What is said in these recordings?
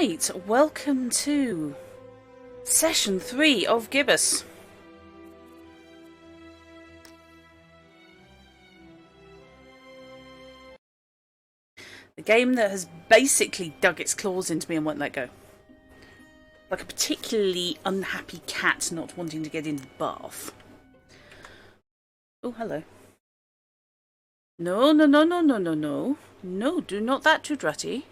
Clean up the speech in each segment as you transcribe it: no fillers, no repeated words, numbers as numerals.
Right, welcome to session 3 of Gibbous. The game that has basically dug its claws into me and won't let go. Like a particularly unhappy cat not wanting to get into the bath. Oh, hello. No, no, no, no, no, no, no. No, do not that too, Drutty.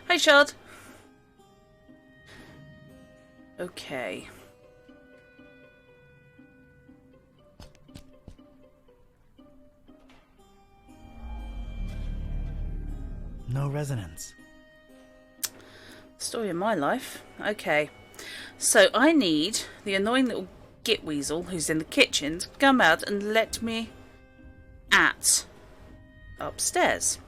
Hey, Shard. Okay. No resonance. Story of my life. Okay. So I need the annoying little git weasel who's in the kitchen to come out and let me at upstairs.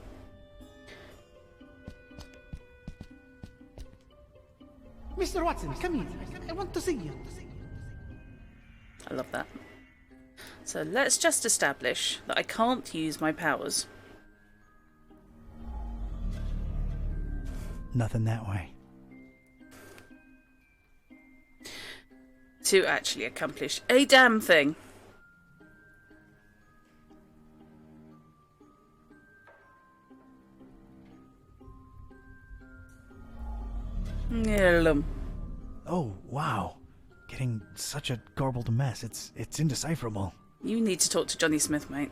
Mr. Watson, come here. I want to see you. I love that. So let's just establish that I can't use my powers. Nothing that way. To actually accomplish a damn thing. Oh, wow. Getting such a garbled mess. It's indecipherable. You need to talk to Johnny Smith, mate.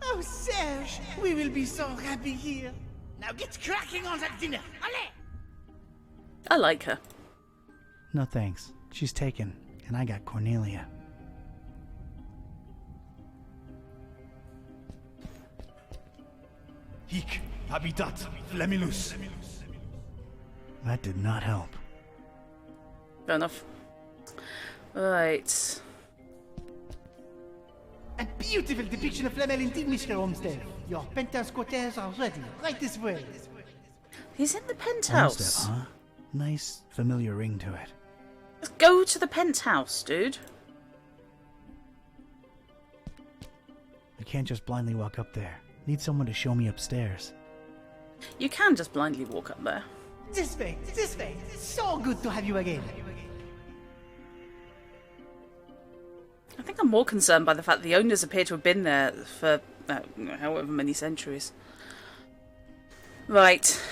Oh, Serge, we will be so happy here. Now get cracking on that dinner. Allez! I like her. No thanks. She's taken, and I got Cornelia. Hic habitat flamilus. That did not help. Fair enough. Right. A beautiful depiction of Flamel indeed, Mr. Olmsted. Your penthouse quarters are ready. Right this way. He's in the penthouse. Olmsted, huh? Nice, familiar ring to it. Let's go to the penthouse, dude. I can't just blindly walk up there. Need someone to show me upstairs. You can just blindly walk up there. This way, this way. It's so good to have you again. I think I'm more concerned by the fact the owners appear to have been there for however many centuries. Right.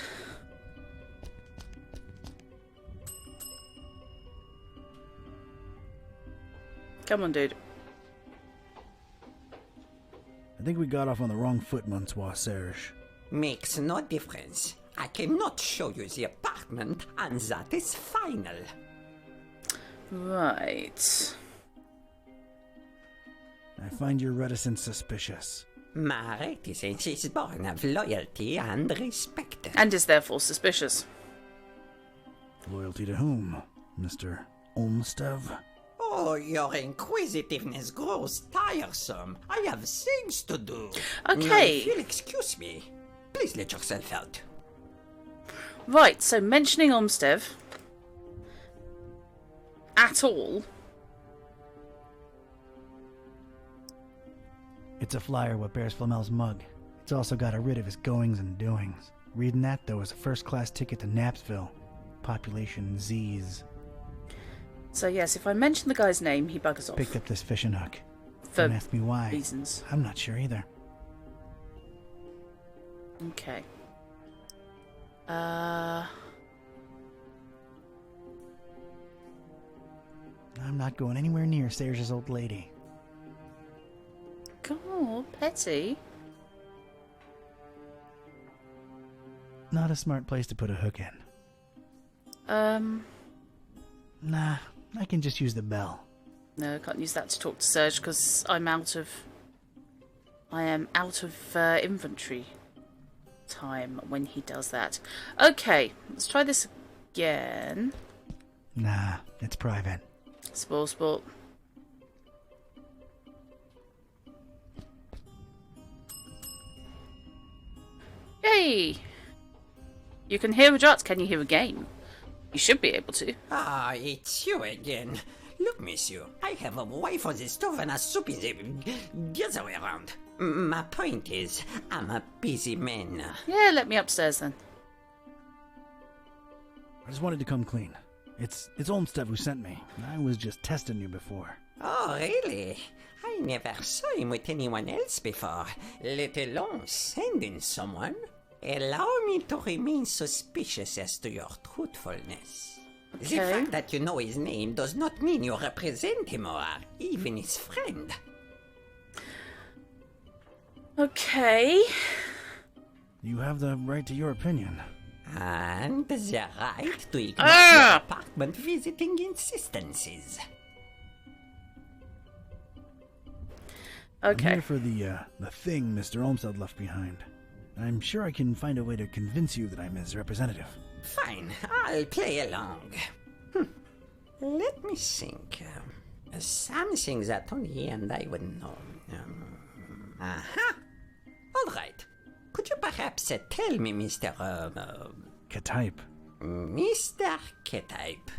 Come on, dude. I think we got off on the wrong foot, Monsieur Serge. Makes no difference. I cannot show you the apartment, and that is final. Right. I find your reticence suspicious. My reticence is born of loyalty and respect. And is therefore suspicious. Loyalty to whom, Mr. Olmsted? Oh, your inquisitiveness grows tiresome. I have things to do. Okay. If you'll excuse me, please let yourself out. Right, so mentioning Olmsted at all. It's a flyer what bears Flamel's mug. It's also got a writ of his goings and doings. Reading that, though, is a first-class ticket to Knapsville. Population Z's. So yes, if I mention the guy's name, he buggers off. Picked up this fishing hook. For Don't ask me why. reasons. I'm not sure either. Okay. I'm not going anywhere near Serge's old lady. God, petty. Not a smart place to put a hook in. Nah, I can just use the bell. No, I can't use that to talk to Serge because I am out of inventory time when he does that. Okay, let's try this again. Nah, it's private. Sport. Yay! You can hear a jot. Can you hear a game? You should be able to. Ah, it's you again. Look, monsieur, I have a wife on the stove and a soup in the other way around. My point is, I'm a busy man. Yeah, let me upstairs then. I just wanted to come clean. It's Olmsted who sent me. I was just testing you before. Oh, really? I never saw him with anyone else before, let alone sending someone. Allow me to remain suspicious as to your truthfulness. The fact that you know his name does not mean you represent him or are even his friend. Okay. You have the right to your opinion. And the right to ignore your apartment visiting insistences. I'm Okay. here for the thing Mr. Olmsted left behind. I'm sure I can find a way to convince you that I'm his representative. Fine, I'll play along. Let me think. Something that only he and I would know. Aha! All right. Could you perhaps tell me, Mr. K-type. Mr. K-type,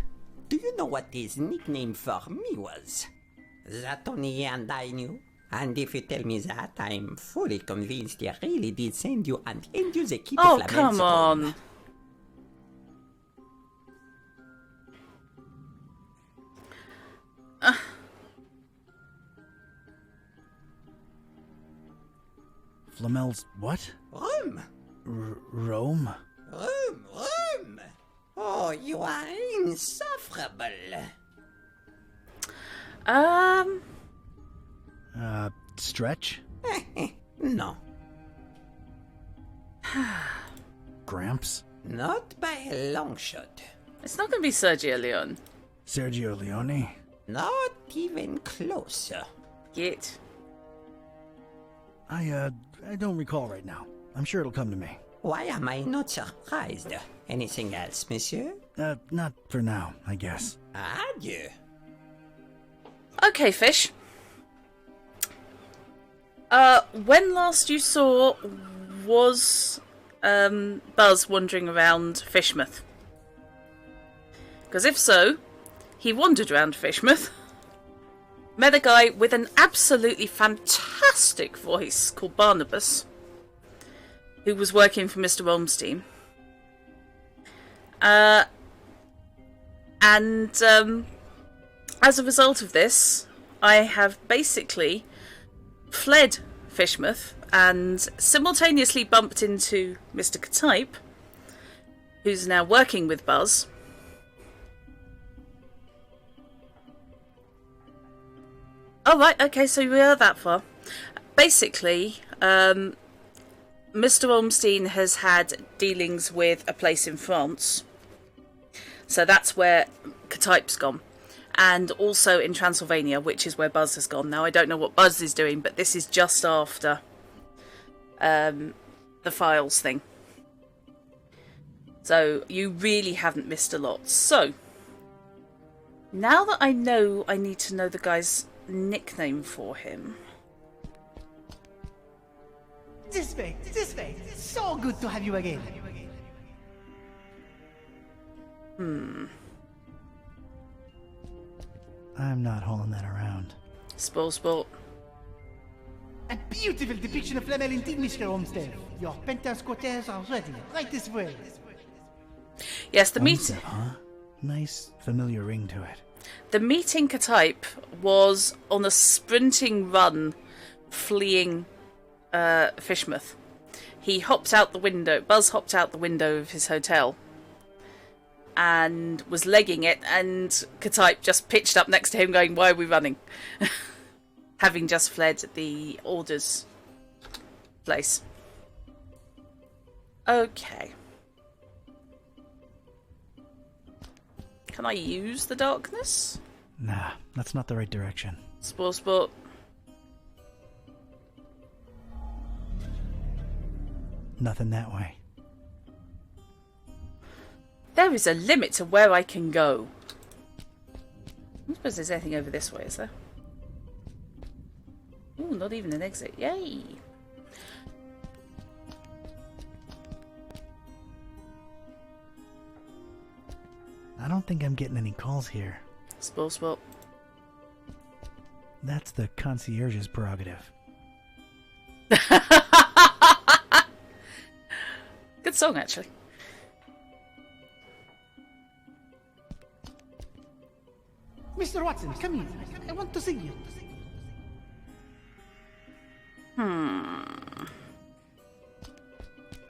do you know what his nickname for me was? That only he and I knew. And if you tell me that, I'm fully convinced he really did send you and hand you the key to Oh, Flamel's come room. on. Flamel's what? Room! Rome? Room! Oh, you are insufferable. Stretch? No, Gramps? not by a long shot. It's not going to be Sergio Leone. Sergio Leone? Not even close. Git. I don't recall right now. I'm sure it'll come to me. Why am I not surprised? Anything else, monsieur? Not for now, I guess. Adieu. Okay, Fish. When last you saw was Buzz wandering around Fishmouth? Because if so, he wandered around Fishmouth, met a guy with an absolutely fantastic voice called Barnabas, who was working for Mr. Olmstein. And as a result of this, I have basically fled Fishmouth and simultaneously bumped into Mr. Ktype, who's now working with Buzz. Oh, right, okay, so we are that far. Basically, Mr. Olmstein has had dealings with a place in France. So that's where Ktype's gone. And also in Transylvania, which is where Buzz has gone. Now, I don't know what Buzz is doing, but this is just after the files thing. So you really haven't missed a lot. So, now that I know I need to know the guy's nickname for him. This way, this way. It's so good to have you again. I'm not hauling that around. Sport. A beautiful depiction of Flamel indeed, Mr. Olmsted. Your penthouse quarters are ready. Right this way. Yes, the meet. Olmsted, huh? Nice, familiar ring to it. The meeting Ktype was on a sprinting run, fleeing Fishmouth. He hopped out the window. Buzz hopped out the window of his hotel and was legging it, and Ktype just pitched up next to him going, "Why are we running?" Having just fled the orders place. Okay. Can I use the darkness? Nah, that's not the right direction. Sport. Nothing that way. There is a limit to where I can go. I don't suppose there's anything over this way, is there? Ooh, not even an exit. Yay! I don't think I'm getting any calls here. Sport. That's the concierge's prerogative. Good song, actually. Mr. Watson, come here. I want to see you.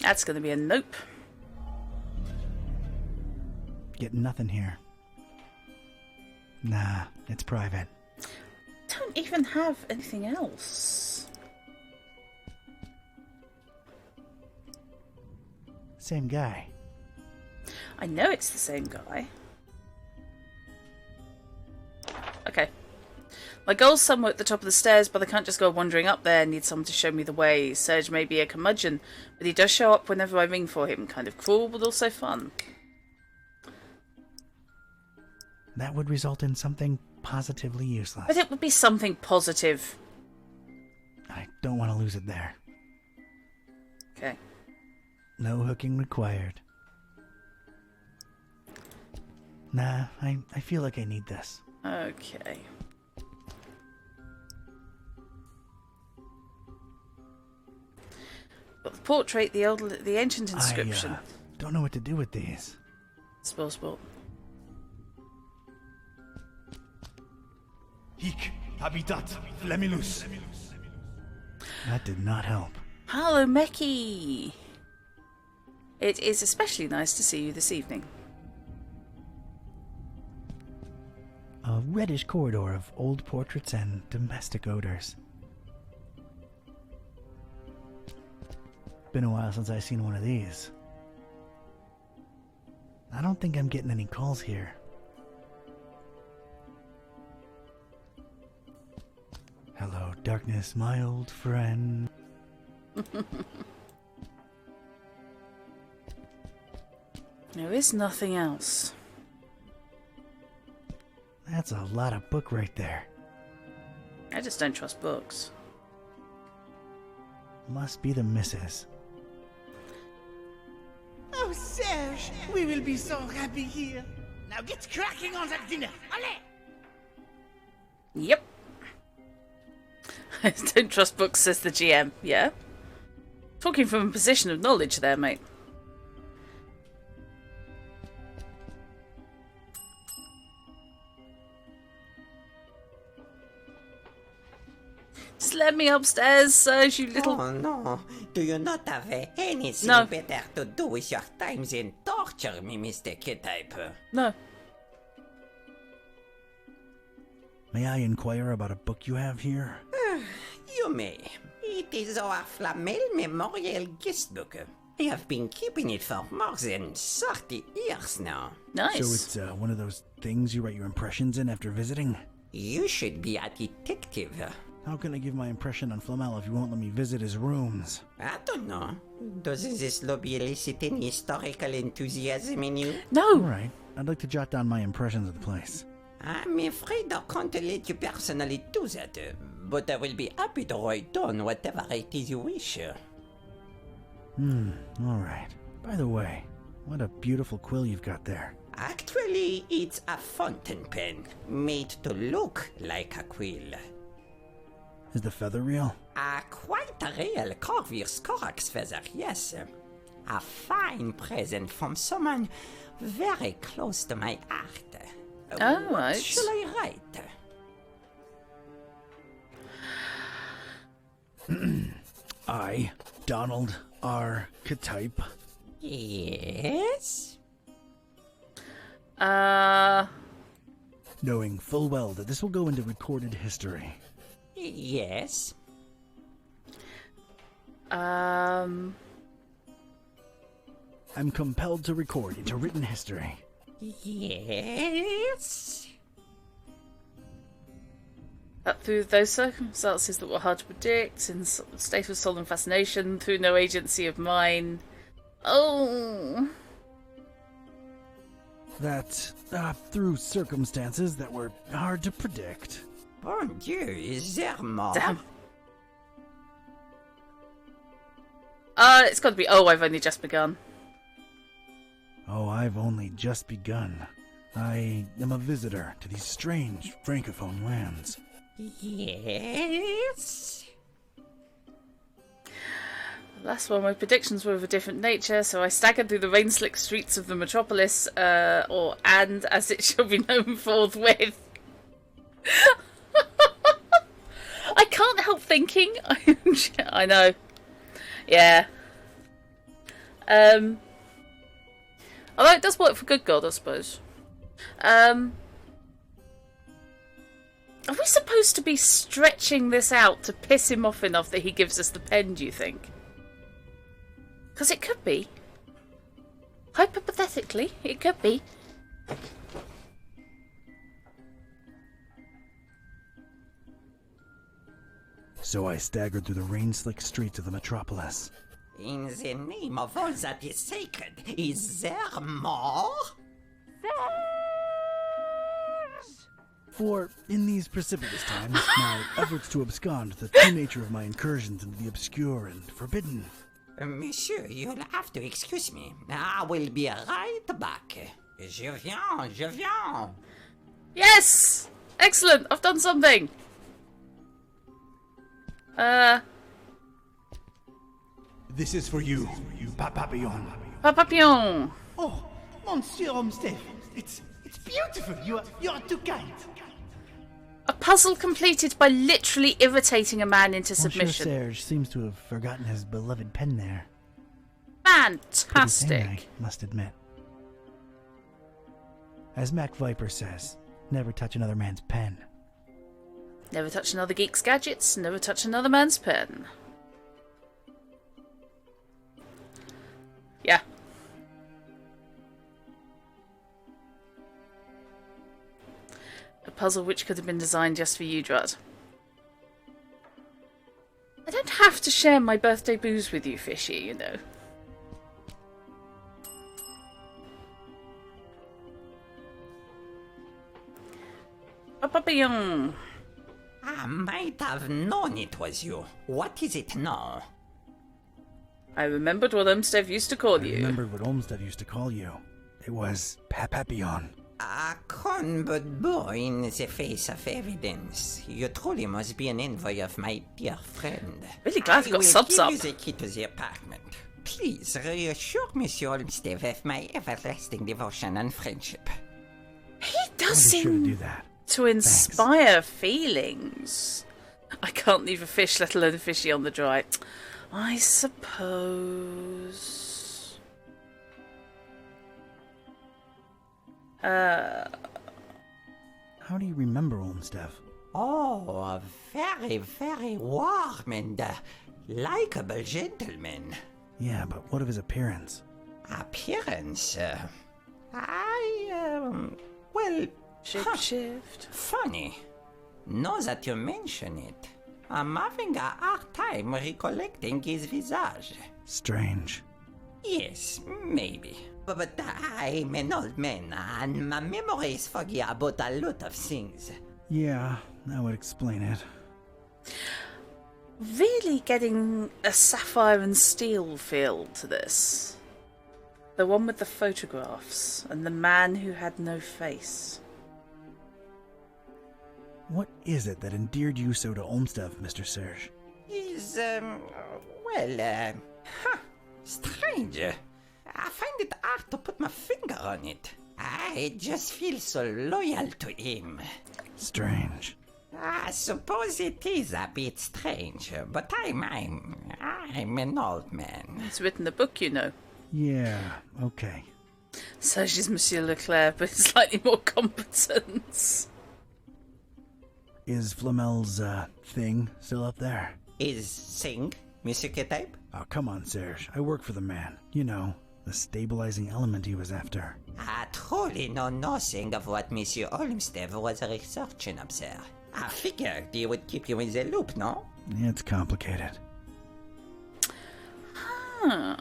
That's going to be a nope. Getting nothing here. Nah, it's private. Don't even have anything else. Same guy. I know it's the same guy. Okay. My goal's somewhere at the top of the stairs, but I can't just go wandering up there. I need someone to show me the way. Serge may be a curmudgeon, but he does show up whenever I ring for him. Kind of cruel, but also fun. That would result in something positively useless. But it would be something positive. I don't want to lose it there. Okay. No hooking required. Nah, I feel like I need this. Okay. Got the portrait, the ancient inscription. I don't know what to do with these. Sport. Hic habitat flamilus. That did not help. Hello, Meki. It is especially nice to see you this evening. A reddish corridor of old portraits and domestic odors. Been a while since I've seen one of these. I don't think I'm getting any calls here. Hello, darkness, my old friend. There is nothing else. That's a lot of book right there. I just don't trust books. Must be the missus. Oh, Serge, we will be so happy here. Now get cracking on that dinner. Allez! Yep. I don't trust books, says the GM. Yeah? Talking from a position of knowledge there, mate. Just let me upstairs, Serge, you little... Oh no, do you not have anything No. better to do with your time than torture me, Mr. K-Type? No. May I inquire about a book you have here? You may. It is our Flamel Memorial Guest Book. I have been keeping it for more than 30 years now. Nice. So it's one of those things you write your impressions in after visiting? You should be a detective. How can I give my impression on Flamel if you won't let me visit his rooms? I don't know. Does this lobby elicit any historical enthusiasm in you? No. Alright, I'd like to jot down my impressions of the place. I'm afraid I can't let you personally do that, but I will be happy to write down whatever it is you wish. Alright. By the way, what a beautiful quill you've got there. Actually, it's a fountain pen, made to look like a quill. Is the feather real? Quite a real Corvus Corax feather, yes. A fine present from someone very close to my heart. Oh, What right. shall I write? I, Donald R. K-Type, Yes? knowing full well that this will go into recorded history. Yes? I'm compelled to record into written history. Yes? That through those circumstances that were hard to predict, in a state of solemn fascination, through no agency of mine. Oh. That, through circumstances that were hard to predict. Bon Dieu, is there more? Damn. It's got to be. Oh, I've only just begun. Oh, I've only just begun. I am a visitor to these strange francophone lands. Yes? Last one, my predictions were of a different nature, so I staggered through the rain-slick streets of the metropolis, and as it shall be known forthwith. I can't help thinking. I know. Yeah. Although it does work for good God, I suppose. Are we supposed to be stretching this out to piss him off enough that he gives us the pen, do you think? Because it could be. Hypothetically, it could be. So I staggered through the rain-slick streets of the metropolis. In the name of all that is sacred, is there more? For, in these precipitous times, my efforts to abscond the true nature of my incursions into the obscure and forbidden. Monsieur, you'll have to excuse me. I will be right back. Je viens, je viens. Yes! Excellent! I've done something! This is for you, Papillon. Papillon! Oh, Monsieur Olmsted, it's beautiful. You are too kind. A puzzle completed by literally irritating a man into Monsieur submission. Serge seems to have forgotten his beloved pen there. Fantastic! Pretty thing, I must admit. As Mac Viper says, never touch another man's pen. Never touch another geek's gadgets, never touch another man's pen. Yeah. A puzzle which could have been designed just for you, Drud. I don't have to share my birthday booze with you, Fishy, you know. A papillon. I might have known it was you. What is it now? I remembered what Olmsted used to call I you. remembered what Olmsted used to call you. It was Papillon. A con but boy in the face of evidence. You truly must be an envoy of my dear friend. Really glad I got subs I up. will give you the key to the apartment. Please reassure Monsieur Olmsted of my everlasting devotion and friendship. He does I'll be seem sure to do that. to inspire feelings. I can't leave a fish, let alone a fishy on the dry. I suppose. How do you remember Olmsted? Oh, a very, very warm and likable gentleman. Yeah, but what of his appearance? Appearance? Well, Shift. funny. Now that you mention it, I'm having a hard time recollecting his visage. Strange. Yes, maybe. But I'm an old man, and my memory is foggy about a lot of things. Yeah, that would explain it. Really getting a sapphire and steel feel to this. The one with the photographs and the man who had no face. What is it that endeared you so to Olmsted, Mr. Serge? He's, strange. I find it hard to put my finger on it. I just feel so loyal to him. Strange. I suppose it is a bit strange, but I'm an old man. He's written a book, you know. Yeah, okay. Serge is Monsieur Leclerc, but slightly more competent. Is Flamel's, thing still up there? Is Singh music type? Oh, come on, Serge. I work for the man. You know, the stabilizing element he was after. I truly know nothing of what Monsieur Olmsted was researching up there. I figured he would keep you in the loop, no? It's complicated. Huh.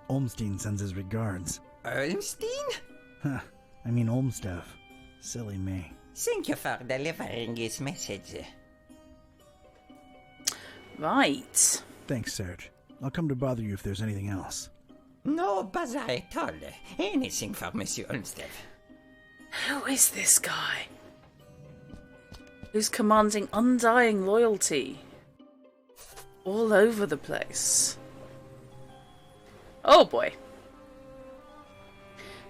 Olmstein sends his regards. Olmstein? Huh. I mean Olmsted. Silly me. Thank you for delivering his message. Right. Thanks, Serge. I'll come to bother you if there's anything else. No bother at all. Anything for Monsieur Olmsted. Who is this guy? who's commanding undying loyalty all over the place. Oh boy.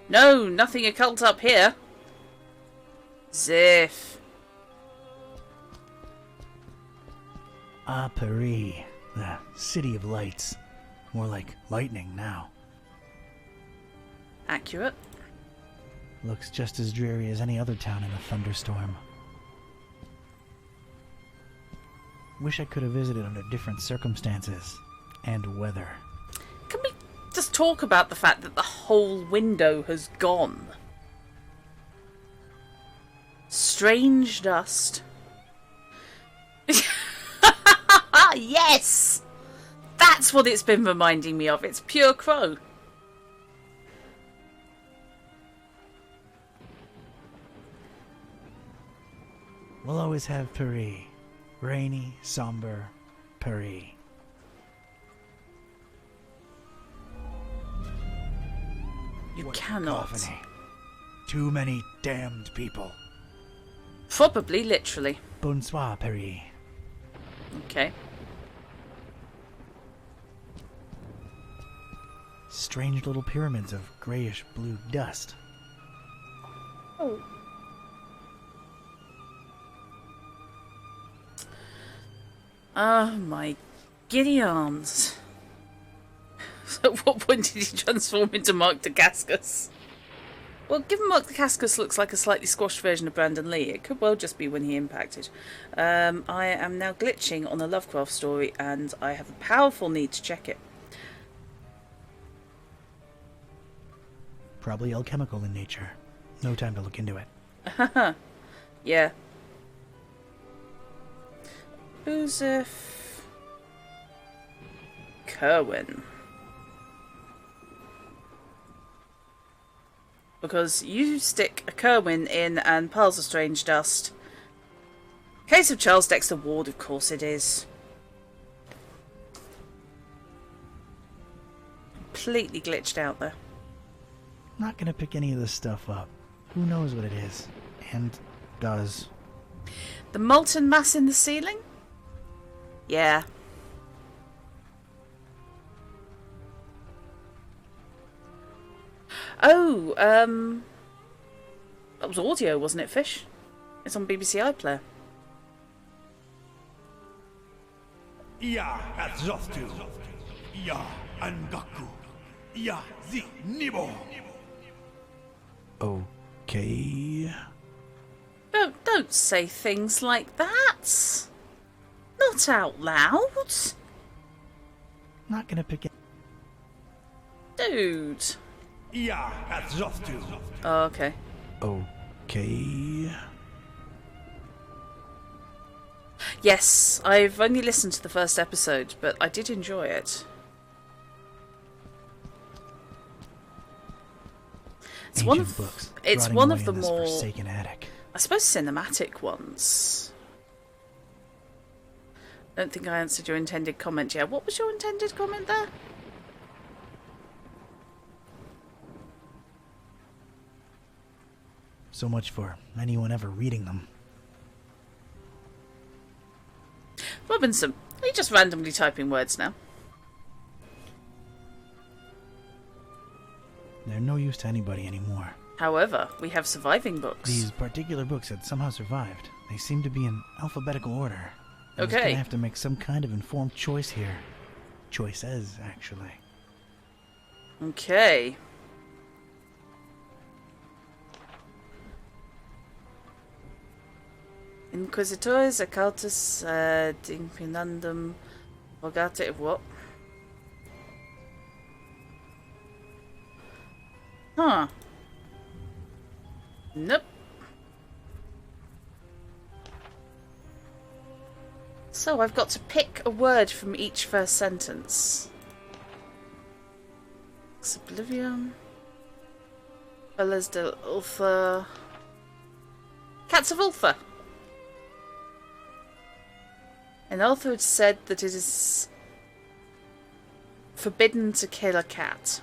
No, nothing occult up here. Ziff. Ah, Paris, the city of lights. More like lightning now. Accurate. Looks just as dreary as any other town in a thunderstorm. Wish I could have visited under different circumstances and weather. Can we just talk about the fact that the whole window has gone? Strange dust. Yes! That's what it's been reminding me of. It's pure crow. We'll always have Paris. Rainy, somber Paris. You What cannot. cacophony. Too many damned people. Probably, literally. Bonsoir, Paris. Okay. Strange little pyramids of grayish blue dust. Oh. Ah, my giddy arms. So at what point did he transform into Mark Dacascus? Well, given Mark Dacascus looks like a slightly squashed version of Brandon Lee, it could well just be when he impacted. I am now glitching on a Lovecraft story, and I have a powerful need to check it. Probably alchemical in nature. No time to look into it. Yeah. Joseph Kerwin. Because you stick a Kerwin in and piles of strange dust. Case of Charles Dexter Ward, of course it is. Completely glitched out there. Not gonna pick any of this stuff up. Who knows what it is? And does. The molten mass in the ceiling? Yeah. Oh, that was audio, wasn't it, Fish? It's on BBC iPlayer. Ya Azoftu. Ya Angaku. Ya Zi Nibo. Okay. Don't say things like that. Not out loud. Not gonna pick it. Dude. Ya Azoftu. Oh, okay. Okay. Yes, I've only listened to the first episode, but I did enjoy it. It's one of books. it's rotting one away of the in this more, forsaken attic. I suppose, cinematic ones. I don't think I answered your intended comment yet. What was your intended comment there? So much for anyone ever reading them. Robinson, are you just randomly typing words now? They're no use to anybody anymore. However, we have surviving books. These particular books had somehow survived. They seem to be in alphabetical order. I was Okay. gonna have to make some kind of informed choice here. Choices, actually. Okay. Inquisitores occultus impinandum vogate. What? Huh. Nope. So I've got to pick a word from each first sentence. Oblivion. Bellas del Ulfa. Cats of Ulfa. An author had said that it is forbidden to kill a cat.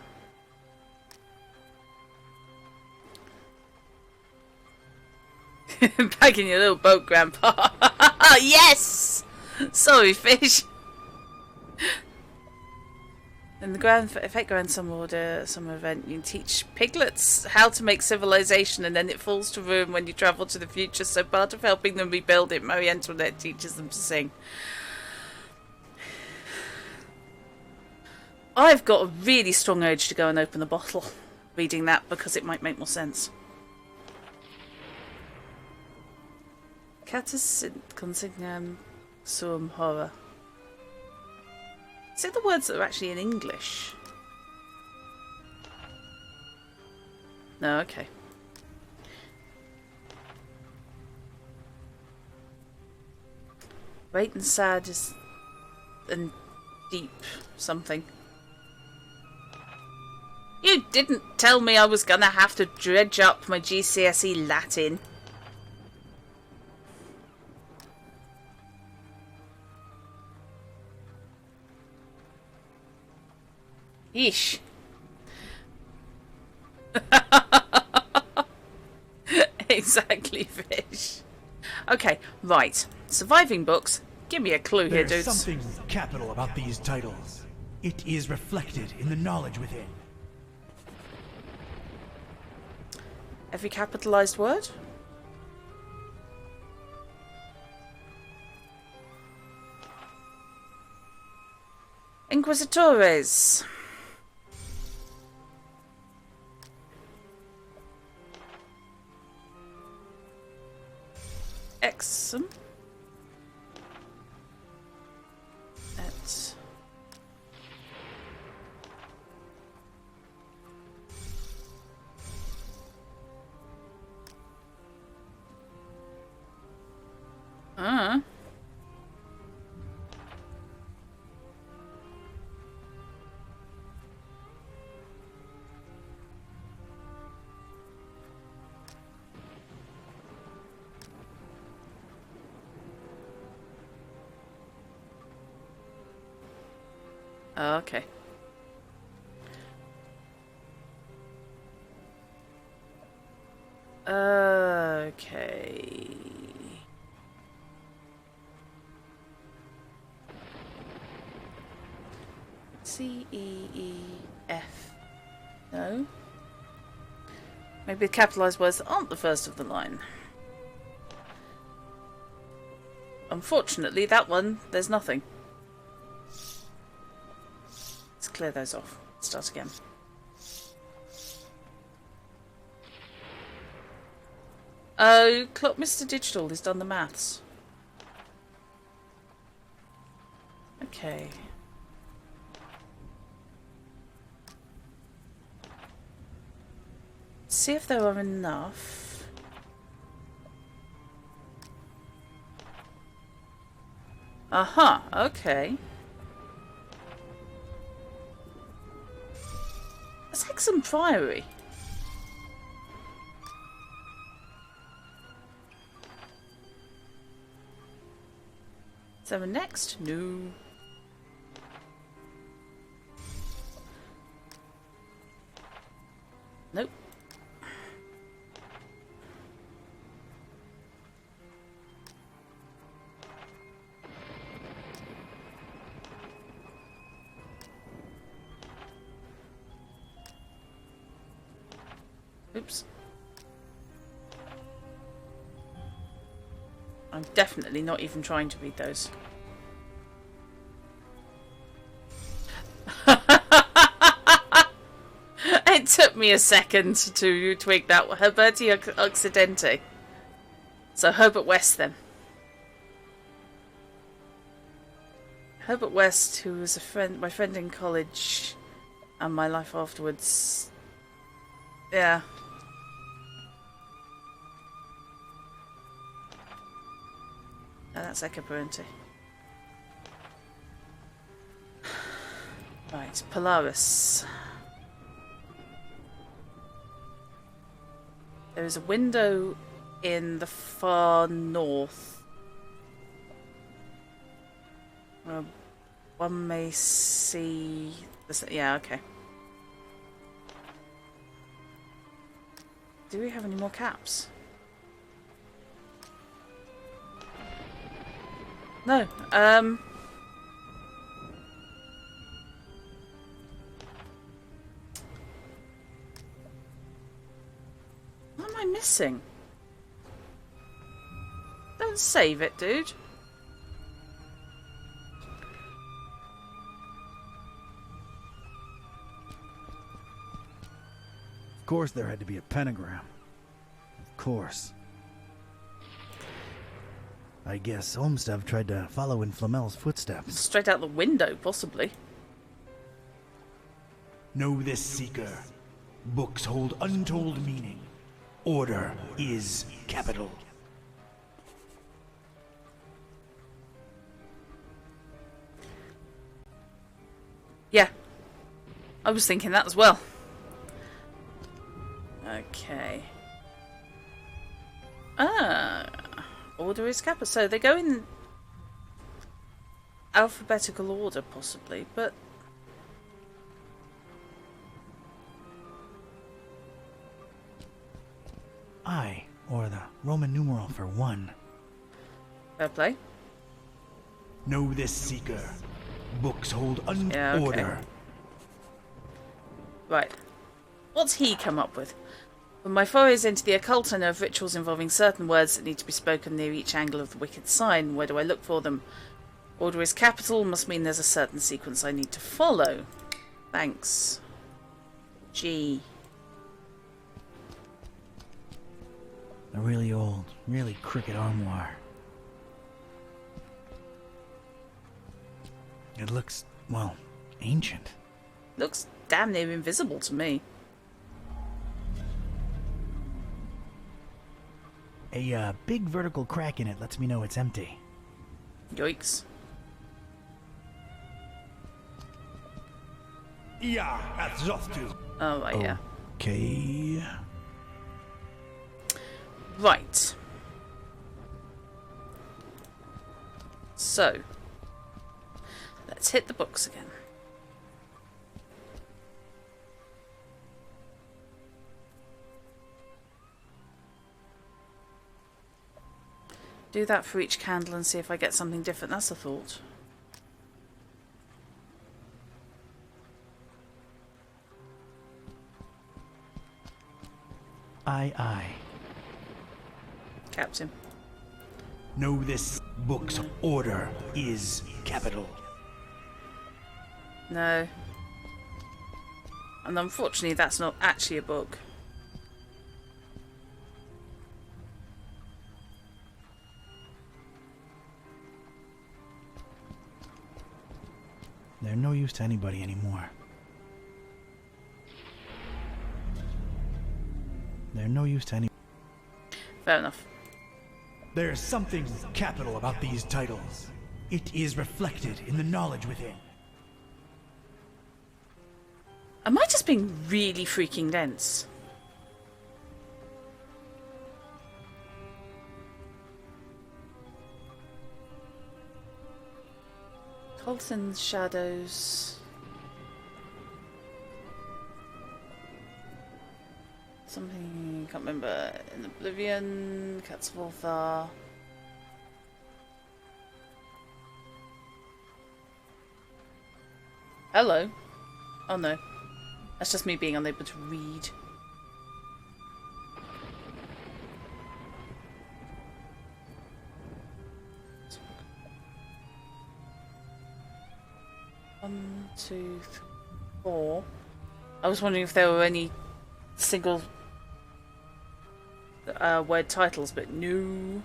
Back in your little boat, Grandpa. Yes! Sorry, fish. In the fate grand summer event, you teach piglets how to make civilization, and then it falls to ruin when you travel to the future. So part of helping them rebuild it, Marie Antoinette teaches them to sing. I've got a really strong urge to go and open the bottle reading that, because it might make more sense. Catus consignam suum horror. Is it the words that are actually in English? No, okay. Great and sad and deep something. You didn't tell me I was gonna have to dredge up my GCSE Latin. Yeesh. Exactly, fish. Okay, right. Surviving books. Give me a clue here, There's dudes. something capital about these titles. It is reflected in the knowledge within. Every capitalized word? Inquisitores. Exum. Et. Oh, okay. Okay. C-E-E-F. No? Maybe the capitalized words aren't the first of the line. Unfortunately, that one, there's nothing. Let's clear those off. Start again. Oh, Clock Mr. Digital has done the maths. Okay. See if there are enough. Aha, okay. That's Hexham Priory. Is there a next? No. Nope. Oops. I'm definitely not even trying to read those. It took me a second to twig that. Herberti Occidente. So Herbert West then. Herbert West, who was my friend in college, and my life afterwards. Yeah. Oh, that's Ecoparente. Right, Polaris. There is a window in the far north. One may see... Yeah, okay. Do we have any more caps? No. What am I missing? Don't save it, dude. Of course there had to be a pentagram. Of course. I guess Olmsted tried to follow in Flamel's footsteps. Straight out the window, possibly. Know this, Seeker. Books hold untold meaning. Order is capital. Yeah. I was thinking that as well. Okay. Order is capital. So they go in alphabetical order, possibly, but I, or the Roman numeral for 1. fair play. Know this, Seeker. Books hold Yeah, okay. order. Right. What's he come up with? When my forays into the occult, I know of rituals involving certain words that need to be spoken near each angle of the wicked sign. Where do I look for them? Order is capital must mean there's a certain sequence I need to follow. Thanks. G. A really old, really crooked armoire. It looks, well, ancient. Looks damn near invisible to me. A big vertical crack in it lets me know it's empty. Yikes. Yeah, that's just to. Oh, right, yeah. Okay. Right. So, let's hit the books again. Do that for each candle and see if I get something different. That's a thought. Aye. Captain. Know this. Books order is capital. No. And unfortunately, that's not actually a book. They're no use to anybody anymore. They're no use to any. Fair enough. There's something capital about these titles. It is reflected in the knowledge within. Am I just being really freaking dense? Colton's shadows. Something can't remember. In Oblivion, Cats of Ulthar. Hello. Oh no. That's just me being unable to read. One, two, three, 4. I was wondering if there were any single word titles, but no.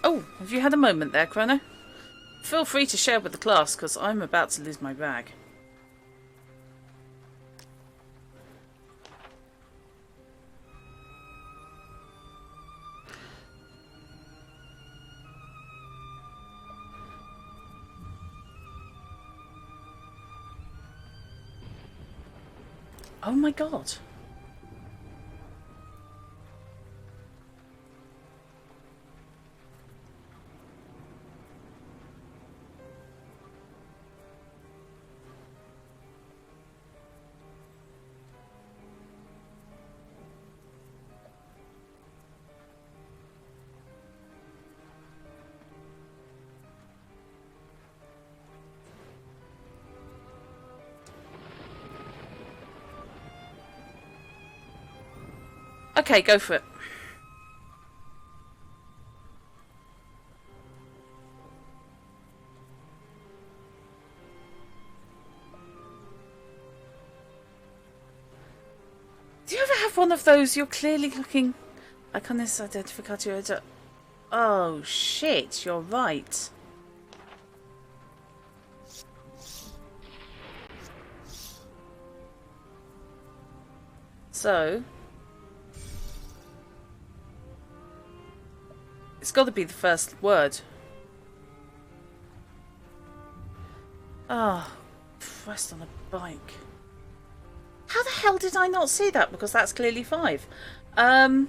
Oh, have you had a moment there, Chrono? Feel free to share with the class, because I'm about to lose my bag. Oh my god. Okay, go for it. Do you ever have one of those? You're clearly looking like on this identificator. Oh shit! You're right. So it's got to be the first word. Oh, Christ on a bike. How the hell did I not see that? Because that's clearly 5. Where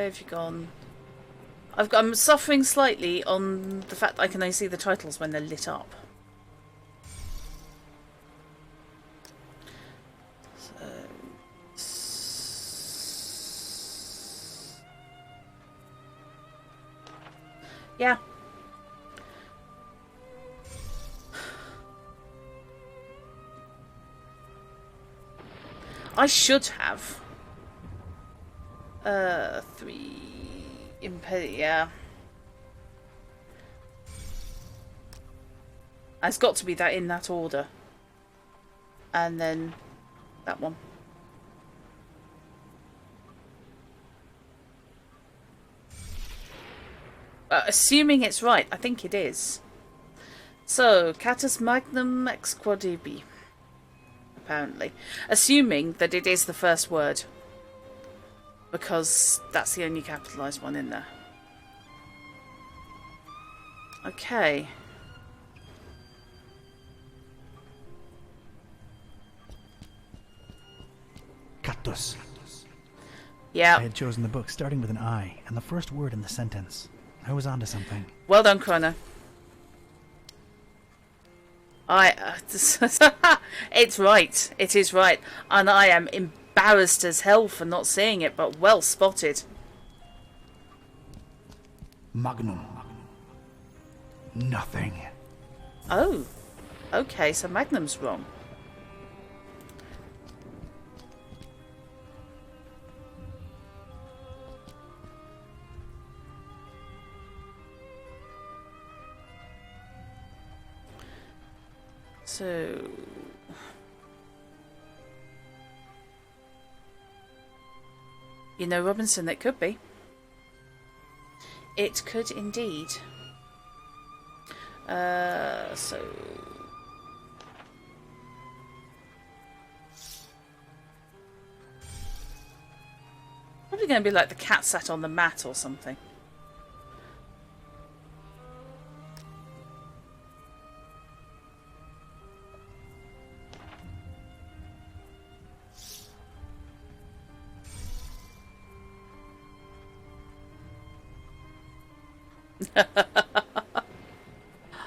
have you gone? I'm suffering slightly on the fact that I can only see the titles when they're lit up. Yeah. I should have 3 yeah. It's got to be that in that order. And then that one. Assuming it's right, I think it is. So, Catus Magnum Ex Quadibi. Apparently. Assuming that it is the first word. Because that's the only capitalised one in there. Okay. Cactus. Yeah. I had chosen the book starting with an I, and the first word in the sentence. I was onto something. Well done, Chrono. It's right. It is right. And I am embarrassed as hell for not seeing it, but well spotted. Magnum. Nothing. Oh. Okay, so Magnum's wrong. So... You know, Robinson, it could be. It could indeed. So... Probably going to be like the cat sat on the mat or something.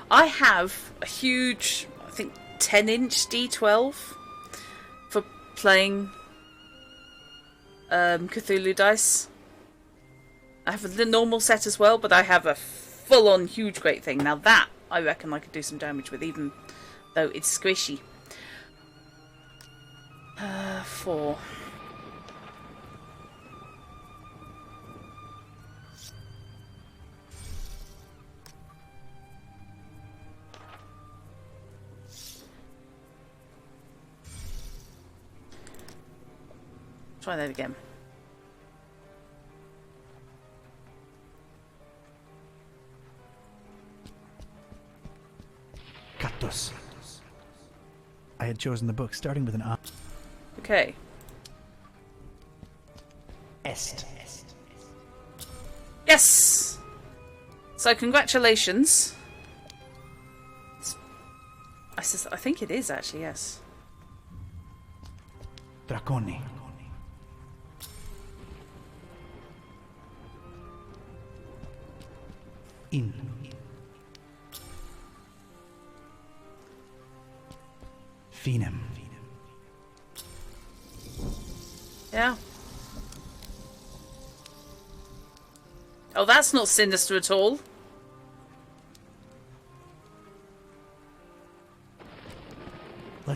I have a huge, I think, 10-inch D12 for playing Cthulhu dice. I have the normal set as well, but I have a full-on huge great thing. Now that, I reckon I could do some damage with, even though it's squishy. 4. Try that again. Cactus. I had chosen the book starting with an I. Okay. Est. Yes! So congratulations. I think it is actually, yes. Draconi. In. Phenom. Yeah. Oh, that's not sinister at all.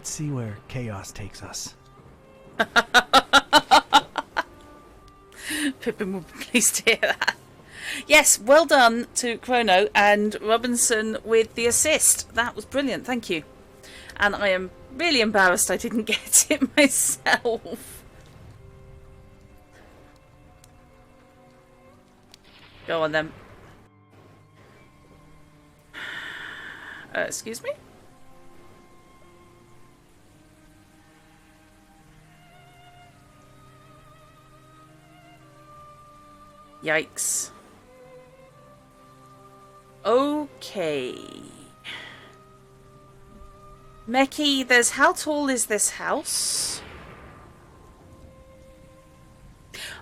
Let's see where chaos takes us. Pippin will be pleased to hear that. Yes, well done to Chrono and Robinson with the assist. That was brilliant, thank you. And I am really embarrassed I didn't get it myself. Go on then. Excuse me? Yikes. Okay. Meki, there's how tall is this house?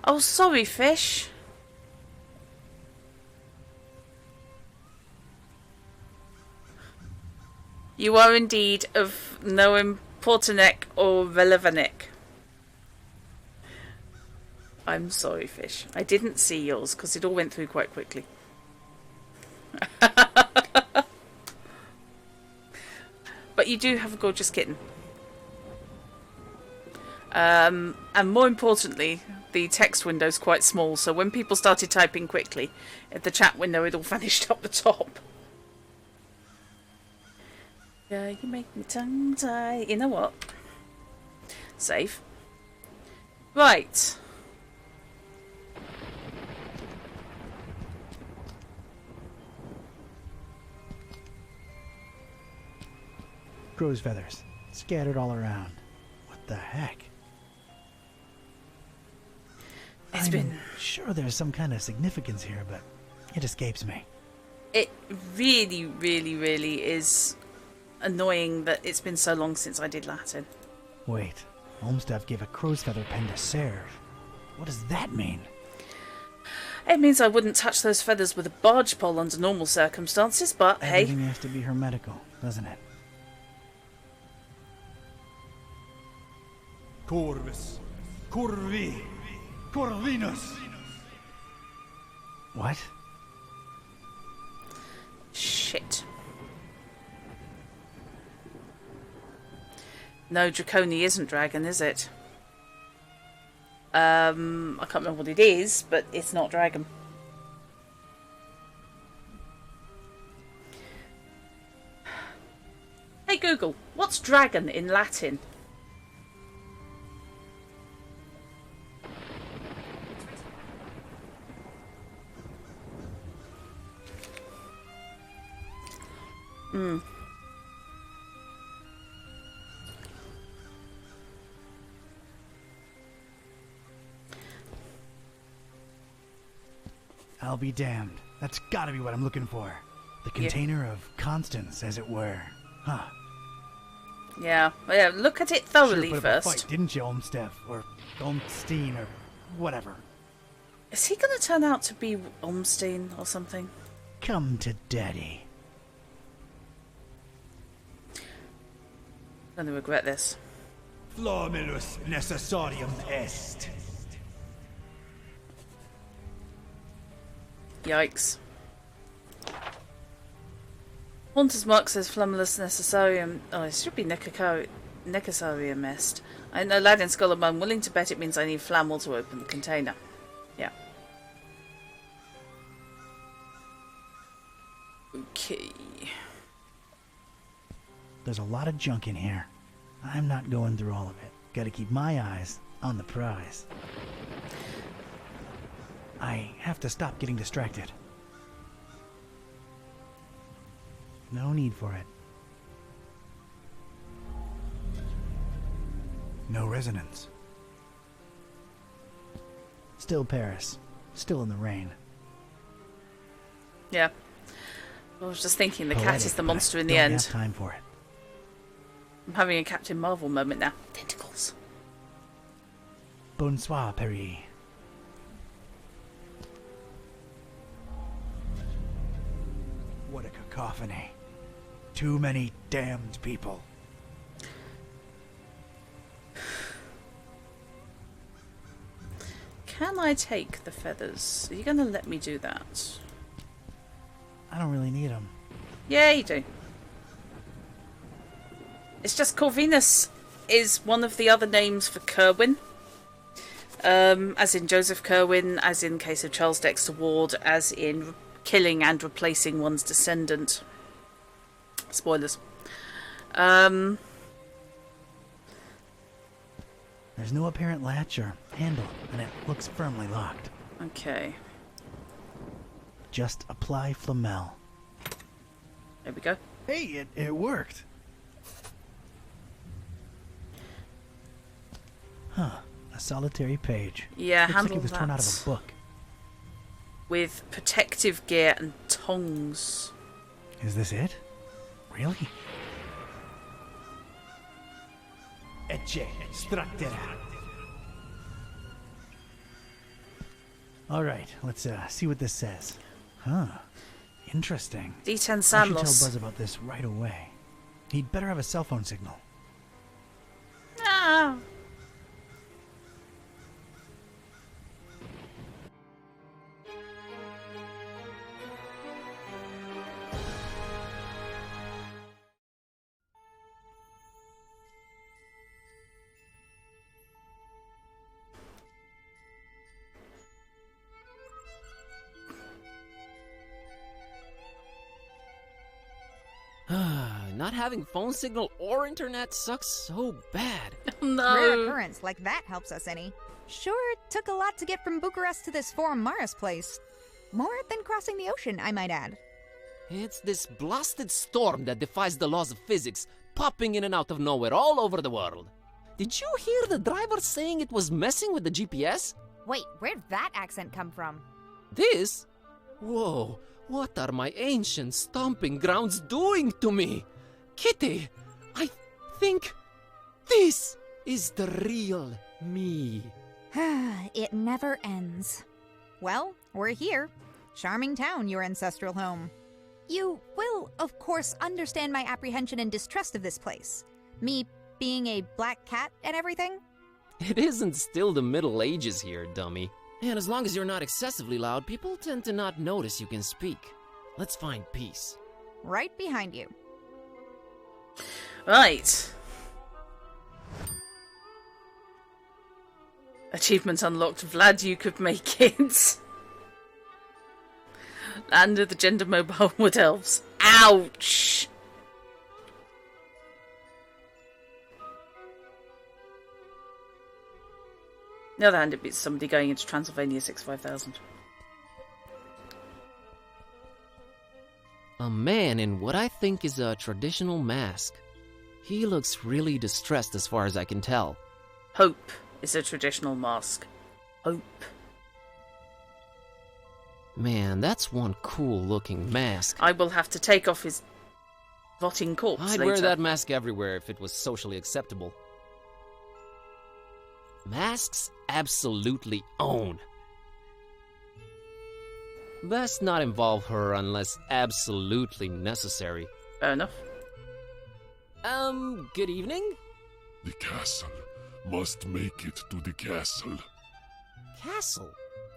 Oh, sorry, fish. You are indeed of no importanic or relevanic. I'm sorry, fish. I didn't see yours because it all went through quite quickly. But you do have a gorgeous kitten. And more importantly, the text window's quite small, so when people started typing quickly, at the chat window it all vanished up the top. Yeah, you make me tongue tie. You know what? Save. Right. Crow's feathers, scattered all around. What the heck? I'm sure there's some kind of significance here, but it escapes me. It really, really, really is annoying that it's been so long since I did Latin. Wait, Olmsted gave a crow's feather pen to Serve. What does that mean? It means I wouldn't touch those feathers with a barge pole under normal circumstances, but hey. Everything has to be hermetical, doesn't it? Corvus, Corvi, Corvinus. What? Shit. No, Draconi isn't dragon, is it? I can't remember what it is, but it's not dragon. Hey Google, what's dragon in Latin? I'll be damned. That's gotta be what I'm looking for. The container of constants, as it were. Huh. Yeah, look at it thoroughly sure put up a first. Fight, didn't you, Olmsted? Or Olmstein, or whatever. Is he going to turn out to be Olmstein or something? Come to daddy. I'm going to regret this. Flomulus necessarium est. Yikes. Haunter's Mark says Flumulus Necessarium. Oh, it should be Necessarium Est. I know Aladdin Scholar, but I'm willing to bet it means I need Flammel to open the container. Yeah. Okay. There's a lot of junk in here. I'm not going through all of it. Gotta keep my eyes on the prize. I have to stop getting distracted. No need for it. No resonance. Still Paris. Still in the rain. Yeah. I was just thinking the cat Poetic, is the but monster I in the don't end. have time for it. I'm having a Captain Marvel moment now. Tentacles. Bonsoir, Paris. What a cacophony. Too many damned people. Can I take the feathers? Are you going to let me do that? I don't really need them. Yeah, you do. It's just Corvinus is one of the other names for Kerwin. As in Joseph Kerwin, as in case of Charles Dexter Ward, as in killing and replacing one's descendant. Spoilers. There's no apparent latch or handle, and it looks firmly locked. Okay. Just apply Flamel. There we go. Hey, it worked. Huh. A solitary page. Yeah, looks like handle it was torn out of that. a book. With protective gear and tongs. Is this it? Really? Ecce structera. All right, let's see what this says. Huh. Interesting. D10 I should tell Sandlos. Buzz about this right away. He'd better have a cell phone signal. Ah. Not having phone signal or internet sucks so bad. Rare No. occurrence, like that helps us any. Sure, took a lot to get from Bucharest to this foreign Mars place. More than crossing the ocean, I might add. It's this blasted storm that defies the laws of physics, popping in and out of nowhere all over the world. Did you hear the driver saying it was messing with the GPS? Wait, where'd that accent come from? This? Whoa, what are my ancient stomping grounds doing to me? Kitty, I think this is the real me. It never ends. Well, we're here. Charming town, your ancestral home. You will, of course, understand my apprehension and distrust of this place. Me being a black cat and everything. It isn't still the Middle Ages here, dummy. And as long as you're not excessively loud, people tend to not notice you can speak. Let's find peace. Right behind you. Right. Achievement unlocked. Vlad, you could make it. Land of the gender mobile wood elves. Ouch! On the other hand, it beats somebody going into Transylvania 65000. A man in what I think is a traditional mask. He looks really distressed as far as I can tell. Hope is a traditional mask. Hope. Man, that's one cool looking mask. I will have to take off his rotting corpse I'd later. wear that mask everywhere if it was socially acceptable. Masks absolutely own. Best not involve her unless absolutely necessary. Fair enough. Good evening? The castle. Must make it to the castle. Castle?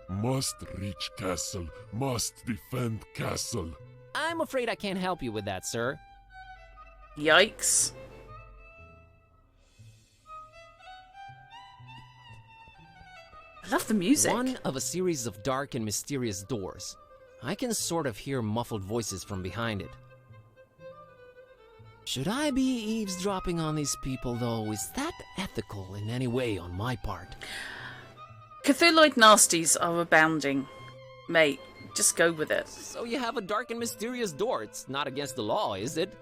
Must reach castle. Must defend castle. I'm afraid I can't help you with that, sir. Yikes. I love the music. One of a series of dark and mysterious doors. I can sort of hear muffled voices from behind it. Should I be eavesdropping on these people, though? Is that ethical in any way on my part? Cthulhuid nasties are abounding. Mate, just go with it. So you have a dark and mysterious door. It's not against the law, is it?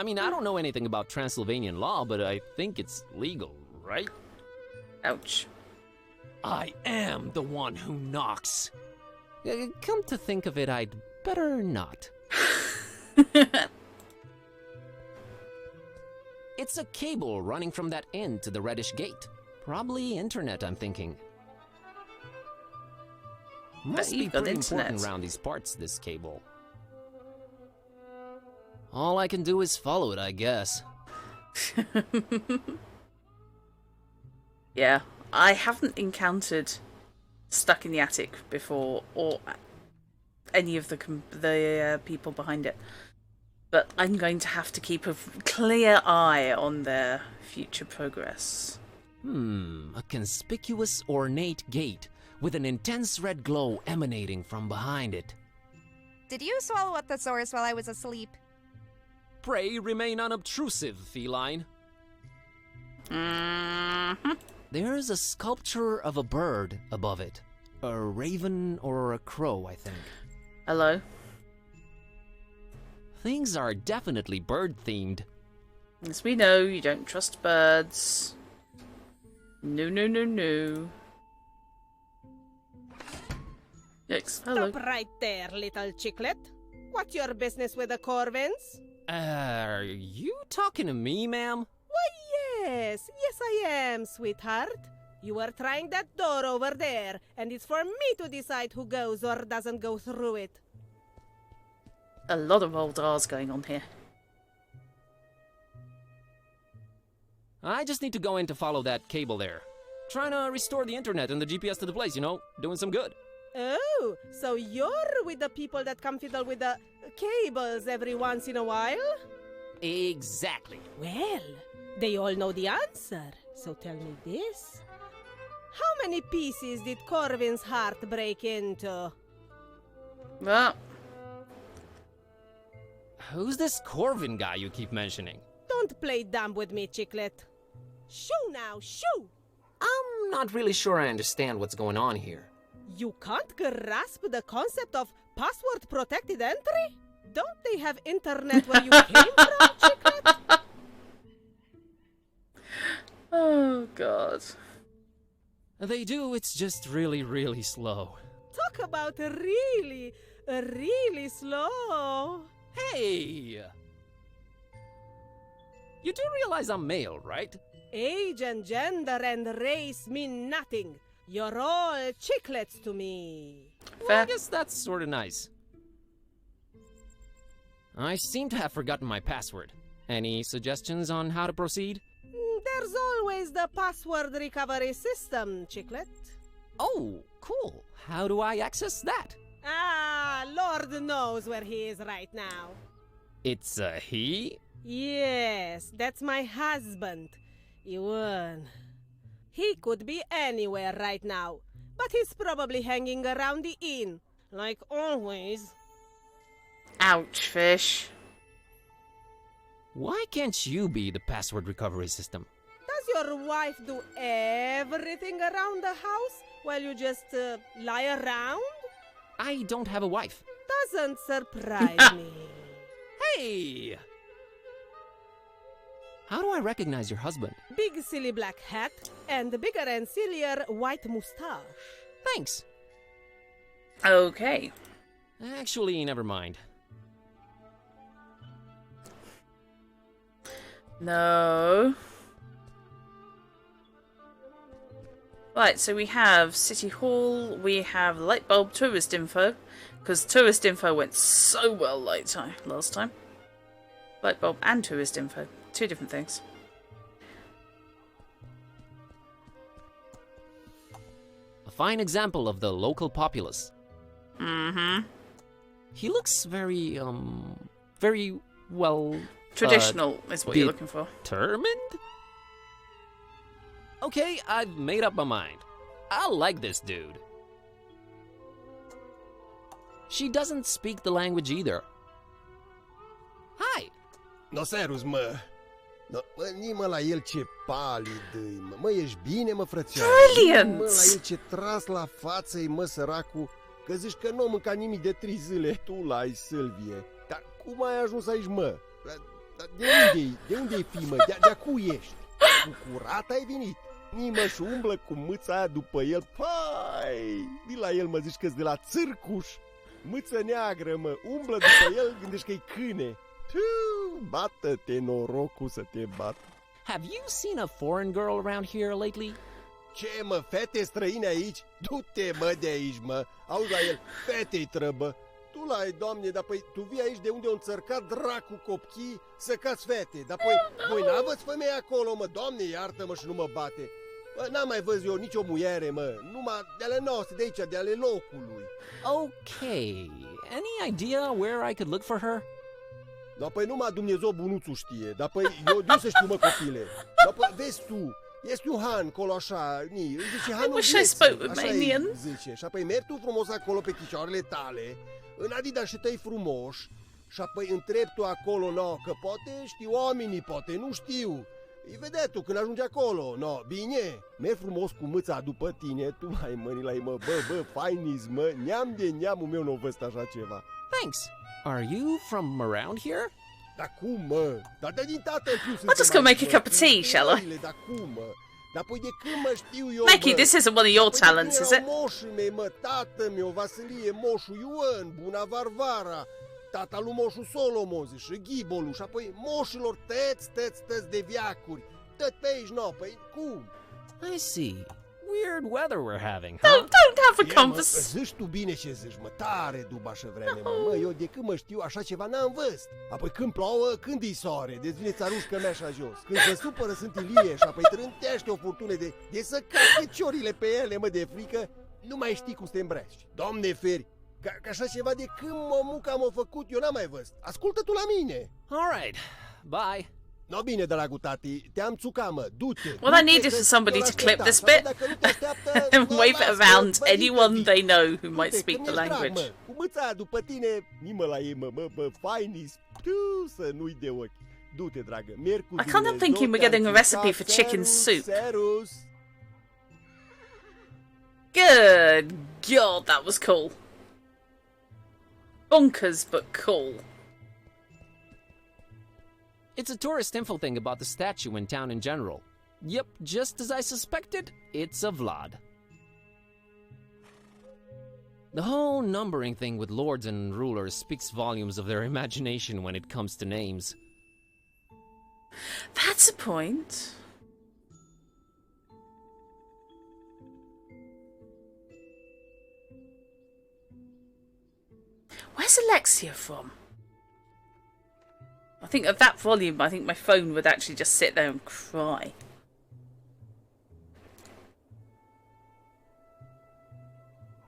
I mean, I don't know anything about Transylvanian law, but I think it's legal, right? Ouch. I am the one who knocks. Come to think of it, I'd better not. It's a cable running from that end to the reddish gate. Probably internet, I'm thinking. Must be you've got pretty internet. important around these parts, this cable. All I can do is follow it, I guess. Yeah, I haven't encountered Stuck in the Attic before, or any of the people behind it. But I'm going to have to keep a clear eye on their future progress. A conspicuous, ornate gate with an intense red glow emanating from behind it. Did you swallow up the source while I was asleep? Pray remain unobtrusive, feline. Mm-hmm. There's a sculpture of a bird above it. A raven or a crow, I think. Hello? Things are definitely bird-themed. As we know, you don't trust birds. No, no, no, no. Yikes. Hello. Stop right there, little chicklet. What's your business with the Corvins? Are you talking to me, ma'am? Why, yes. Yes, I am, sweetheart. You were trying that door over there, and it's for me to decide who goes or doesn't go through it. A lot of old R's going on here. I just need to go in to follow that cable there. Trying to restore the internet and the GPS to the place, you know? Doing some good. Oh, so you're with the people that come fiddle with the cables every once in a while? Exactly. Well, they all know the answer, so tell me this. How many pieces did Corvin's heart break into? Well, Who's this Corvin guy you keep mentioning? Don't play dumb with me, chicklet. Shoo now, shoo! I'm not really sure I understand what's going on here. You can't grasp the concept of password-protected entry? Don't they have internet where you came from, chicklet? oh god. They do, it's just really, really slow. Talk about really, really slow. Hey! You do realize I'm male, right? Age and gender and race mean nothing. You're all chicklets to me. Well, I guess that's sort of nice. I seem to have forgotten my password. Any suggestions on how to proceed? There's always the password recovery system, chicklet. Oh, cool. How do I access that? Ah, Lord knows where he is right now. It's a he? Yes, that's my husband, Ewan. He could be anywhere right now, but he's probably hanging around the inn, like always. Ouch, fish. Why can't you be the password recovery system? Does your wife do everything around the house while you just lie around? I don't have a wife. Doesn't surprise me. Hey! How do I recognize your husband? Big silly black hat and bigger and sillier white moustache. Thanks. Okay. Actually, never mind. No. Right, so we have City Hall, we have light bulb tourist info, because tourist info went so well last time. Light bulb and tourist info, two different things. A fine example of the local populace. Mm-hmm. He looks very, very, well... Traditional is what you're looking for. Determined? Okay, I've made up my mind. I like this dude. She doesn't speak the language either. Hi! No, serus, mă. No, mă, nimă la el ce palid îi, mă. Mă, ești bine, mă, frățioară? Brilliant! Mă, la el ce tras la față-i, mă, săracul, că zici că nu mânca nimic de 3 zile. Tu l-ai, Sylvie. Dar cum ai ajuns aici, mă? De unde-i fi, mă? De-acu ești? Cu curat ai venit? Nimă și umblă cu mâța aia după el. Pai! Vii la el, mă, zici că-s de la țârcuș. Mâță neagră, mă, umblă după el, gândești că-i câine. Bată-te, norocul să te bată. Have you seen a foreign girl around here lately? Ce, mă, fete străine aici? Du-te, mă, de aici, mă. Auzi la el, fete-i trăbă. Tu l-ai, doamne, dar păi tu vii aici de unde o înțărcat dracu copchii să cați fete. Dar păi, voi n-aveți femei acolo, mă, doamne, iartă-mă și nu mă bate. Bă, n-am mai văzut eu nicio muiere, mă, numai de ale noastre, de aici, de ale locului. Okay, any idea where I could look for her? Dar păi numai Dumnezeu bunuțul știe. Dar păi eu de să știu, mă, copile. Dar păi vezi tu, este un han acolo așa, îi zice hanul wish I spoke Romanian. zice. Și apoi mergi tu frumos acolo pe picioarele tale, în adidașii tăi frumoși, și apoi întrebi tu acolo, no, că poate știu oamenii, poate nu știu. Îi vedea tu când ajungi acolo, no, bine, mergi frumos cu mâța după tine, tu mai mâni la ei, mă, bă, fainis, mă, neam de neamul meu nu văzut așa ceva. Thanks. Are you from around here? Dar cum, mă? Dar de din tatăl fiu I'll just go make a cup of tea, shall I? Dar cum, mă? Dar păi de când mă știu eu, Mikey, mă? this isn't one of your Păi talents, de is când it? erau moșii mei, mă, tatăl meu, Vasilie, moșul Ioan, Buna Varvara, tata lui moșul Solomon, și Ghibolu, și apoi moșilor tăți de viacuri. Tot pe aici, no, păi cum? I see. Weird weather we're having, Don't, huh? don't have a Mă, conversation. zici tu bine ce zici, mă, tare dubașă vreme, mă, eu de când mă știu așa ceva n-am văzut. Apoi când plouă, când îi soare, deci vine țarușcă mea așa jos. Când se supără sunt Ilie și apoi trântește o furtună de să cache ciorile pe ele, mă, de frică, nu mai știi cum să te îmbraci. Doamne feri, ca așa ceva de când mămuca m-a făcut, eu n-am mai văzut. Ascultă tu la mine. All right. Bye. No, bine, dragul tati, te-am țucat, mă, du-te. What I need is for somebody to clip this bit and wave it around anyone they know who might speak the language. Cu mâța după tine, nimă la ei, mă, fainis, tu să nu-i de ochi. Du-te, dragă, merg cu I can't help thinking we're getting a recipe for chicken soup. Serus. Good God, that was cool. Bonkers, but cool. It's a tourist info thing about the statue in town in general. Yep, just as I suspected, it's a Vlad. The whole numbering thing with lords and rulers speaks volumes of their imagination when it comes to names. That's a point. Where's Alexia from? I think at that volume, I think my phone would actually just sit there and cry.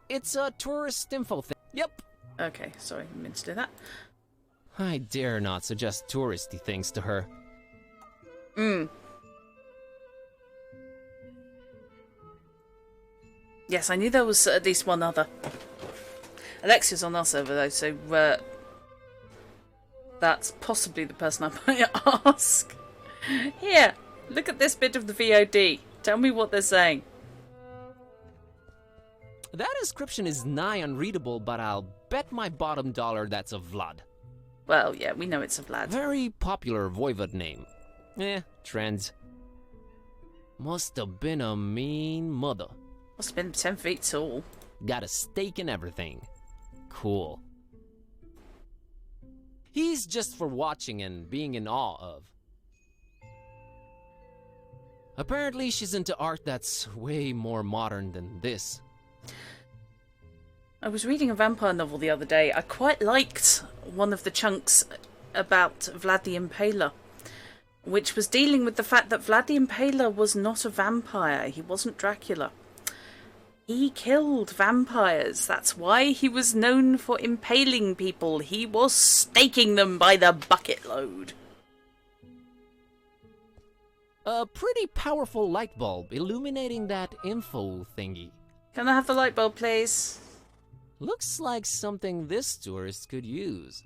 It's a tourist info thing. Yep. Okay, sorry, I meant to do that. I dare not suggest touristy things to her. Yes, I knew there was at least one other. Alexia's on our server though, so that's possibly the person I might ask. Here, look at this bit of the VOD. Tell me what they're saying. That inscription is nigh unreadable, but I'll bet my bottom dollar that's a Vlad. Well, yeah, we know it's a Vlad. Very popular voivod name. Trends. Must have been a mean mother. Must have been 10 feet tall. Got a stake and everything. Cool. He's just for watching and being in awe of. Apparently she's into art that's way more modern than this. I was reading a vampire novel the other day. I quite liked one of the chunks about Vlad the Impaler, which was dealing with the fact that Vlad the Impaler was not a vampire. He wasn't Dracula. He killed vampires. That's why he was known for impaling people. He was staking them by the bucket load. A pretty powerful light bulb illuminating that info thingy. Can I have the light bulb, please? Looks like something this tourist could use.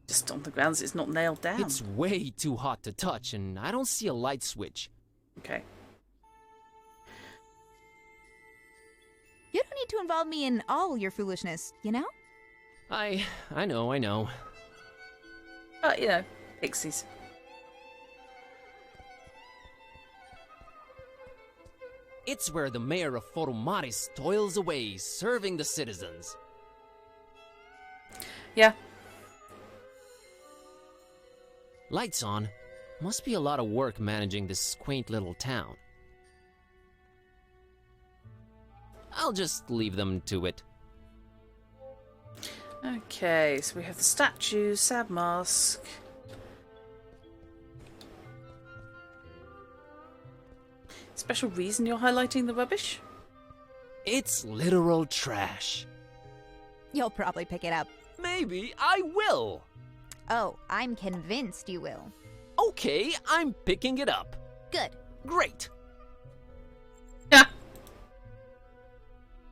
Just on the grounds it's not nailed down. It's way too hot to touch, and I don't see a light switch. Okay. You don't need to involve me in all your foolishness, you know? I know. You know, pixies. It's where the mayor of Foromaris toils away, serving the citizens. Yeah. Lights on. Must be a lot of work managing this quaint little town. I'll just leave them to it. Okay, so we have the statue, sad mask. Special reason you're highlighting the rubbish? It's literal trash. You'll probably pick it up. Maybe I will. Oh, I'm convinced you will. Okay, I'm picking it up. Good. Great. Yeah.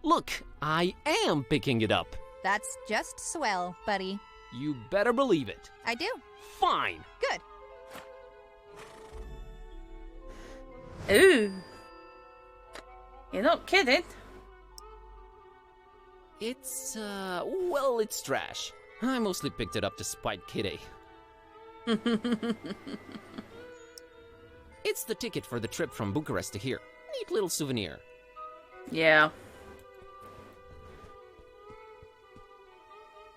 Look, I am picking it up. That's just swell, buddy. You better believe it. I do. Fine. Good. Ooh. You're not kidding. It's, well, it's trash. I mostly picked it up to spite Kitty. It's the ticket for the trip from Bucharest to here. Neat little souvenir. Yeah.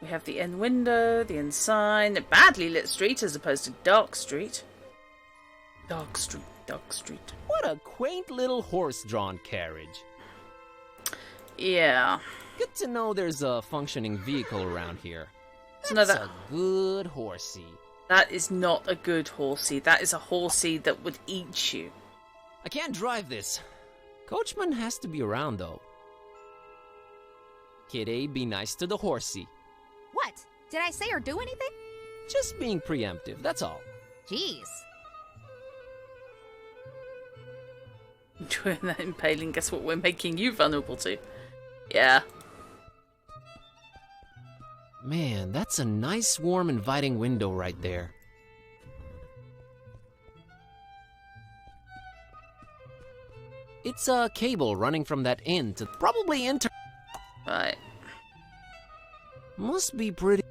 We have the end window, the end sign, a badly lit street as opposed to dark street. Dark street, dark street. What a quaint little horse-drawn carriage. Yeah. Good to know there's a functioning vehicle around here. No, That's a good horsey. That is not a good horsey. That is a horsey that would eat you. I can't drive this. Coachman has to be around, though. Kitty, be nice to the horsey. What? Did I say or do anything? Just being preemptive, that's all. Jeez. During that impaling, guess what we're making you vulnerable to? Yeah. Man, that's a nice, warm, inviting window right there. It's a cable running from that inn to probably enter. Right. Must be pretty.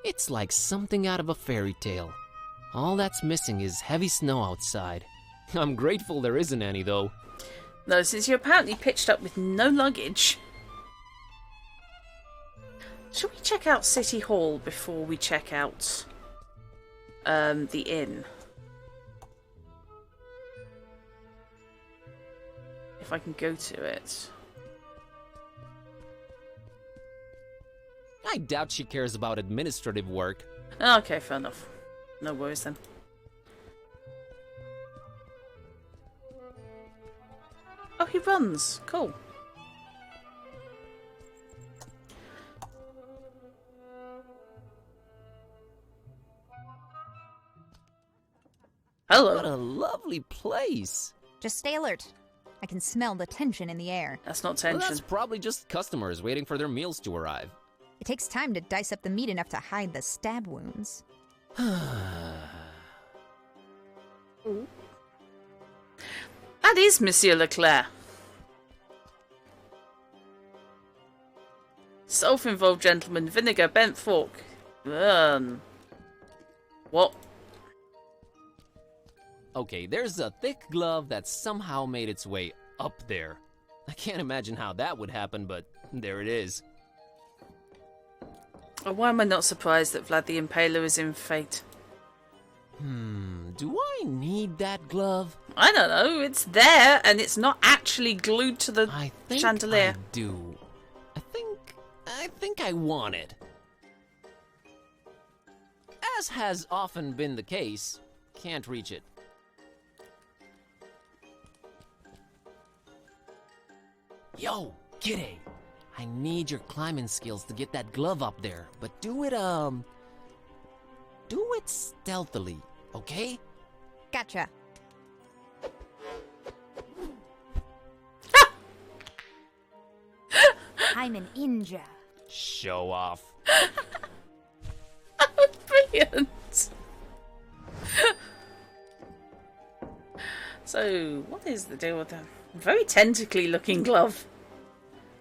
It's like something out of a fairy tale. All that's missing is heavy snow outside. I'm grateful there isn't any, though. No, since you're apparently pitched up with no luggage. Should we check out City Hall before we check out the inn? If I can go to it. I doubt she cares about administrative work. Okay, fair enough. No worries then. Oh, he runs. Cool. Hello. What a lovely place. Just stay alert. I can smell the tension in the air. That's not Well, tension. that's probably just customers waiting for their meals to arrive. It takes time to dice up the meat enough to hide the stab wounds. That is Monsieur Leclerc. Self-involved gentleman, vinegar, bent fork. What? Okay, there's a thick glove that somehow made its way up there. I can't imagine how that would happen, but there it is. Oh, why am I not surprised that Vlad the Impaler is in Fate? Do I need that glove? I don't know, it's there, and it's not actually glued to the I think chandelier. I do. I think I want it. As has often been the case, can't reach it. Yo, Kitty! I need your climbing skills to get that glove up there, but do it stealthily, okay? Gotcha. I'm an ninja. Show off. Brilliant! So, what is the deal with that very tentacly looking glove?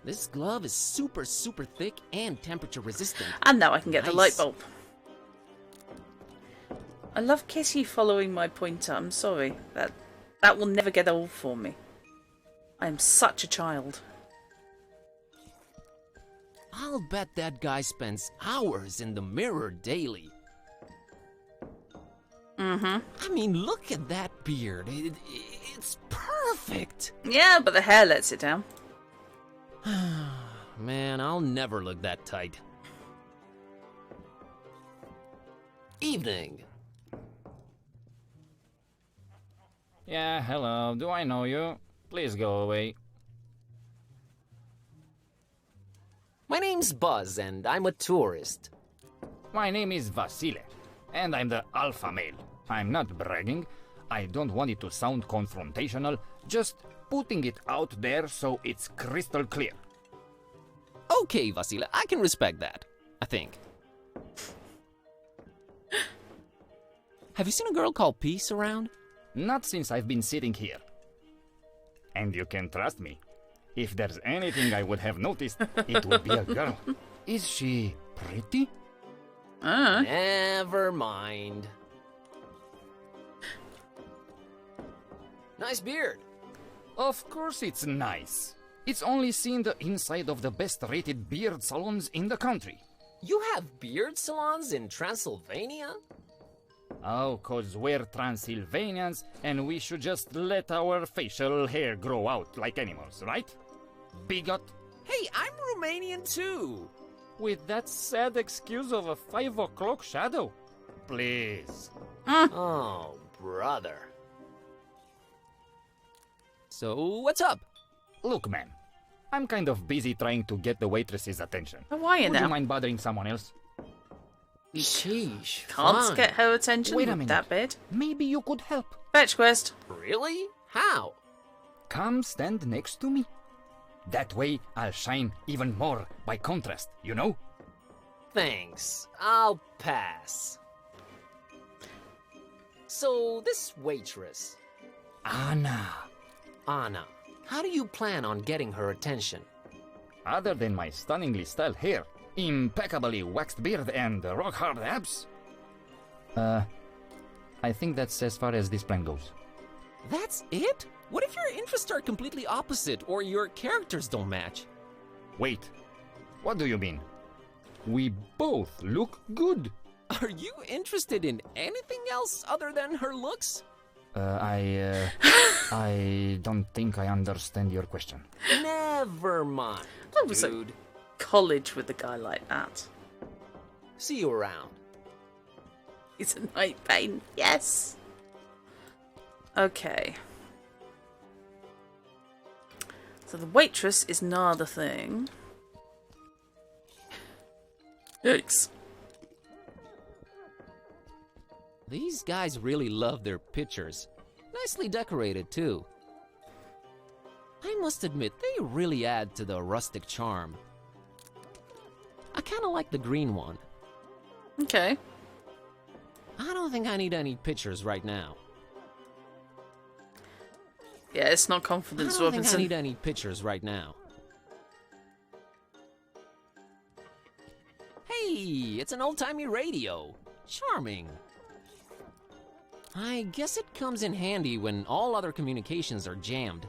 This glove is super thick and temperature resistant. And now I can get the light Nice. bulb. I love Kitty following my pointer. I'm sorry. That will never get old for me. I am such a child. I'll bet that guy spends hours in the mirror daily. Mm-hmm. I mean, look at that beard. It's perfect. Yeah, but the hair lets it down. Man, I'll never look that tight. Evening. Yeah, hello. Do I know you? Please go away. My name's Buzz, and I'm a tourist. My name is Vasile, and I'm the alpha male. I'm not bragging. I don't want it to sound confrontational, just putting it out there so it's crystal clear. Okay, Vasile, I can respect that, I think. Have you seen a girl called Peace around? Not since I've been sitting here. And you can trust me. If there's anything I would have noticed, it would be a girl. Is she pretty? Never mind. Nice beard. Of course it's nice. It's only seen the inside of the best-rated beard salons in the country. You have beard salons in Transylvania? Oh, 'cause we're Transylvanians, and we should just let our facial hair grow out like animals, right? Bigot. Hey, I'm Romanian too. With that sad excuse of a 5 o'clock shadow? Please. Oh, brother. So, what's up? Look, man. I'm kind of busy trying to get the waitress's attention. How are you Would now? you mind bothering someone else? Sheesh. Can't fine. get her attention Wait a with minute. that bit. Maybe you could help. Fetch quest. Really? How? Come stand next to me. That way I'll shine even more by contrast, you know? Thanks. I'll pass. So, this waitress, Anna. Anna, how do you plan on getting her attention? Other than my stunningly styled hair, impeccably waxed beard, and rock-hard abs? I think that's as far as this plan goes. That's it? What if your interests are completely opposite or your characters don't match? Wait, what do you mean? We both look good. Are you interested in anything else other than her looks? I don't think I understand your question. Never mind, I was dude. at college with a guy like that. See you around. It's a night pain. Yes. Okay. So the waitress is another thing. Yikes. These guys really love their pictures. Nicely decorated, too. I must admit, they really add to the rustic charm. I kinda like the green one. Okay. I don't think I need any pictures right now. Yeah, it's not confidence, I don't think I Robinson. need any pictures right now. Hey, it's an old-timey radio. Charming. I guess it comes in handy when all other communications are jammed.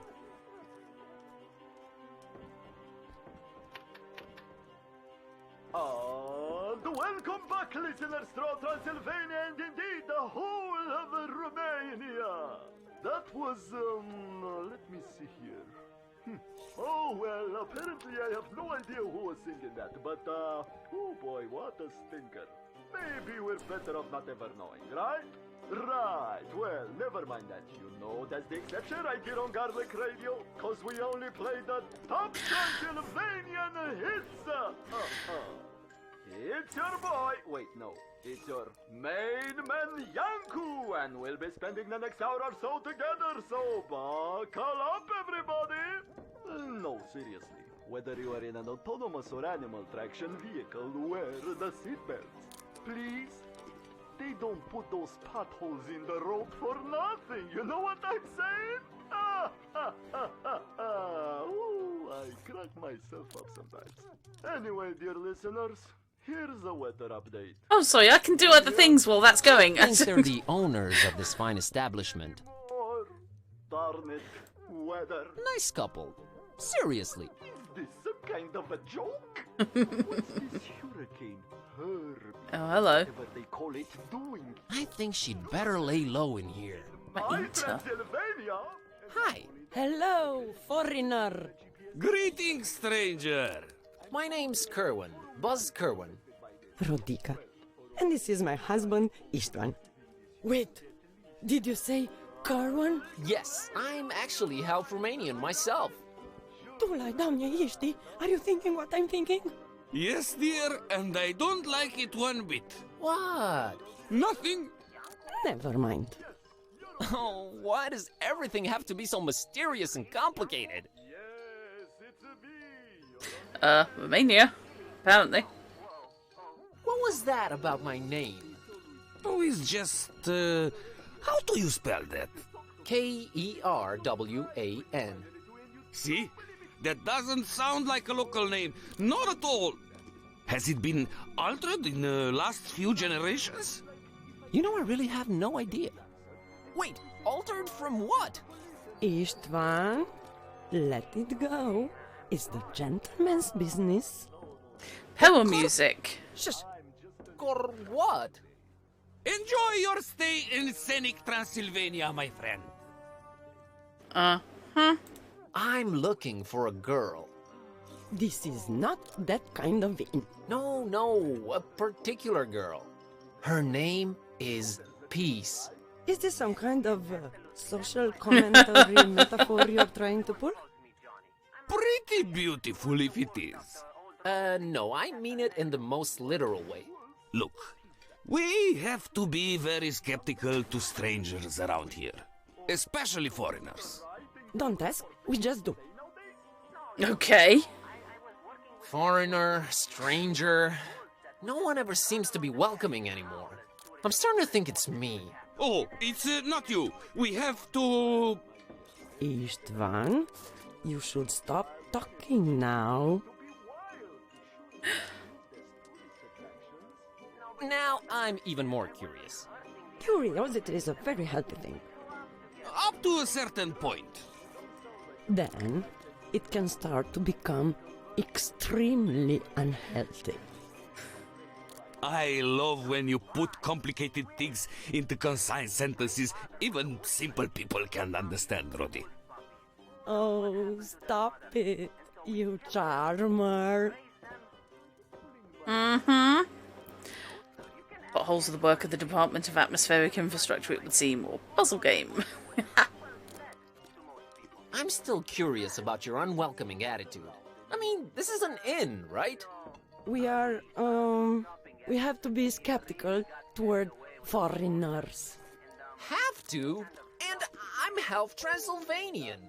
Welcome back, listeners, throughout Transylvania and indeed the whole of Romania. That was, let me see here. Oh, well, apparently I have no idea who was singing that, but, oh boy, what a stinker. Maybe we're better off not ever knowing, right? Right, well, never mind that. You know that's the exception right here on Garlic Radio, cause we only play the top Transylvanian hits. It's your boy, wait, no, it's your main man Yanku, and we'll be spending the next hour or so together, so buckle up, everybody. No, seriously, whether you are in an autonomous or animal traction vehicle, wear the seatbelts. Please. They don't put those potholes in the road for nothing, you know what I'm saying? Ooh, I crack myself up sometimes. Anyway, dear listeners, here's a weather update. Oh, sorry, I can do other things while that's going. I think they're the owners of this fine establishment. Or, darn it, weather. Nice couple. Seriously. Is this some kind of a joke? What's this hurricane? Oh, hello. Whatever they call it doing. I think she'd better lay low in here. Hi, Transylvania. Hi. Hello, foreigner. Greetings, stranger. My name's Kerwin, Buzz Kerwin. Rodica. And this is my husband, Istvan. Wait, did you say Carwan? Yes, I'm actually half Romanian myself. Tu la doamne ești? Are you thinking what I'm thinking? Yes, dear, and I don't like it one bit. What? Nothing. Never mind. Oh, why does everything have to be so mysterious and complicated? Romania, apparently. What was that about my name? Oh, it's just, how do you spell that? Kerwan. See? That doesn't sound like a local name. Not at all. Has it been altered in the last few generations? You know, I really have no idea. Wait, altered from what? Istvan, let it go. It's the gentleman's business. Poem music. Shush. Or what? Enjoy your stay in scenic Transylvania, my friend. I'm looking for a girl. This is not that kind of inn. No, a particular girl. Her name is Peace. Is this some kind of social commentary metaphor you're trying to pull? Pretty beautiful if it is. No, I mean it in the most literal way. Look, we have to be very skeptical to strangers around here. Especially foreigners. Don't ask, we just do. Okay. Foreigner, stranger. No one ever seems to be welcoming anymore. I'm starting to think it's me. Oh, it's not you. We have to... Istvan, you should stop talking now. Now I'm even more curious. Curiosity is a very healthy thing. Up to a certain point. Then it can start to become extremely unhealthy. I love when you put complicated things into concise sentences even simple people can understand, Roddy. Oh, stop it, you charmer. Potholes of the work of the Department of Atmospheric Infrastructure, it would seem, or puzzle game. I'm still curious about your unwelcoming attitude. I mean, this is an inn, right? We have to be skeptical toward foreigners. Have to? And I'm half Transylvanian.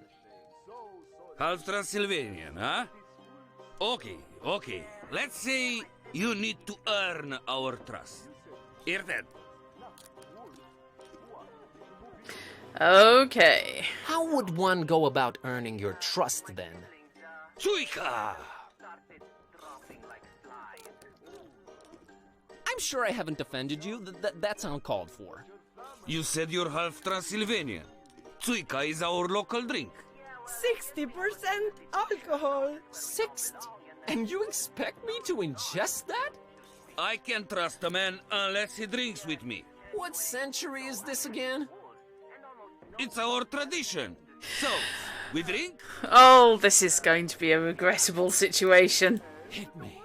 Half Transylvanian, huh? Okay. Let's say you need to earn our trust. Hear that? Okay. How would one go about earning your trust then? Suika! I'm sure I haven't offended you. That's uncalled for. You said you're half Transylvanian. Suika is our local drink. 60% alcohol. 60? And you expect me to ingest that? I can't trust a man unless he drinks with me. What century is this again? It's our tradition. So, we drink? Oh, this is going to be a regrettable situation. Hit me.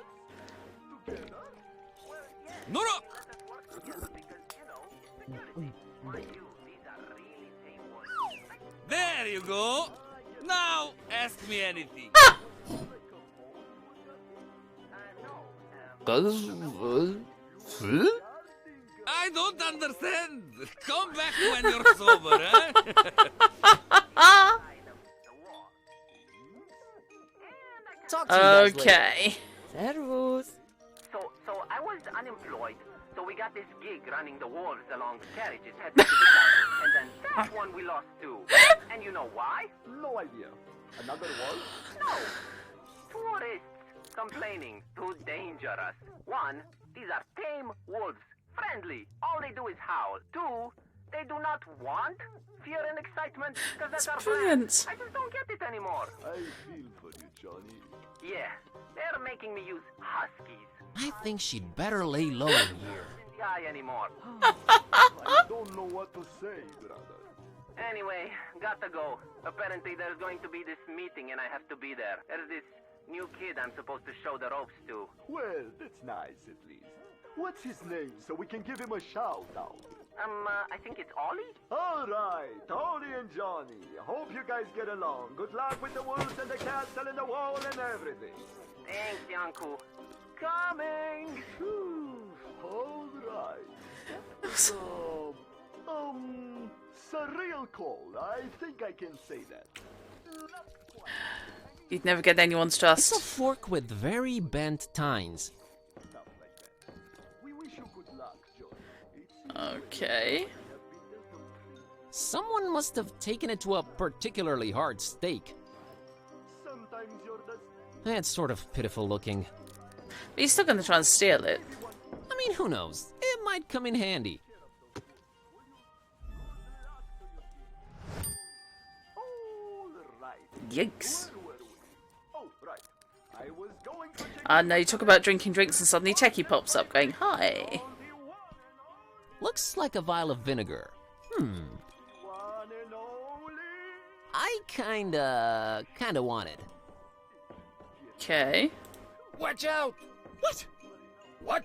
Norok! There you go. Now, ask me anything. I don't understand. Come back when you're sober, eh? Talk to you guys Okay. Servus. So I was unemployed, so we got this gig running the wolves along carriages heading to the castle, and then that one we lost too. And you know why? No idea. Another wolf? No. Tourists complaining. Too dangerous. One, these are tame wolves. Friendly. All they do is howl. Two, they do not want fear and excitement because that's our brand. I just don't get it anymore. I feel for you, Johnny. Yeah, they're making me use huskies. I think she'd better lay low in here. Guy anymore. I don't know what to say, brother. Anyway, gotta go. Apparently there's going to be this meeting and I have to be there. There's this new kid I'm supposed to show the ropes to. Well, that's nice at least. What's his name so we can give him a shout out? I think it's Ollie? Alright, Ollie and Johnny. Hope you guys get along. Good luck with the wolves and the castle and the wall and everything. Thanks, Yanku. coming! All right. Surreal call. I think I can say that. You'd never get anyone's trust. It's a fork with very bent tines. Okay. Someone must have taken it to a particularly hard steak. That's sort of pitiful looking. But he's still going to try and steal it. I mean, who knows? It might come in handy. Yikes. No, you talk about drinking drinks and suddenly Techie pops up going, hi. Looks like a vial of vinegar. I kinda want it. Okay. Watch out! What? What?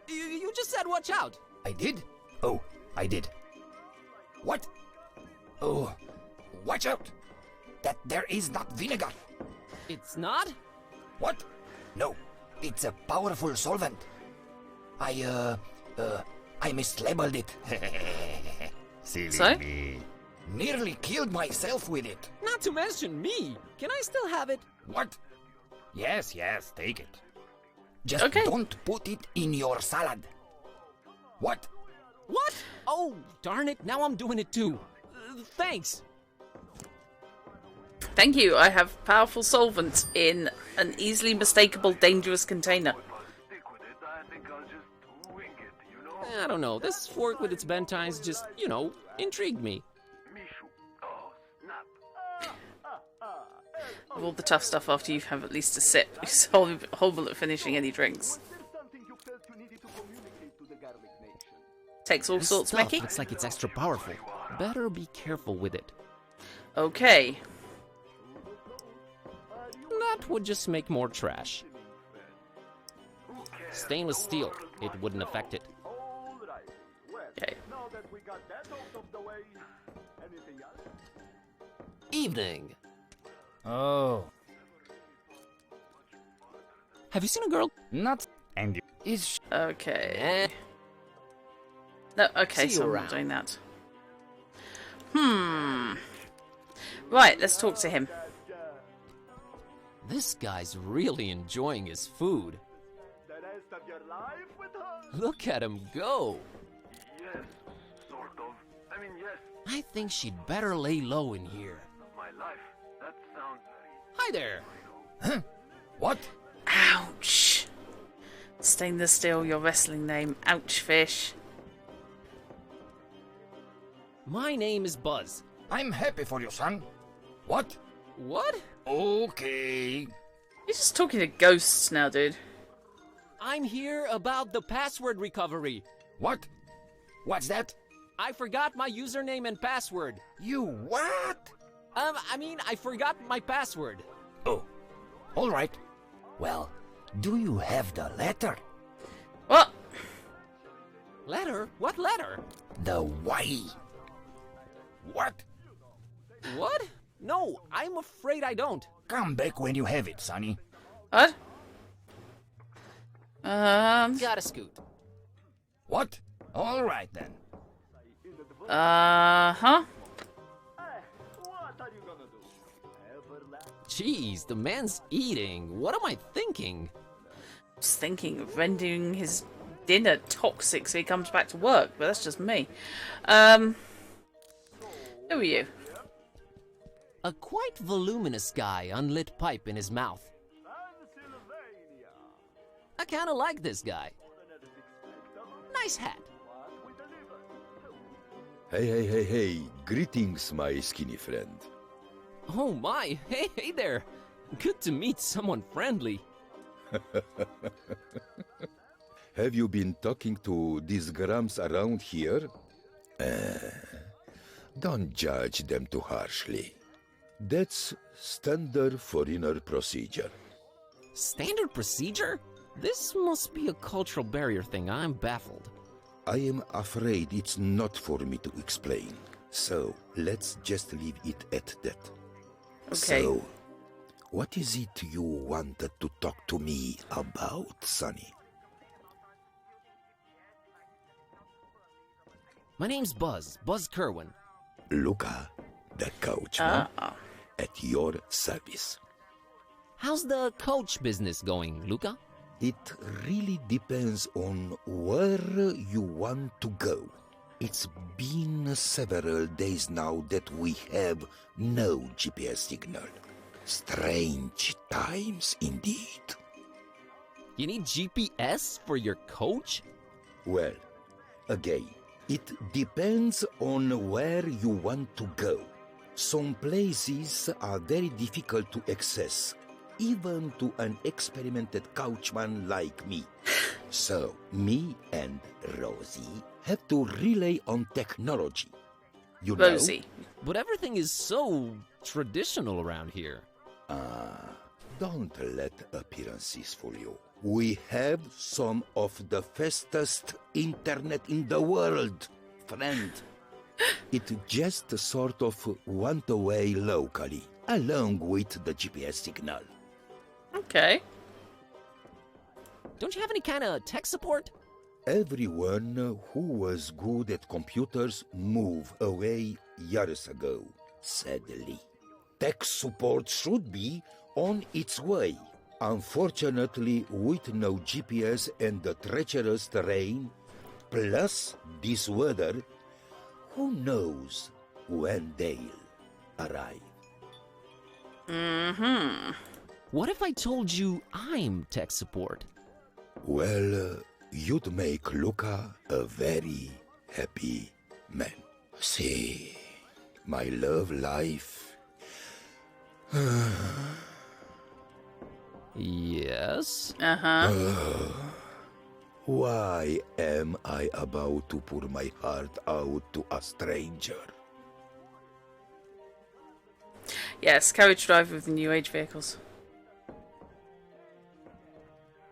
You just said watch out. I did? Oh, I did. What? Oh, watch out! That there is not vinegar. It's not? What? No, it's a powerful solvent. I mislabeled it. Silly So? me. Nearly killed myself with it. Not to mention me. Can I still have it? What? Yes, take it. Just don't put it in your salad. What? What? Oh, darn it. Now I'm doing it too. Thanks. Thank you. I have powerful solvent in an easily mistakable, dangerous container. I don't know. This fork with its bent tines just, intrigued me. All the tough stuff after you have at least a sip. It's horrible at finishing any drinks. Takes all This sorts, stuff Mickey. looks like it's extra powerful. Better be careful with it. Okay. That would just make more trash. Stainless steel. It wouldn't affect it. Okay. Evening. Oh. Have you seen a girl? Not. And is. Okay. No, okay, See so you I'm around. not doing that. Right, let's talk to him. This guy's really enjoying his food. Look at him go. Yes, sort of. I mean, yes. I think she'd better lay low in here. My life. That sounds Hi there. Huh? What? Ouch. Stainless steel, your wrestling name. Ouch, fish. My name is Buzz. I'm happy for you, son. What? What? Okay. You're just talking to ghosts now, dude. I'm here about the password recovery. What? What's that? I forgot my username and password. You what? I forgot my password. Oh, all right. Well, do you have the letter? What? Letter? What letter? The Y. What? What? No, I'm afraid I don't. Come back when you have it, Sonny. What? Gotta scoot. What? All right then. Huh? Jeez, the man's eating. What am I thinking? Just thinking of rendering his dinner toxic so he comes back to work, but that's just me. Who are you? A quite voluminous guy, unlit pipe in his mouth. I kinda like this guy. Nice hat. Hey. Greetings, my skinny friend. Oh my, hey there. Good to meet someone friendly. Have you been talking to these grumps around here? Don't judge them too harshly. That's standard foreigner procedure. Standard procedure? This must be a cultural barrier thing. I'm baffled. I am afraid it's not for me to explain. So, let's just leave it at that. Okay. So, what is it you wanted to talk to me about, Sonny? My name's Buzz Kerwin. Luca, the coachman, at your service. How's the coach business going, Luca? It really depends on where you want to go. It's been several days now that we have no GPS signal. Strange times indeed. You need GPS for your coach? Well, again, it depends on where you want to go. Some places are very difficult to access, even to an experimented coachman like me. So, me and Rosie have to rely on technology. You know? Rosie. But everything is so traditional around here. Don't let appearances fool you. We have some of the fastest internet in the world, friend. It just sort of went away locally, along with the GPS signal. Okay. Don't you have any kind of tech support? Everyone who was good at computers moved away years ago, sadly. Tech support should be on its way. Unfortunately, with no GPS and the treacherous terrain, plus this weather, who knows when they'll arrive? Mm-hmm. What if I told you I'm tech support? Well, you'd make Luca a very happy man. See, my love life. Yes? Why am I about to pour my heart out to a stranger? Yes, carriage drive with the new age vehicles.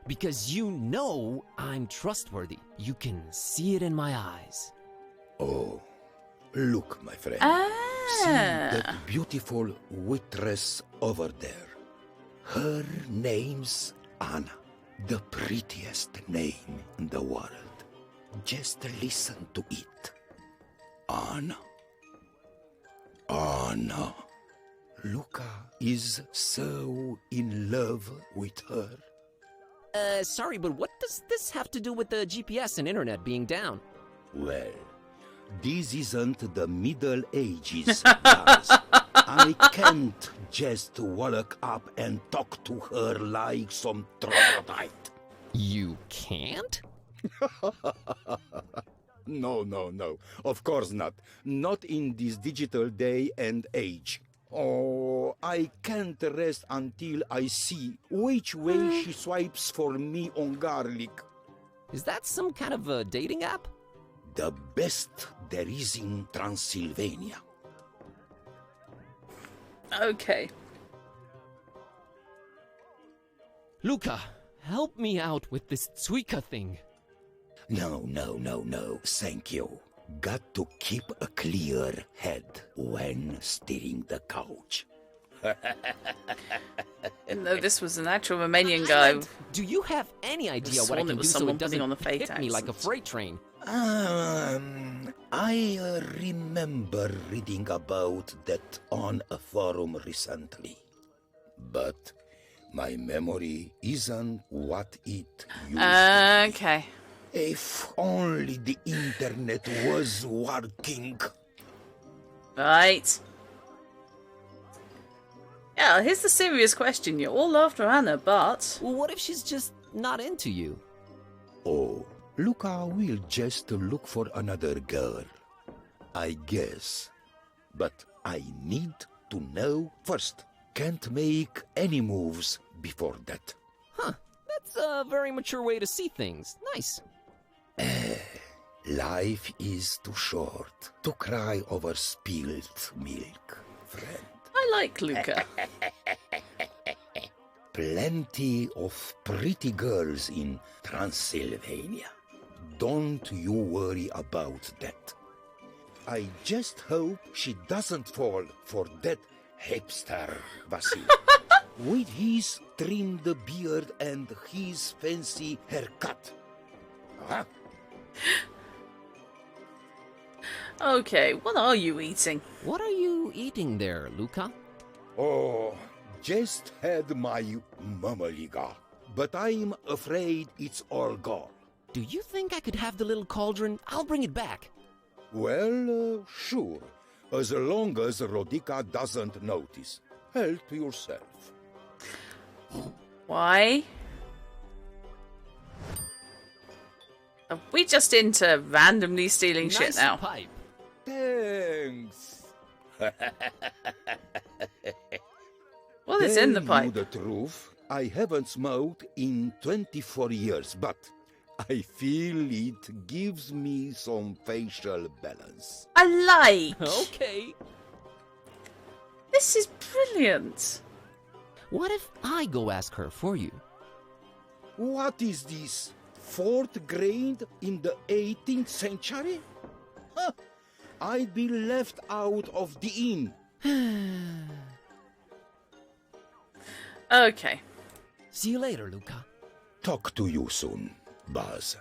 Because you know I'm trustworthy. You can see it in my eyes. Oh, look, my friend. See that beautiful waitress over there. Her name's Anna. The prettiest name in the world. Just listen to it. Anna. Anna. Luca is so in love with her. Sorry, but what does this have to do with the GPS and internet being down? Well, this isn't the Middle Ages, guys. I can't just walk up and talk to her like some troglodyte. You can't? No. Of course not. Not in this digital day and age. Oh, I can't rest until I see which way she swipes for me on garlic. Is that some kind of a dating app? The best there is in Transylvania. Okay. Luca, help me out with this Suika thing. No. Thank you. Got to keep a clear head when steering the couch. No, this was an actual Romanian guy. Do you have any idea what I can do so it doesn't hit me like a freight train? I remember reading about that on a forum recently. But my memory isn't what it used to be. Okay. If only the internet was working. Right. Yeah, here's the serious question. You're all after Anna, but... Well, what if she's just not into you? Oh, Luca will just look for another girl, I guess. But I need to know first. Can't make any moves before that. Huh, that's a very mature way to see things. Nice. Life is too short to cry over spilled milk, friend. I like Luca. Plenty of pretty girls in Transylvania. Don't you worry about that. I just hope she doesn't fall for that hipster, Vasily. with his trimmed beard and his fancy haircut. Huh? Okay, what are you eating? What are you eating there, Luca? Oh, just had my mamaliga, but I'm afraid it's all gone. Do you think I could have the little cauldron? I'll bring it back. Well, sure, as long as Rodica doesn't notice. Help yourself. Why? Are we just into randomly stealing shit now? Pipe. Thanks. What is in the Tell you pipe? the truth, I haven't smoked in 24 years, but I feel it gives me some facial balance. I like. Okay. This is brilliant. What if I go ask her for you? What is this? 4th grade in the 18th century? Huh. I'd be left out of the inn. Okay. See you later, Luca. Talk to you soon, Buzz.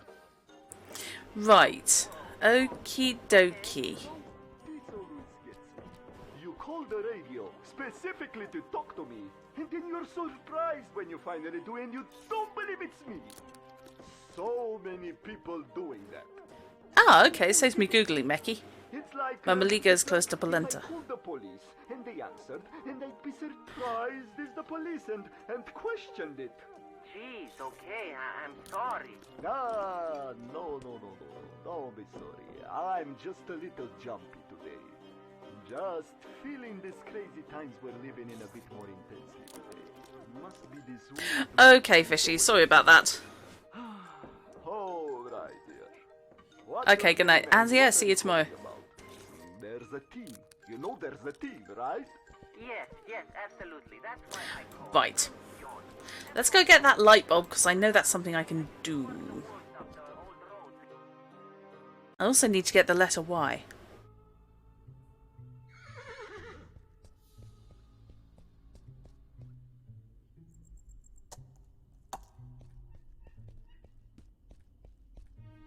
Right. Okie dokie. You call the radio specifically to talk to me, and then you're surprised when you finally do, and you don't believe it's me. So many people doing that. Ah, okay. Saves me Googling, Meki. It's like Mamaliga is close to if Polenta. I called the police and they answered, and I'd be surprised as the police and questioned it. Jeez, okay, I'm sorry. Ah, no. Don't be sorry. I'm just a little jumpy today. Just feeling these crazy times we're living in a bit more intensely today. Must be this week. Okay, Fishy. Sorry about that. All right, dear. Okay, good night. And yeah, see you tomorrow. There's a team. You know there's a team, right? Yes, absolutely. That's why I called. Right. Let's go get that light bulb, because I know that's something I can do. I also need to get the letter Y.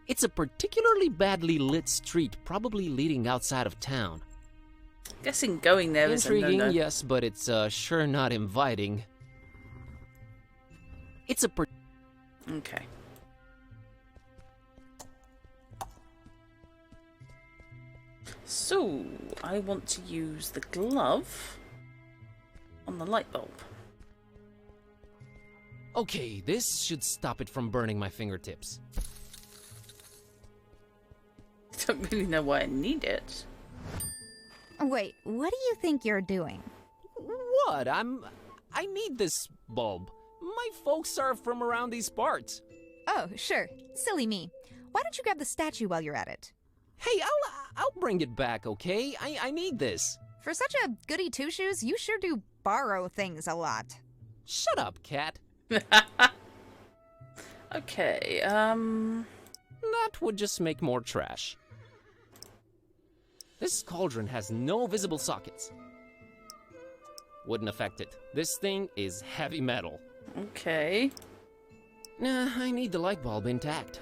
It's a particularly badly lit street, probably leading outside of town. Guessing going there is a Intriguing, no-no. yes, but it's sure not inviting. It's a Okay. So, I want to use the glove on the light bulb. Okay, this should stop it from burning my fingertips. I don't really know why I need it. Wait, what do you think you're doing? What? I need this bulb. My folks are from around these parts. Oh, sure. Silly me. Why don't you grab the statue while you're at it? Hey, I'll bring it back, okay? I need this. For such a goody two-shoes, you sure do borrow things a lot. Shut up, cat. Okay, That would just make more trash. This cauldron has no visible sockets. Wouldn't affect it. This thing is heavy metal. Okay. Nah, I need the light bulb intact.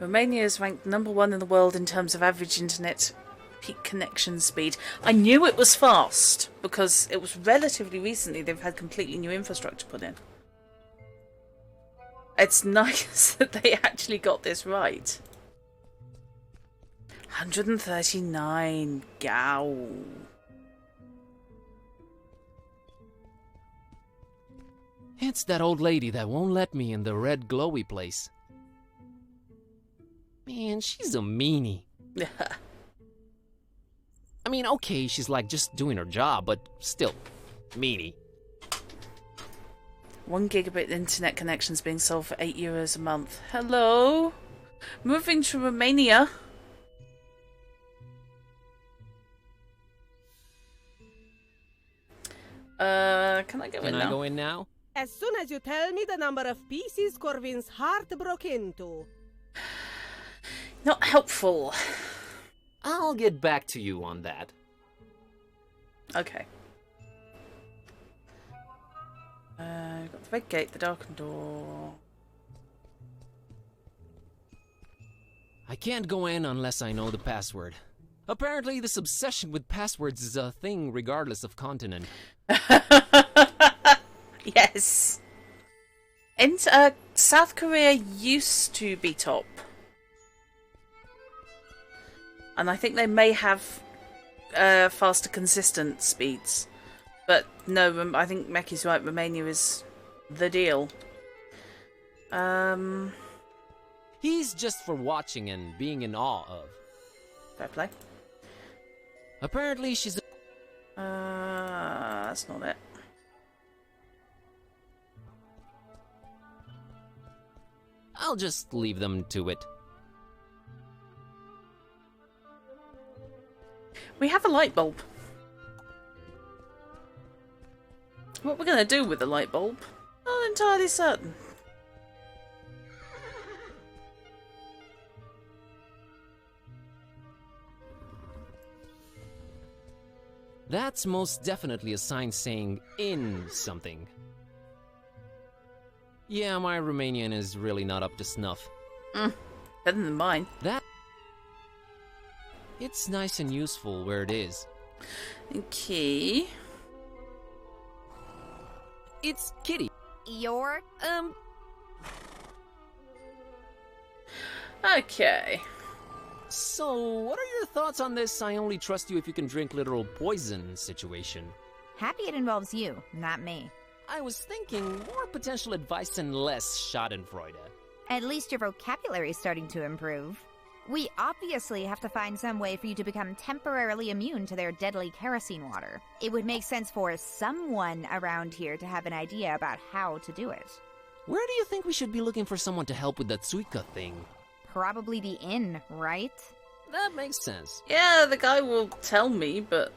Romania is ranked #1 in the world in terms of average internet peak connection speed. I knew it was fast because it was relatively recently they've had completely new infrastructure put in. It's nice that they actually got this right. 139. Gow. It's that old lady that won't let me in the red glowy place. Man, she's a meanie. I mean, okay, she's like just doing her job, but still, meanie. 1 gigabit internet connections being sold for €8 a month. Hello? Moving to Romania. Can I go in now? Can I go in now? As soon as you tell me the number of pieces Corvin's heart broke into. Not helpful. I'll get back to you on that. Okay. we've got the red gate, the darkened door. I can't go in unless I know the password. Apparently, this obsession with passwords is a thing regardless of continent. Yes. And South Korea used to be top. And I think they may have faster consistent speeds. But no, I think Meki's right, Romania is the deal. He's just for watching and being in awe of. Fair play. Apparently she's... That's not it. I'll just leave them to it. We have a light bulb. What we're going to do with the light bulb, not entirely certain. That's most definitely a sign saying in something. Yeah, my Romanian is really not up to snuff. Better than mine. It's nice and useful where it is. Okay. It's Kitty. You're, Okay. So, what are your thoughts on this I only trust you if you can drink literal poison situation? Happy it involves you, not me. I was thinking more potential advice and less schadenfreude. At least your vocabulary is starting to improve. We obviously have to find some way for you to become temporarily immune to their deadly kerosene water. It would make sense for someone around here to have an idea about how to do it. Where do you think we should be looking for someone to help with that Suika thing? Probably the inn, right? That makes sense. Yeah, the guy will tell me, but...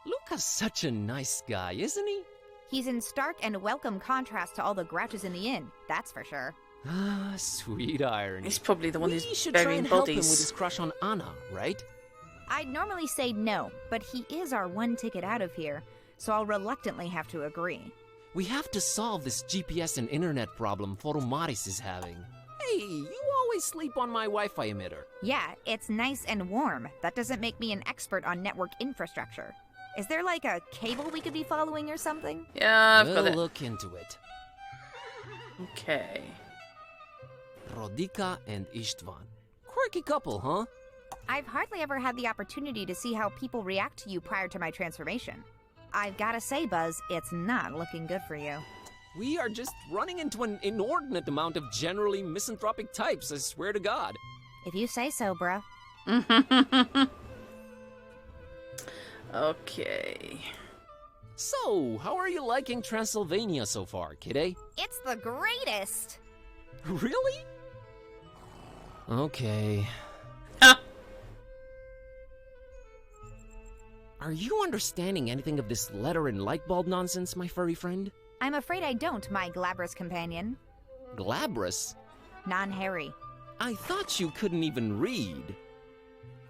Luca's such a nice guy, isn't he? He's in stark and welcome contrast to all the grouches in the inn, that's for sure. Ah, sweet irony. He's probably the one who's should try burying and help him bodies. with his crush on Anna, right? I'd normally say no, but he is our one ticket out of here, so I'll reluctantly have to agree. We have to solve this GPS and internet problem Foromaris is having. Hey, you always sleep on my Wi-Fi emitter. Yeah, it's nice and warm. That doesn't make me an expert on network infrastructure. Is there like a cable we could be following or something? Yeah, I've got We'll it. look into it. Okay. Rodica and Istvan. Quirky couple, huh? I've hardly ever had the opportunity to see how people react to you prior to my transformation. I've gotta say, Buzz, it's not looking good for you. We are just running into an inordinate amount of generally misanthropic types, I swear to God. If you say so, bro. Okay. So, how are you liking Transylvania so far, kidday? It's the greatest! Really? Okay. Are you understanding anything of this letter and light bulb nonsense, my furry friend? I'm afraid I don't, my glabrous companion. Glabrous? Non-hairy. I thought you couldn't even read.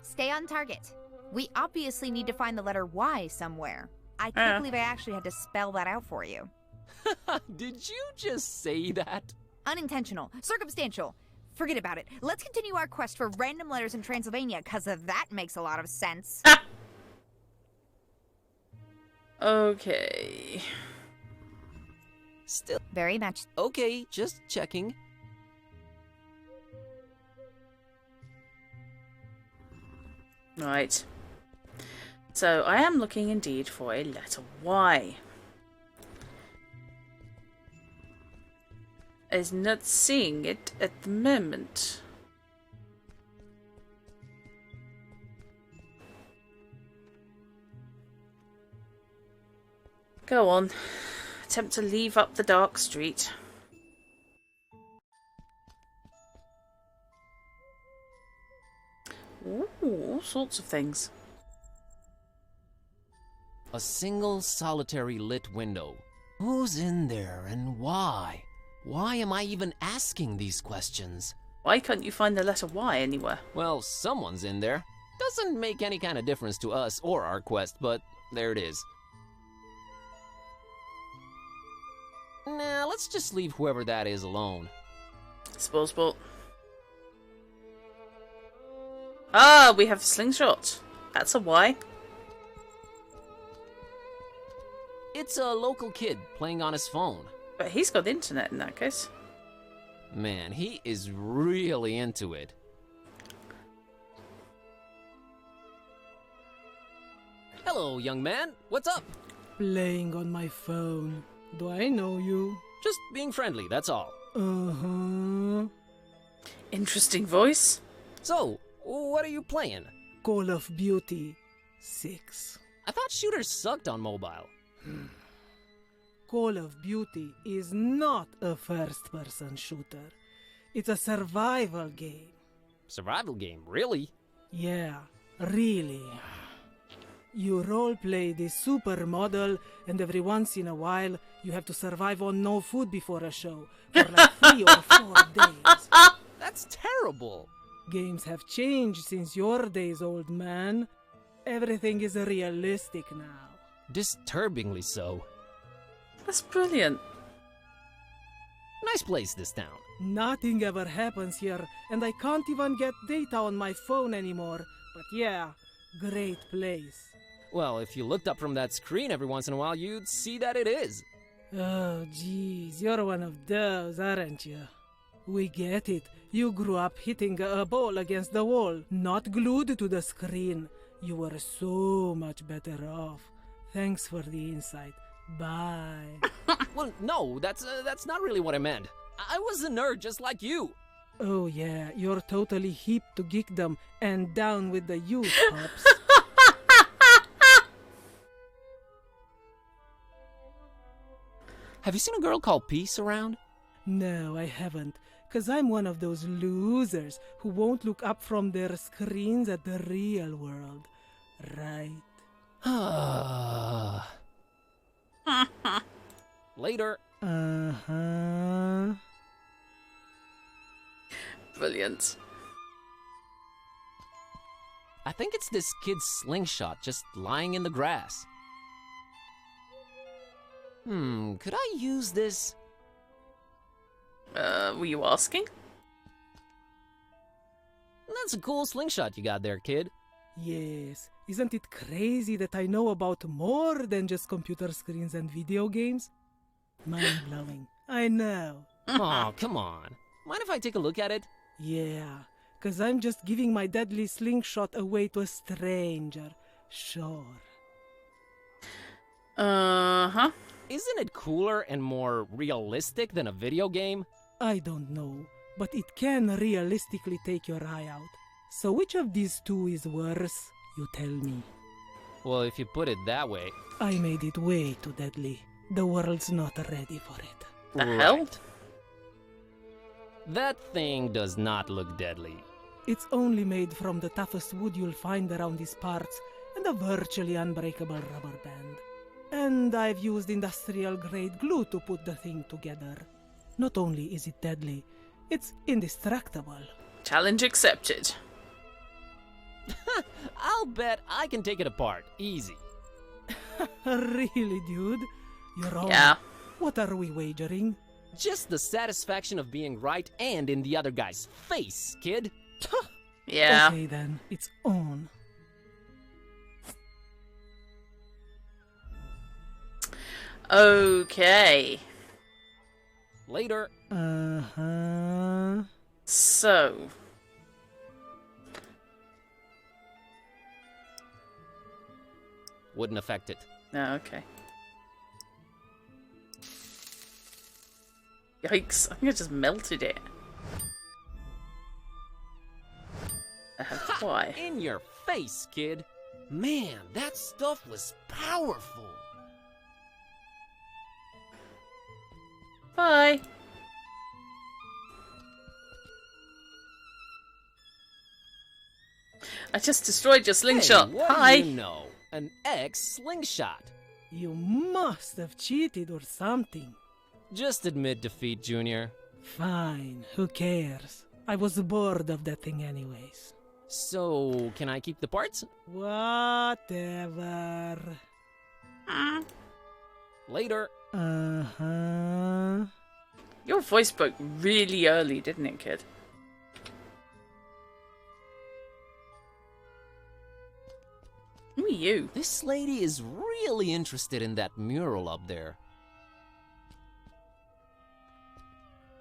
Stay on target. We obviously need to find the letter Y somewhere. I can't believe I actually had to spell that out for you. Did you just say that? Unintentional. Circumstantial. Forget about it. Let's continue our quest for random letters in Transylvania, because that makes a lot of sense. Okay. Still. Very much. Okay, just checking. Right. So, I am looking indeed for a letter Y. Is not seeing it at the moment. Go on. Attempt to leave up the dark street. Ooh, all sorts of things. A single solitary lit window. Who's in there and why? Why am I even asking these questions? Why can't you find the letter Y anywhere? Well, someone's in there. Doesn't make any kind of difference to us or our quest, but there it is. Nah, let's just leave whoever that is alone. Sport. Ah, we have slingshot. That's a why. It's a local kid playing on his phone. But he's got internet in that case. Man, he is really into it. Hello, young man. What's up? Playing on my phone. Do I know you? Just being friendly, that's all. Uh-huh. Interesting voice. So, what are you playing? Call of Duty 6. I thought shooters sucked on mobile. Call of Duty is not a first-person shooter. It's a survival game. Survival game, really? Yeah, really. You role-play this supermodel, and every once in a while, you have to survive on no food before a show for like 3 or 4 days. That's terrible. Games have changed since your days, old man. Everything is realistic now. Disturbingly so. That's brilliant. Nice place, this town. Nothing ever happens here, and I can't even get data on my phone anymore. But yeah, great place. Well, if you looked up from that screen every once in a while, you'd see that it is. Oh, jeez, you're one of those, aren't you? We get it. You grew up hitting a ball against the wall, not glued to the screen. You were so much better off. Thanks for the insight. Bye. Well, no, that's not really what I meant. I was a nerd just like you. Oh yeah, you're totally hip to geekdom and down with the youth, Pops. Have you seen a girl called Peace around? No, I haven't. 'Cause I'm one of those losers who won't look up from their screens at the real world. Right? Later. Uh-huh. Brilliant. I think it's this kid's slingshot just lying in the grass. Could I use this? Were you asking? That's a cool slingshot you got there, kid. Yes. Isn't it crazy that I know about more than just computer screens and video games? Mind-blowing. I know. Oh, come on. Mind if I take a look at it? Yeah, 'cause I'm just giving my deadly slingshot away to a stranger. Sure. Uh-huh. Isn't it cooler and more realistic than a video game? I don't know, but it can realistically take your eye out. So which of these two is worse? You tell me. Well, if you put it that way. I made it way too deadly. The world's not ready for it. The hell? That thing does not look deadly. It's only made from the toughest wood you'll find around these parts and a virtually unbreakable rubber band. And I've used industrial-grade glue to put the thing together. Not only is it deadly, it's indestructible. Challenge accepted. I'll bet I can take it apart. Easy. Really, dude? You're wrong. Yeah. What are we wagering? Just the satisfaction of being right and in the other guy's face, kid. Yeah. Okay then, it's on. Okay. Later. Uh-huh. So. Wouldn't affect it. Oh, okay. Yikes, I think I just melted it. Why? In your face, kid. Man, that stuff was powerful. Bye. I just destroyed your slingshot. Hey, what Hi. do you know? An ex-slingshot. You must have cheated or something. Just admit defeat, Junior. Fine, who cares? I was bored of that thing anyways. So, can I keep the parts? Whatever. Later. Uh-huh. Your voice broke really early, didn't it, kid? Who are you? This lady is really interested in that mural up there.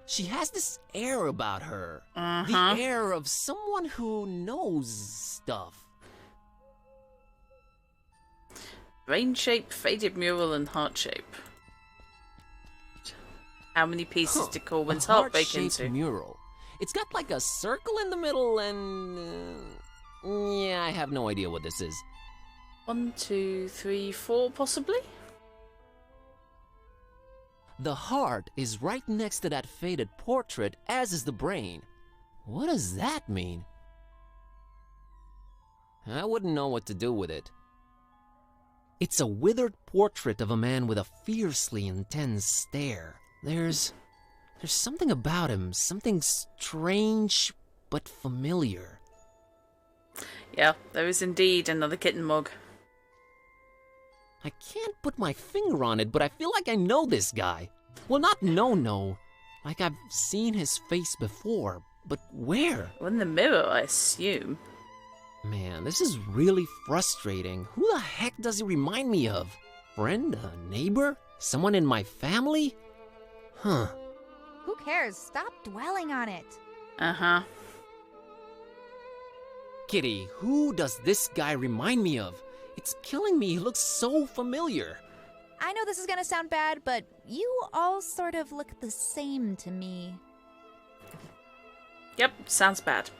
She has this air about her. The air of someone who knows stuff. Brain shape, faded mural, and heart shape. How many pieces did Corwin's heart break Heart-shaped into? mural. It's got like a circle in the middle and... yeah, I have no idea what this is. 1, 2, 3, 4, possibly? The heart is right next to that faded portrait, as is the brain. What does that mean? I wouldn't know what to do with it. It's a withered portrait of a man with a fiercely intense stare. There's something about him, something strange but familiar. Yeah, there is indeed another kitten mug. I can't put my finger on it, but I feel like I know this guy. Well, not no. Like I've seen his face before, but where? Well, in the mirror, I assume. Man, this is really frustrating. Who the heck does he remind me of? Friend? A neighbor? Someone in my family? Huh. Who cares? Stop dwelling on it. Uh-huh. Kitty, who does this guy remind me of? It's killing me. He looks so familiar. I know this is gonna sound bad, but you all sort of look the same to me. Yep, sounds bad.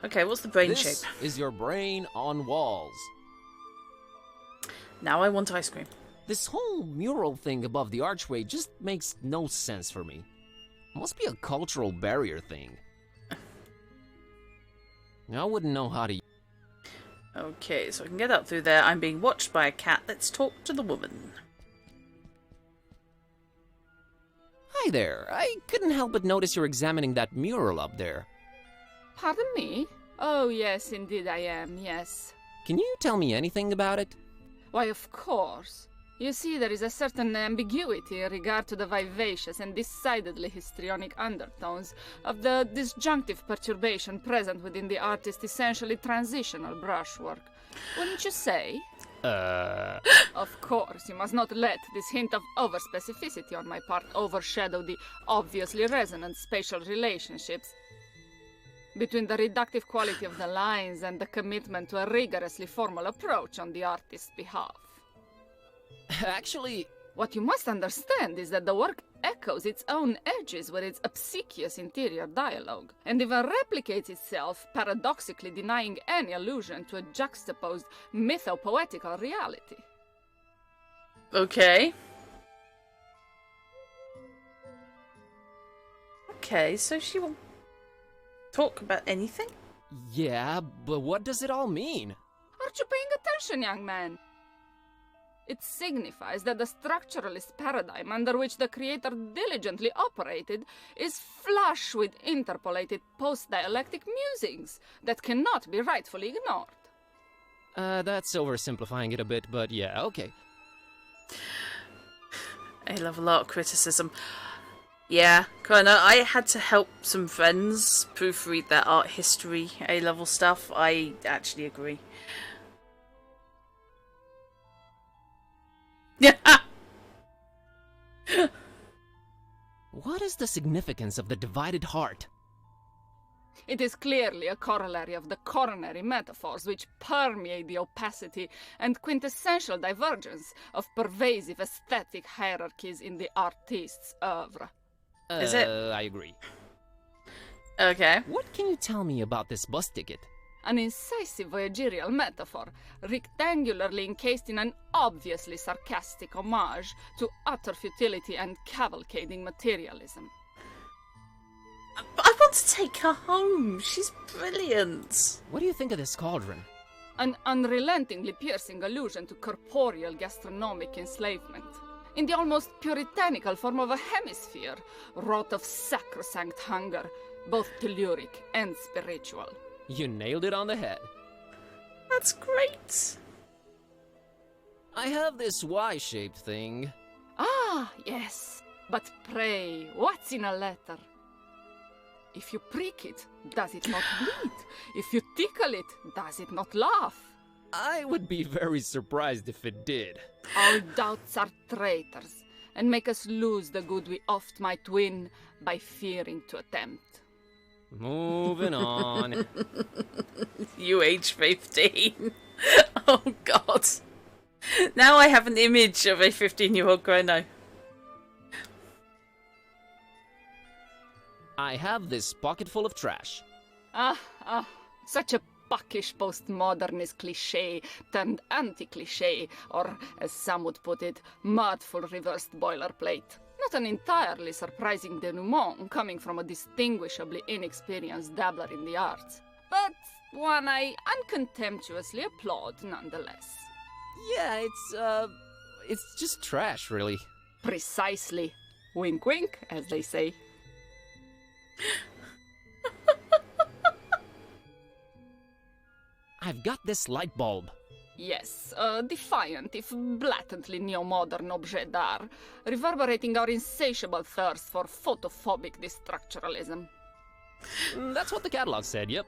Okay, what's the brain shape? This is your brain on walls. Now I want ice cream. This whole mural thing above the archway just makes no sense for me. Must be a cultural barrier thing. I wouldn't know how to... Okay, so I can get up through there. I'm being watched by a cat. Let's talk to the woman. Hi there. I couldn't help but notice you're examining that mural up there. Pardon me? Oh, yes, indeed I am, yes. Can you tell me anything about it? Why, of course. You see, there is a certain ambiguity in regard to the vivacious and decidedly histrionic undertones of the disjunctive perturbation present within the artist's essentially transitional brushwork. Wouldn't you say? Of course, you must not let this hint of overspecificity on my part overshadow the obviously resonant spatial relationships between the reductive quality of the lines and the commitment to a rigorously formal approach on the artist's behalf. Actually, what you must understand is that the work echoes its own edges with its obsequious interior dialogue, and even replicates itself, paradoxically denying any allusion to a juxtaposed mythopoetical reality. Okay. Okay, so she will talk about anything? Yeah, but what does it all mean? Aren't you paying attention, young man? It signifies that the structuralist paradigm under which the creator diligently operated is flush with interpolated post-dialectic musings that cannot be rightfully ignored. That's oversimplifying it a bit, but yeah, okay. A-level art criticism. Yeah, kinda. I had to help some friends proofread their art history A-level stuff. I actually agree. What is the significance of the divided heart? It is clearly a corollary of the coronary metaphors which permeate the opacity and quintessential divergence of pervasive aesthetic hierarchies in the artist's oeuvre. Is it? I agree. Okay. What can you tell me about this bus ticket? An incisive voyagerial metaphor, rectangularly encased in an obviously sarcastic homage to utter futility and cavalcading materialism. I want to take her home. She's brilliant. What do you think of this cauldron? An unrelentingly piercing allusion to corporeal gastronomic enslavement, in the almost puritanical form of a hemisphere, wrought of sacrosanct hunger, both telluric and spiritual. You nailed it on the head. That's great. I have this Y-shaped thing. Ah, yes. But pray, what's in a letter? If you prick it, does it not bleed? If you tickle it, does it not laugh? I would be very surprised if it did. All doubts are traitors, and make us lose the good we oft might win by fearing to attempt. Moving on. You age 15. Oh, God. Now I have an image of a 15-year-old Chrono. I have this pocket full of trash. Such a buckish postmodernist cliché turned anti-cliché, or as some would put it, mudful reversed boilerplate. Not an entirely surprising denouement coming from a distinguishably inexperienced dabbler in the arts, but one I uncontemptuously applaud nonetheless. Yeah, it's just trash, really. Precisely. Wink wink, as they say. I've got this light bulb. Yes, a defiant, if blatantly neo-modern objet d'art, reverberating our insatiable thirst for photophobic destructuralism. That's what the catalog said, yep.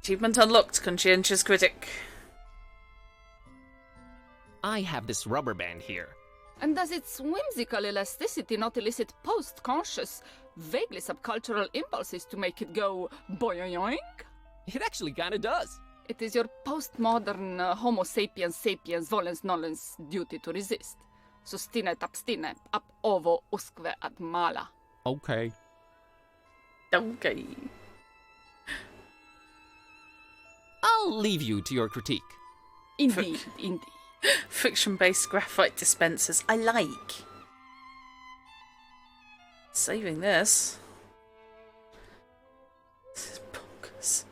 Achievement unlocked, conscientious critic. I have this rubber band here. And does its whimsical elasticity not elicit post-conscious, vaguely subcultural impulses to make it go boing? It actually kinda does. It is your postmodern Homo sapiens sapiens volens nolens duty to resist. Sustinet abstine ab ovo usque ad mala. Okay. Okay. I'll leave you to your critique. Indeed, indeed. Friction-based graphite dispensers. I like. Saving this. This is bonkers.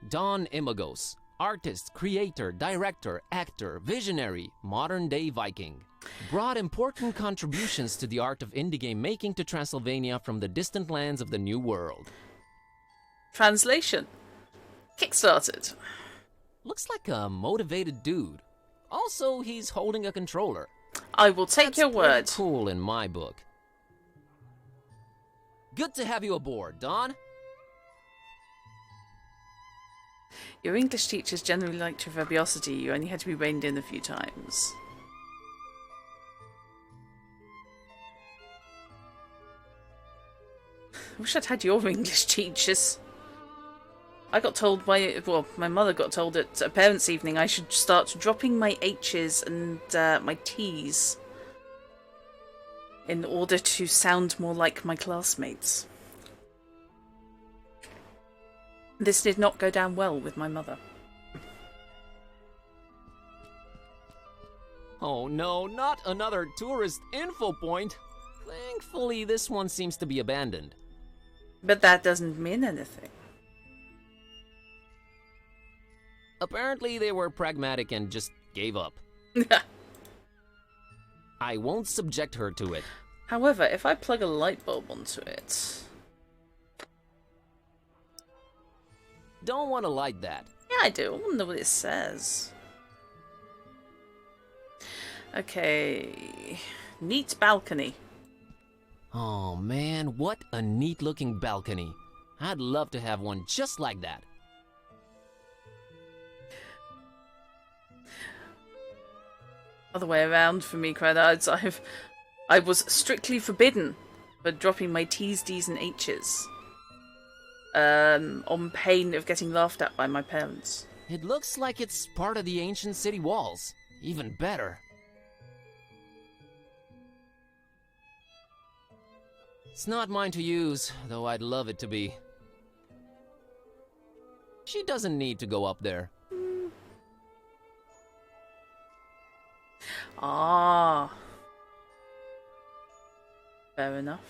Don Imagos. Artist, creator, director, actor, visionary, modern-day Viking. Brought important contributions to the art of indie game making to Transylvania from the distant lands of the New World. Translation. Kickstarted. Looks like a motivated dude. Also, he's holding a controller. I will take your word. That's cool in my book. Good to have you aboard, Don. Your English teachers generally liked your verbosity. You only had to be reined in a few times. I wish I'd had your English teachers. I got told by, well, my mother got told at a parents' evening I should start dropping my H's and my T's in order to sound more like my classmates. This did not go down well with my mother. Oh no, not another tourist info point. Thankfully, this one seems to be abandoned. But that doesn't mean anything. Apparently, they were pragmatic and just gave up. I won't subject her to it. However, if I plug a light bulb onto it... Don't want to light that. Yeah, I do. I want to know what it says. Okay. Neat balcony. Oh man, what a neat looking balcony. I'd love to have one just like that. Other way around for me, Credits. I was strictly forbidden for dropping my T's, D's and H's. On pain of getting laughed at by my parents. It looks like it's part of the ancient city walls. Even better. It's not mine to use, though I'd love it to be. She doesn't need to go up there. Ah. Fair enough.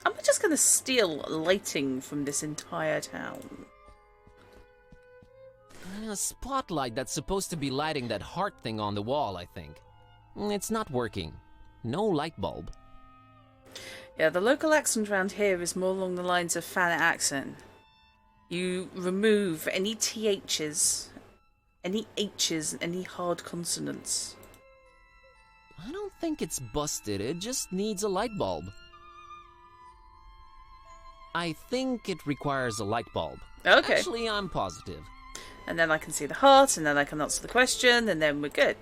I'm just going to steal lighting from this entire town. A spotlight that's supposed to be lighting that heart thing on the wall, I think. It's not working. No light bulb. Yeah, the local accent around here is more along the lines of Thanet accent. You remove any THs, any H's, and any hard consonants. I don't think it's busted, it just needs a light bulb. I think it requires a light bulb. Okay. Actually, I'm positive. And then I can see the heart, and then I can answer the question, and then we're good.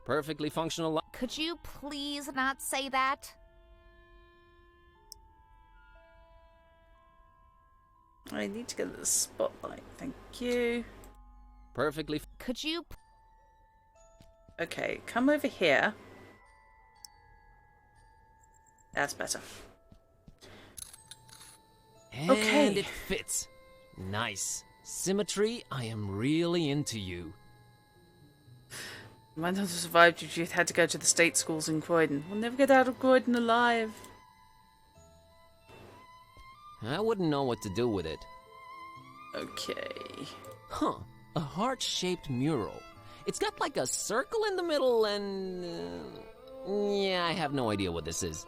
Perfectly functional light. Could you please not say that? I need to get the spotlight. Thank you. Perfectly. Could you? Okay, come over here. That's better. And okay. It fits. Nice. Symmetry, I am really into you. Might not have survived if you had to go to the state schools in Croydon. We'll never get out of Croydon alive. I wouldn't know what to do with it. Okay. Huh. A heart-shaped mural. It's got like a circle in the middle and... yeah, I have no idea what this is.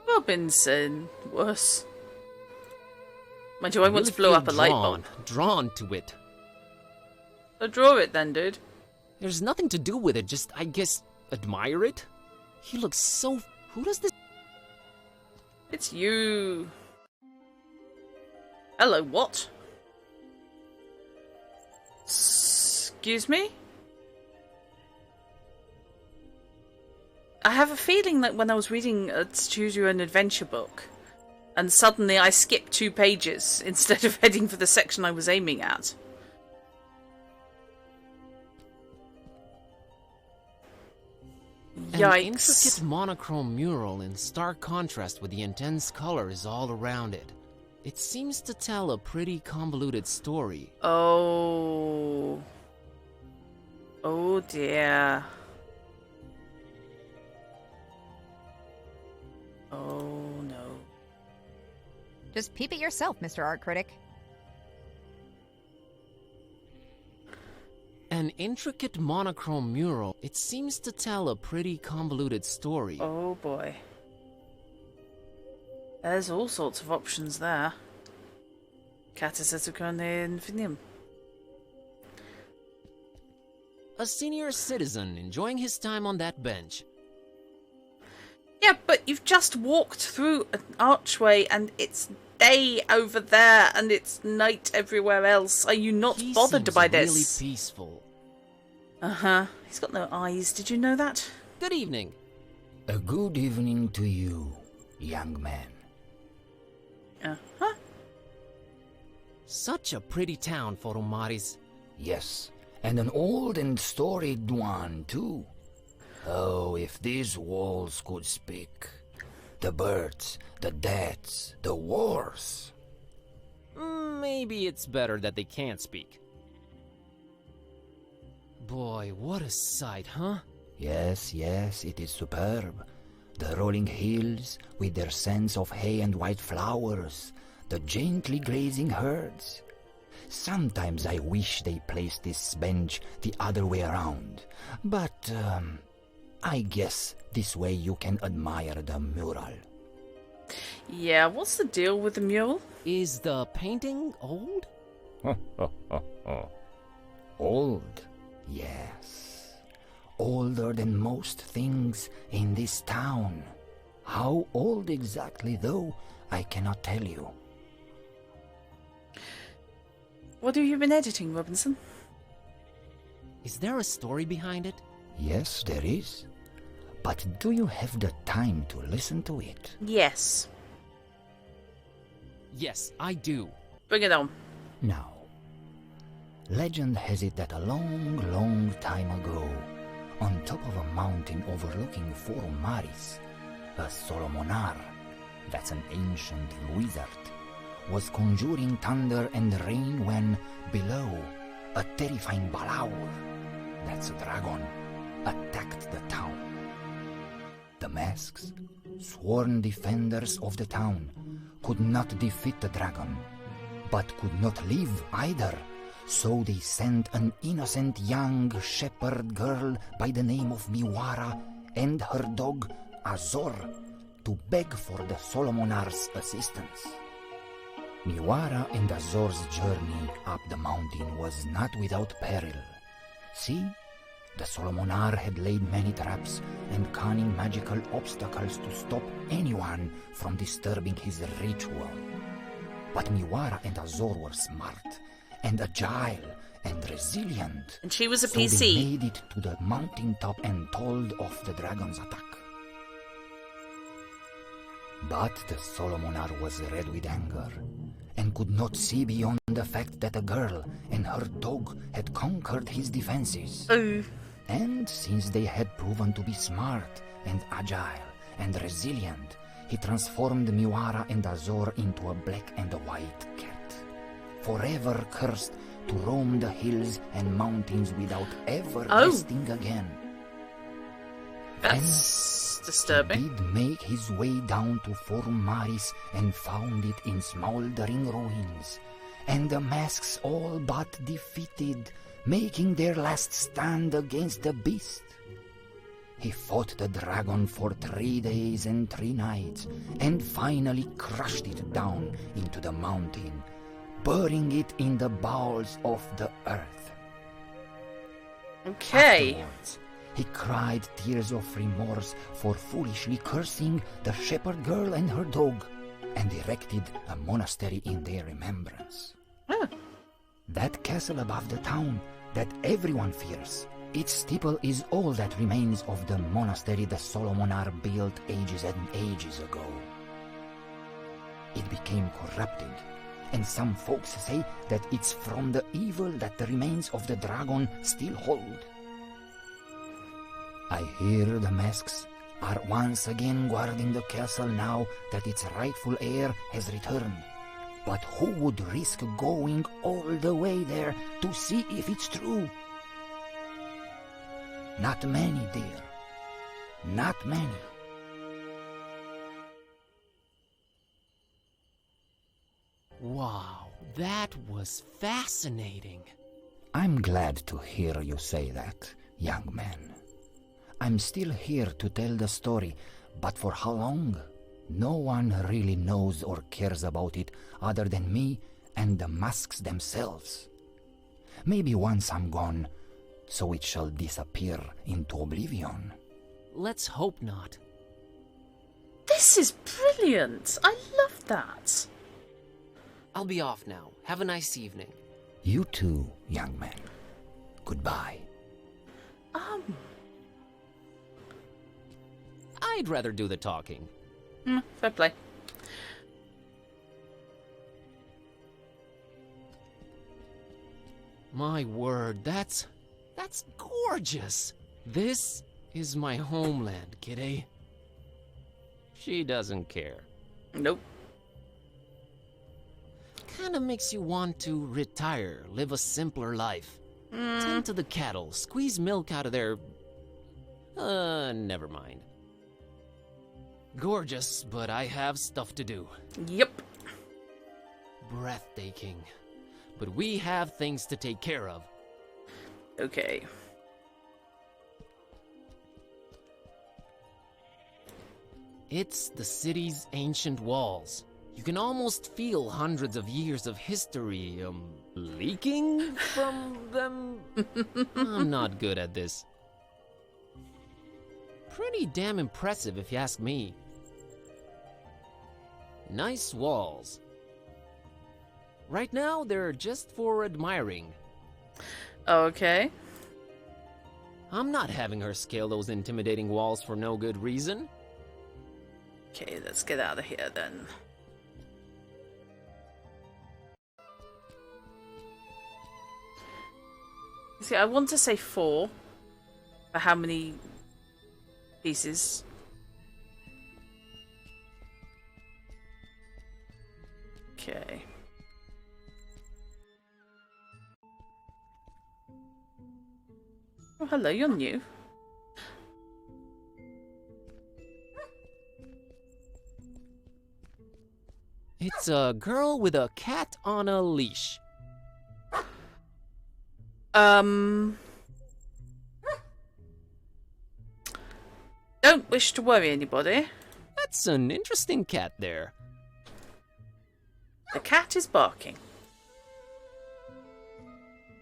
Robinson. Worse. Mind you, I once really blew feel up a light bulb. Drawn to it. So draw it then, dude. There's nothing to do with it, just, I guess, admire it? He looks so... Who does this... It's you. Hello, what? Excuse me? I have a feeling that when I was reading a Choose Your Own Adventure book, and suddenly I skipped 2 pages instead of heading for the section I was aiming at. Yikes. An intricate monochrome mural in stark contrast with the intense colors all around it. It seems to tell a pretty convoluted story. Oh. Oh dear. Oh no. Just peep it yourself, Mr. Art Critic. An intricate monochrome mural. It seems to tell a pretty convoluted story. Oh boy. There's all sorts of options there. Catasetucone infinium. A senior citizen enjoying his time on that bench. Yeah, but you've just walked through an archway and it's day over there and it's night everywhere else. Are you not bothered by this? Really peaceful. Uh-huh. He's got no eyes. Did you know that? Good evening. A good evening to you, young man. Uh-huh. Such a pretty town, Foromaris. Yes, and an old and storied one, too. Oh, if these walls could speak. The birds, the deaths, the wars. Maybe it's better that they can't speak. Boy, what a sight, huh? Yes, it is superb. The rolling hills, with their scents of hay and white flowers, the gently grazing herds. Sometimes I wish they placed this bench the other way around, but I guess this way you can admire the mural. Yeah, what's the deal with the mural? Is the painting old? Old? Yes. Older than most things in this town. How old exactly, though, I cannot tell you. What have you been editing, Robinson? Is there a story behind it? Yes, there is. But do you have the time to listen to it? Yes. Yes, I do. Bring it on. Now, legend has it that a long, long time ago, on top of a mountain overlooking Forum Maris, a Solomonar, that's an ancient wizard, was conjuring thunder and rain when, below, a terrifying Balaur, that's a dragon, attacked the town. The masks, sworn defenders of the town, could not defeat the dragon, but could not live either, so they sent an innocent young shepherd girl by the name of Miwara and her dog Azor to beg for the Solomonar's assistance. Miwara and Azor's journey up the mountain was not without peril. See, the Solomonar had laid many traps and cunning magical obstacles to stop anyone from disturbing his ritual. But Miwara and Azor were smart and agile and resilient. And she was a so PC. They made it to the mountaintop and told off the dragon's attack. But the Solomonar was red with anger and could not see beyond the fact that a girl and her dog had conquered his defenses. And since they had proven to be smart and agile and resilient, he transformed Miwara and Azor into a black and a white cat, forever cursed to roam the hills and mountains without ever resting again. That's disturbing. He did make his way down to Forum Maris and found it in smoldering ruins, and the masks all but defeated, making their last stand against the beast. He fought the dragon for 3 days and 3 nights, and finally crushed it down into the mountain, burying it in the bowels of the earth. Okay. Afterwards, he cried tears of remorse for foolishly cursing the shepherd girl and her dog, and erected a monastery in their remembrance. That castle above the town that everyone fears, its steeple is all that remains of the monastery the Solomonar built ages and ages ago. It became corrupted, and some folks say that it's from the evil that the remains of the dragon still hold. I hear the masks are once again guarding the castle now that its rightful heir has returned. But who would risk going all the way there to see if it's true? Not many, dear. Not many. Wow, that was fascinating. I'm glad to hear you say that, young man. I'm still here to tell the story, but for how long? No one really knows or cares about it other than me and the masks themselves. Maybe once I'm gone, so it shall disappear into oblivion. Let's hope not. This is brilliant. I love that. I'll be off now. Have a nice evening. You too, young man. Goodbye. I'd rather do the talking. Fair play. My word, that's gorgeous. This is my homeland, Kitty. She doesn't care. Nope. Kinda makes you want to retire, live a simpler life. Tend to the cattle, squeeze milk out of their... never mind. Gorgeous, but I have stuff to do. Yep. Breathtaking. But we have things to take care of. Okay. It's the city's ancient walls. You can almost feel hundreds of years of history, leaking from them. I'm not good at this. Pretty damn impressive if you ask me. Nice walls. Right now, they're just for admiring. Okay. I'm not having her scale those intimidating walls for no good reason. Okay, let's get out of here then. See, I want to say 4. But how many pieces? Okay. Oh, hello, you're new. It's a girl with a cat on a leash. Don't wish to worry anybody. That's an interesting cat there. The cat is barking.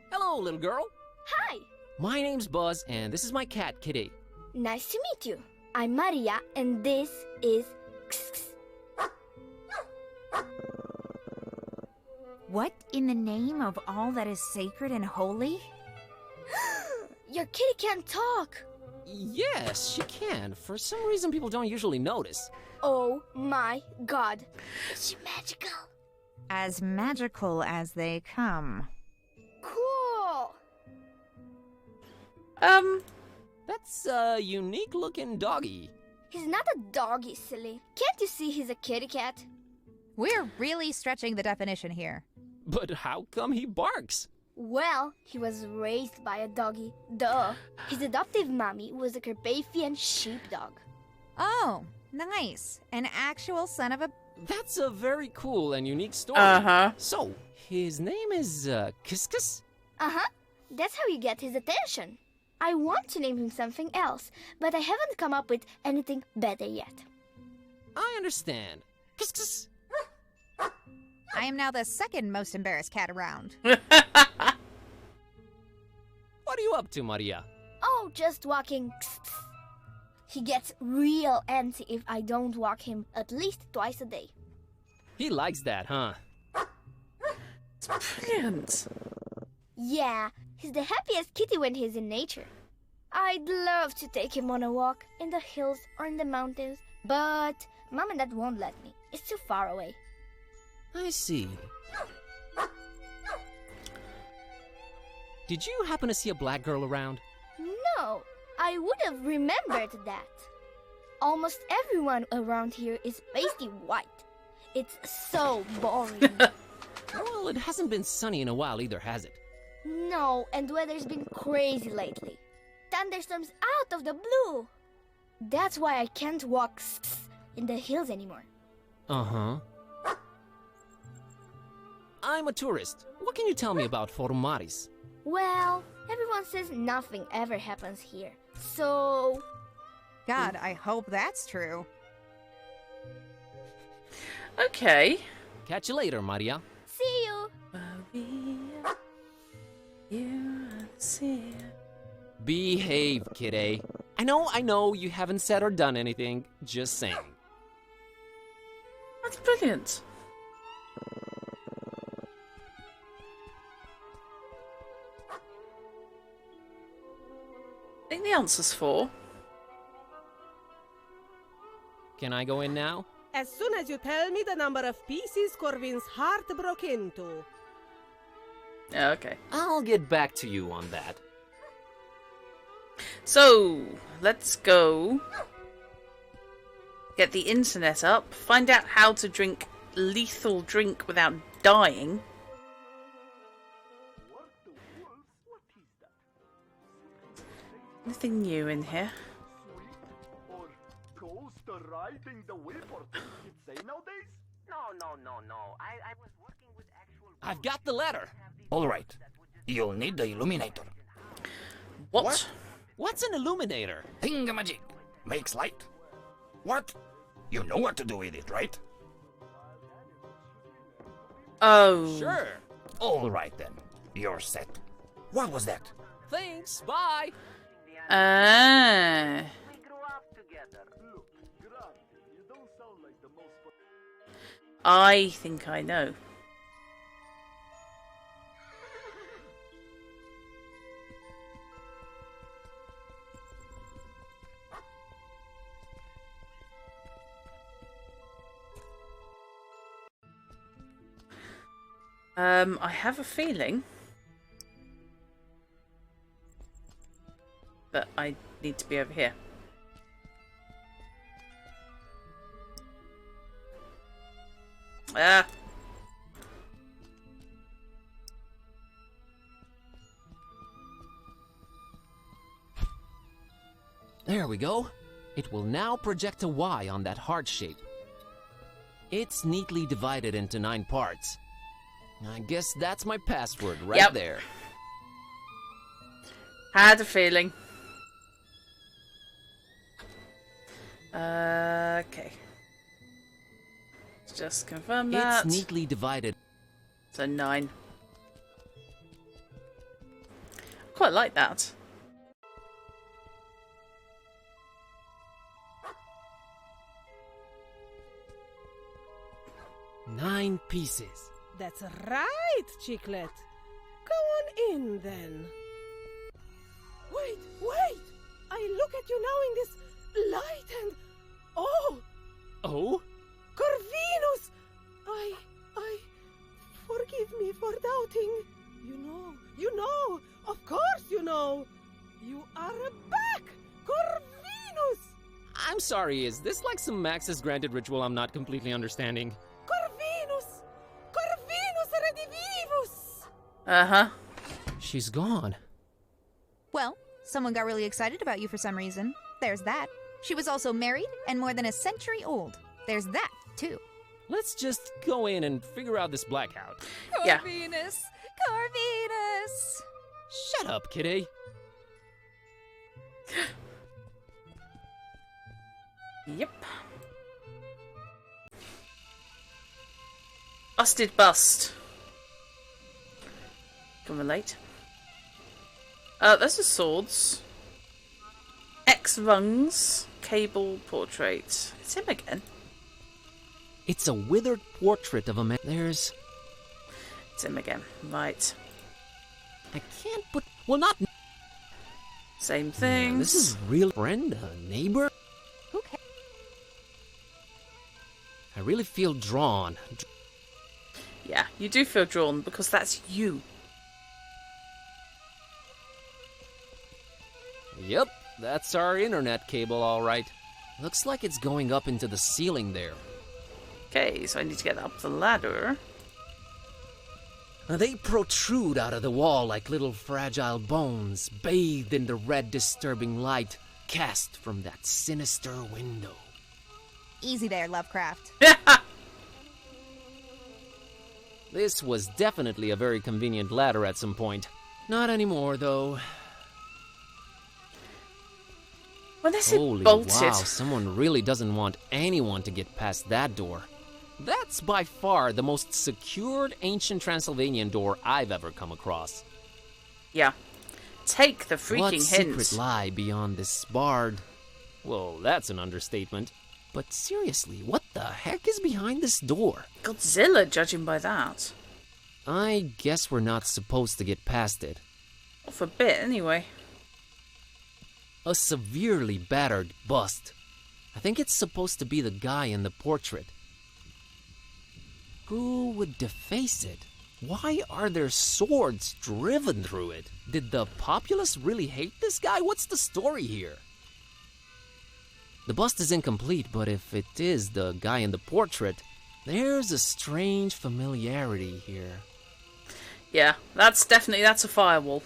Hello, little girl. Hi. My name's Buzz, and this is my cat, Kitty. Nice to meet you. I'm Maria, and this is... What in the name of all that is sacred and holy? Your kitty can't talk. Yes, she can. For some reason, people don't usually notice. Oh my god. Is she magical? As magical as they come. Cool. That's a unique-looking doggy. He's not a doggy, silly. Can't you see he's a kitty cat? We're really stretching the definition here. But how come he barks? Well, he was raised by a doggy. Duh. His adoptive mommy was a Carpathian sheepdog. Oh, nice. An actual son of a... That's a very cool and unique story. Uh-huh. So, his name is, Kiskus? Uh-huh. That's how you get his attention. I want to name him something else, but I haven't come up with anything better yet. I understand. Kiskus. I am now the second most embarrassed cat around. What are you up to, Maria? Oh, just walking. He gets real antsy if I don't walk him at least twice a day. He likes that, huh? It's brilliant. Yeah, he's the happiest kitty when he's in nature. I'd love to take him on a walk in the hills or in the mountains, but Mom and Dad won't let me. It's too far away. I see. Did you happen to see a black girl around? No, I would have remembered that. Almost everyone around here is pasty white. It's so boring. Well, it hasn't been sunny in a while either, has it? No, and weather's been crazy lately. Thunderstorms out of the blue. That's why I can't walk in the hills anymore. Uh-huh. I'm a tourist. What can you tell me about Forumaris? Well, everyone says nothing ever happens here. So... God, I hope that's true. Okay. Catch you later, Maria. See you. Maria, you see. Behave, kidday. I know, you haven't said or done anything. Just saying. That's brilliant. I think the answer's 4. Can I go in now? As soon as you tell me the number of pieces Corvin's heart broke into. Okay. I'll get back to you on that. So, let's go get the internet up, find out how to drink lethal drink without dying. Nothing new in here. Or ghost riding the whip, or you'd say nowadays? No. I was working with actual... I've got the letter. All right. You'll need the illuminator. What? What's an illuminator? Thingamajig. Makes light. What? You know what to do with it, right? Oh. Sure. All right then. You're set. What was that? Thanks. Bye. Ah. We grew up together. Look, Grant, you don't sound like the most... I think I know. I have a feeling that I need to be over here. Ah. There we go. It will now project a Y on that heart shape. It's neatly divided into 9 parts. I guess that's my password right there. Had a feeling. Okay. Let's just confirm that. It's neatly divided. So 9. Quite like that. Nine pieces. That's right, Chiclet. Go on in, then. Wait, wait! I look at you now in this light and... Oh! Oh? Corvinus! Forgive me for doubting. You know, of course you know. You are back, Corvinus! I'm sorry, is this like some Max's granted ritual I'm not completely understanding? Corvinus redivivus! Uh-huh. She's gone. Well, someone got really excited about you for some reason. There's that. She was also married and more than a century old. There's that, too. Let's just go in and figure out this blackout. Yeah. Corvinus! Corvinus! Shut up, kitty. Yep. Busted bust. Can relate. Those are swords. X-Rungs. Cable portrait. It's him again. It's a withered portrait of a man. There's... It's him again. Right. I can't put... Well, not... Same thing. This is real friend, a neighbor? Who cares? I really feel drawn. Yeah, you do feel drawn because that's you. Yep, that's our internet cable, all right. Looks like it's going up into the ceiling there. Okay, so I need to get up the ladder. They protrude out of the wall like little fragile bones, bathed in the red disturbing light cast from that sinister window. Easy there, Lovecraft. This was definitely a very convenient ladder at some point. Not anymore, though. When they say Holy bolted. wow, someone really doesn't want anyone to get past that door. That's by far the most secured ancient Transylvanian door I've ever come across. Yeah. Take the freaking what hint. secret lie beyond this barred? Well, that's an understatement. But seriously, what the heck is behind this door? Godzilla, judging by that. I guess we're not supposed to get past it. Off a bit, anyway. A severely battered bust. I think it's supposed to be the guy in the portrait. Who would deface it? Why are there swords driven through it? Did the populace really hate this guy? What's the story here? The bust is incomplete, but if it is the guy in the portrait, there's a strange familiarity here. Yeah, that's a firewall.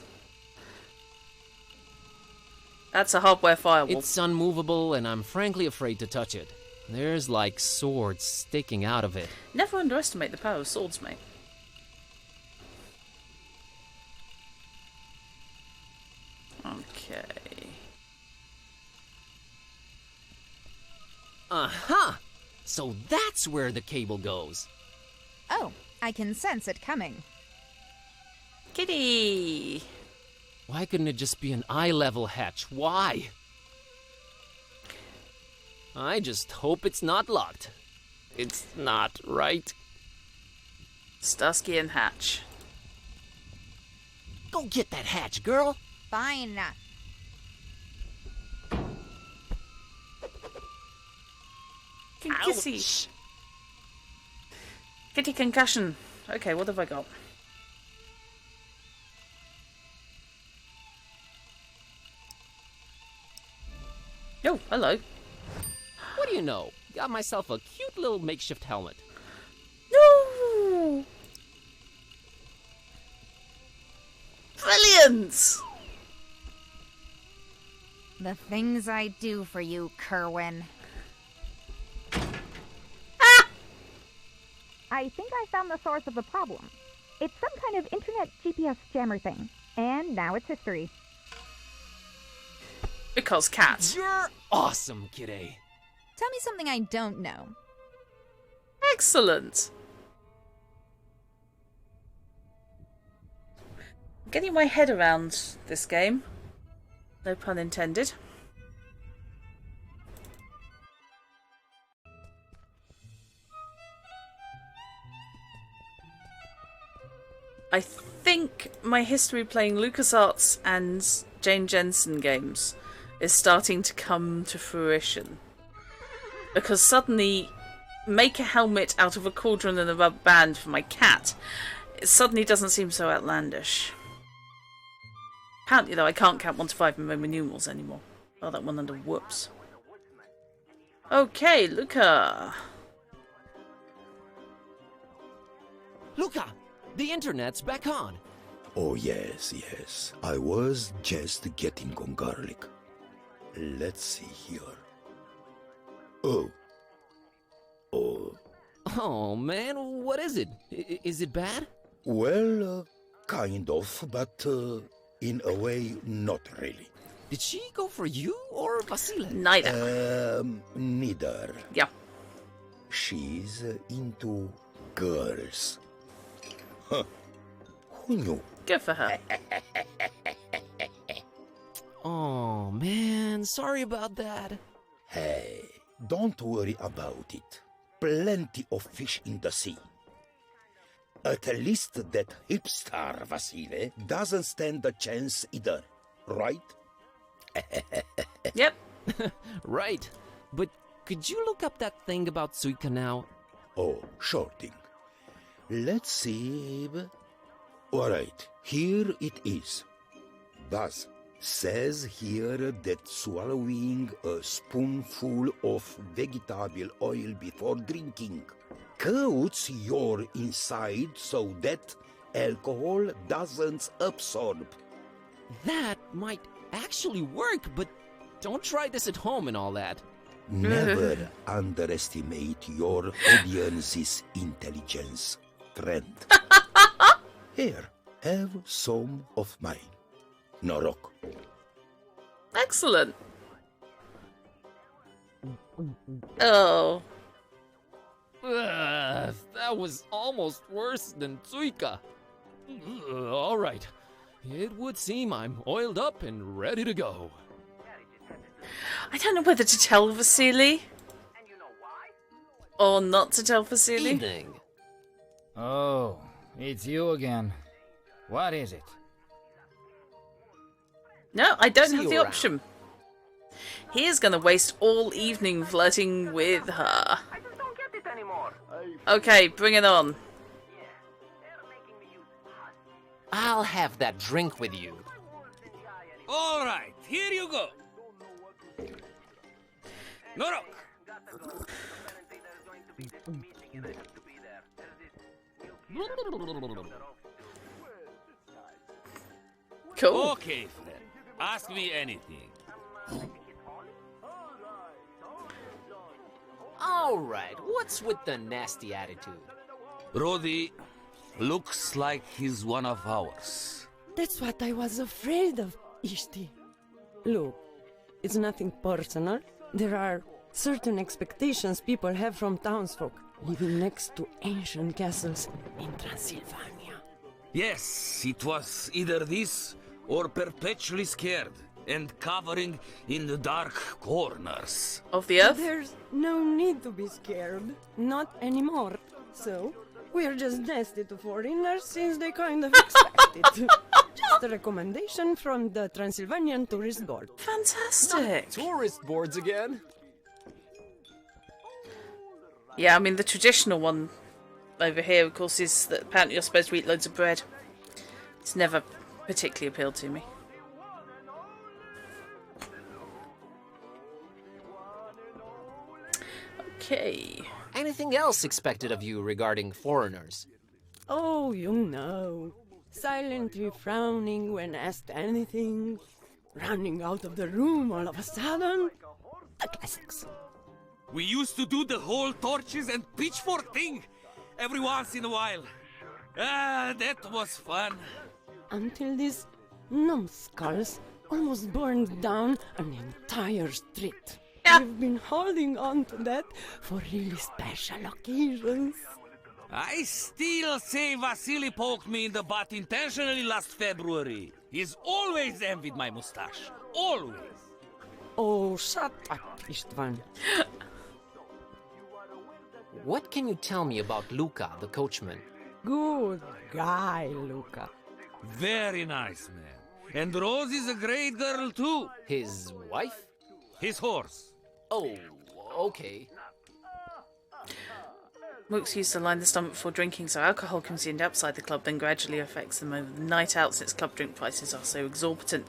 That's a hardware firewall. It's unmovable, and I'm frankly afraid to touch it. There's like swords sticking out of it. Never underestimate the power of swords, mate. Okay. Aha! So that's where the cable goes. Oh, I can sense it coming. Kitty! Why couldn't it just be an eye-level hatch? Why? I just hope it's not locked. It's not, right? Starsky and Hatch. Go get that hatch, girl! Fine. Kissy. Kitty concussion. Okay, what have I got? Oh, hello. What do you know? Got myself a cute little makeshift helmet. No! Brilliant! The things I do for you, Kerwin. I think I found the source of the problem. It's some kind of internet GPS jammer thing. And now it's history. Because cats. You're awesome, Kitty. Tell me something I don't know. Excellent. I'm getting my head around this game. No pun intended. I think my history playing LucasArts and Jane Jensen games is starting to come to fruition. Because suddenly, make a helmet out of a cauldron and a rubber band for my cat, it suddenly doesn't seem so outlandish. Apparently though, I can't count 1 to 5 in Roman numerals anymore. Oh, that one under whoops. Okay, Luca. Luca! The internet's back on. Oh, yes, yes. I was just getting on garlic. Let's see here. Oh. Oh, man, what is it? Is it bad? Well, kind of, but in a way, not really. Did she go for you or Vasile? Neither. Neither. Yeah. She's into girls. Huh. Who knew? Good for her. Oh, man, sorry about that. Hey, don't worry about it. Plenty of fish in the sea. At least that hipster Vasile doesn't stand a chance either, right? Yep. Right. But could you look up that thing about Suika now? Oh, sure thing. Let's see. Alright, here it is. Buzz says here that swallowing a spoonful of vegetable oil before drinking coats your inside so that alcohol doesn't absorb. That might actually work, but don't try this at home and all that. Never underestimate your audience's intelligence, friend. Here, have some of mine. Norok. Excellent. Oh. That was almost worse than Tsuika. All right. It would seem I'm oiled up and ready to go. I don't know whether to tell Vasily or not to tell Vasily. Evening. Oh, it's you again. What is it? No, I don't See have you the around. option. He is going to waste all evening flirting with her. Okay, bring it on. I'll have that drink with you. All right, here you go. Norok. Cool. Okay, friend. Ask me anything. All right, what's with the nasty attitude? Rodi looks like he's one of ours. That's what I was afraid of, Ishti. Look, it's nothing personal. There are certain expectations people have from townsfolk living next to ancient castles in Transylvania. Yes, it was either this or perpetually scared and covering in the dark corners. Of the earth? There's no need to be scared. Not anymore. So, we're just nasty to foreigners since they kind of expect it. Just a recommendation from the Transylvanian Tourist Board. Fantastic. Tourist boards again? Yeah, I mean, the traditional one over here, of course, is that apparently you're supposed to eat loads of bread. It's never particularly appealed to me. Okay. Anything else expected of you regarding foreigners? Oh, you know. Silently frowning when asked anything. Running out of the room all of a sudden. The classics. We used to do the whole torches and pitchfork thing every once in a while. That was fun. Until these numbskulls almost burned down an entire street. We've been holding on to that for really special occasions. I still say Vasily poked me in the butt intentionally last February. He's always envied my mustache. Always. Oh, shut up, Istvan. What can you tell me about Luca, the coachman? Good guy, Luca. Very nice, man. And Rose is a great girl, too. His wife? His horse. Oh, okay. Mooks used to line the stomach before drinking, so alcohol consumed outside the club then gradually affects them over the night out since club drink prices are so exorbitant.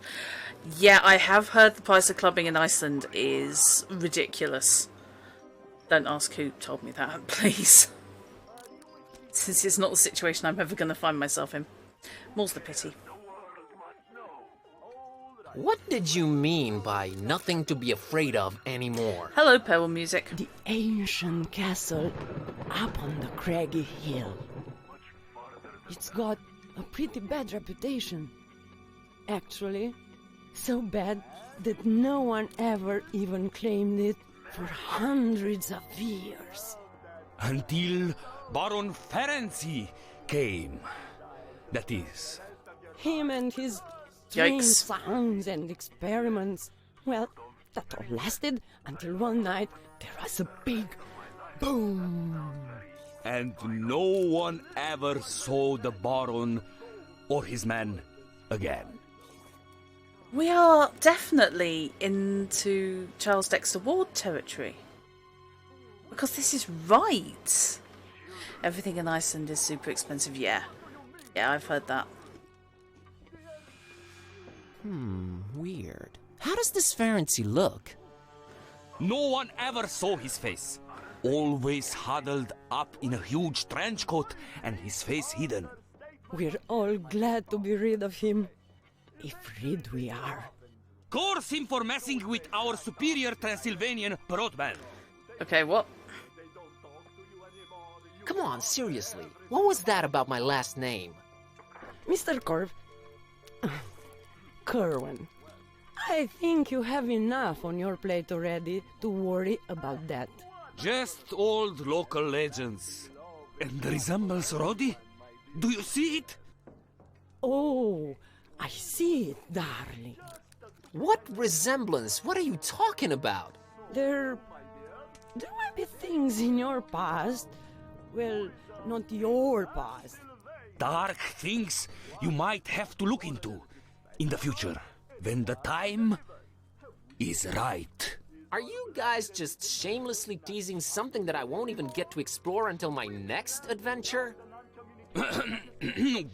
Yeah, I have heard the price of clubbing in Iceland is ridiculous. Don't ask who told me that, please. Since it's not the situation I'm ever going to find myself in. More's the pity. What did you mean by nothing to be afraid of anymore? Hello, Pebble Music. The ancient castle up on the craggy hill. It's got a pretty bad reputation. Actually, so bad that no one ever even claimed it for hundreds of years. Until Baron Ferenczi came. That is. Him and his strange Yikes. sounds and experiments. Well, that all lasted until one night there was a big boom. And no one ever saw the Baron or his men again. We are definitely into Charles Dexter Ward territory. Because this is right. Everything in Iceland is super expensive, yeah. Yeah, I've heard that. Weird. How does this Ferenczi look? No one ever saw his face. Always huddled up in a huge trench coat and his face hidden. We're all glad to be rid of him. If rid we are. Curse him for messing with our superior Transylvanian broadman. Okay, what? Come on, seriously. What was that about my last name? Mr. Kerwin, I think you have enough on your plate already to worry about that. Just old local legends. And resembles Roddy? Do you see it? Oh, I see it, darling. What resemblance? What are you talking about? There might be things in your past. Well, not your past. Dark things you might have to look into in the future, when the time is right. Are you guys just shamelessly teasing something that I won't even get to explore until my next adventure?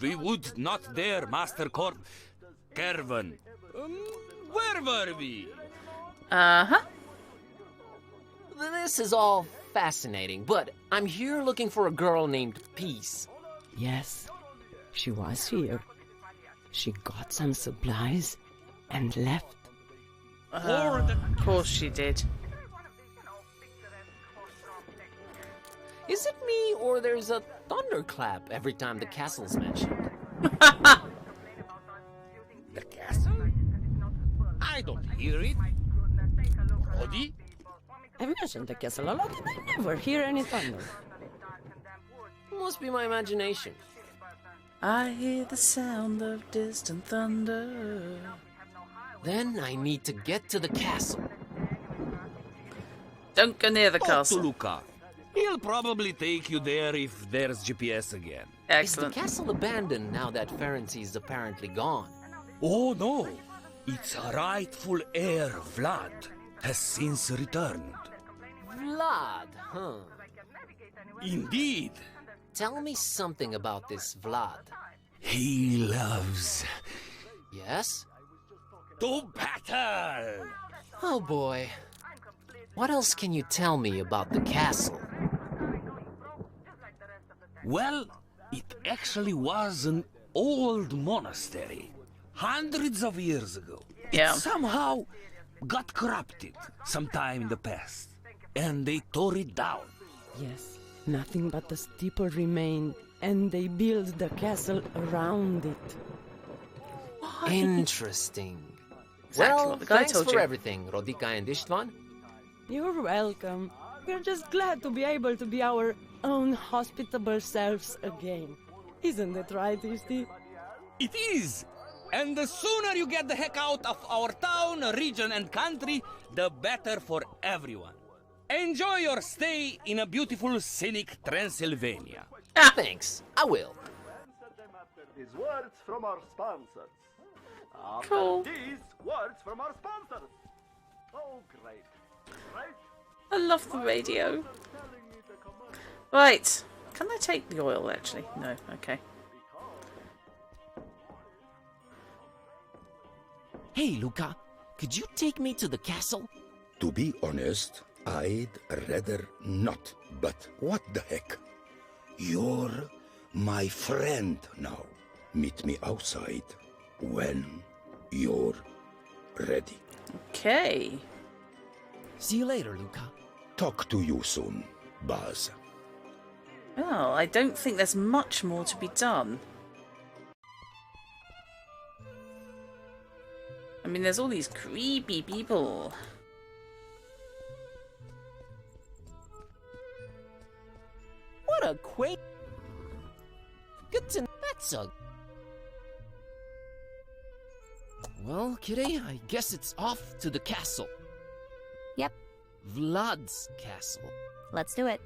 We would not dare, Master Kervin. Where were we? Uh-huh. This is all fascinating, but I'm here looking for a girl named Peace. Yes, she was here. She got some supplies and left. Of course she did. Is it me, or there's a thunderclap every time the castle's mentioned? The castle? I don't hear it. Roddy? I've mentioned the castle a lot and I never hear any thunder. Must be my imagination. I hear the sound of distant thunder. Then I need to get to the castle. Don't go near the Talk to castle. Luca. He'll probably take you there if there's GPS again. Excellent. Is the castle abandoned now that Ferenczi's apparently gone? Oh no, its rightful heir, Vlad, has since returned. Vlad, huh? Indeed. Tell me something about this Vlad. He loves Yes? to battle. Oh boy. What else can you tell me about the castle? Well, it actually was an old monastery. Hundreds of years ago. Yeah. It somehow got corrupted sometime in the past. And they tore it down. Yes, nothing but the steeple remained, and they built the castle around it. Interesting. Exactly Well, what the guy thanks told for you. everything, Rodika and Istvan. You're welcome. We're just glad to be able to be our own hospitable selves again. Isn't it right, Ishti? It is! And the sooner you get the heck out of our town, region, and country, the better for everyone. Enjoy your stay in a beautiful, scenic Transylvania. Thanks, I will. These words from our sponsors. After Cool. these words from our sponsors. Oh, great. Right? I love the radio. Right. Can I take the oil, actually? No. Okay. Hey, Luca, could you take me to the castle? To be honest, I'd rather not. But what the heck? You're my friend now. Meet me outside when you're ready. Okay. See you later, Luca. Talk to you soon, Buzz. Well, I don't think there's much more to be done. I mean, there's all these creepy people. What a quaint... Good to... That's a... Well, Kitty, I guess it's off to the castle. Yep. Vlad's castle. Let's do it.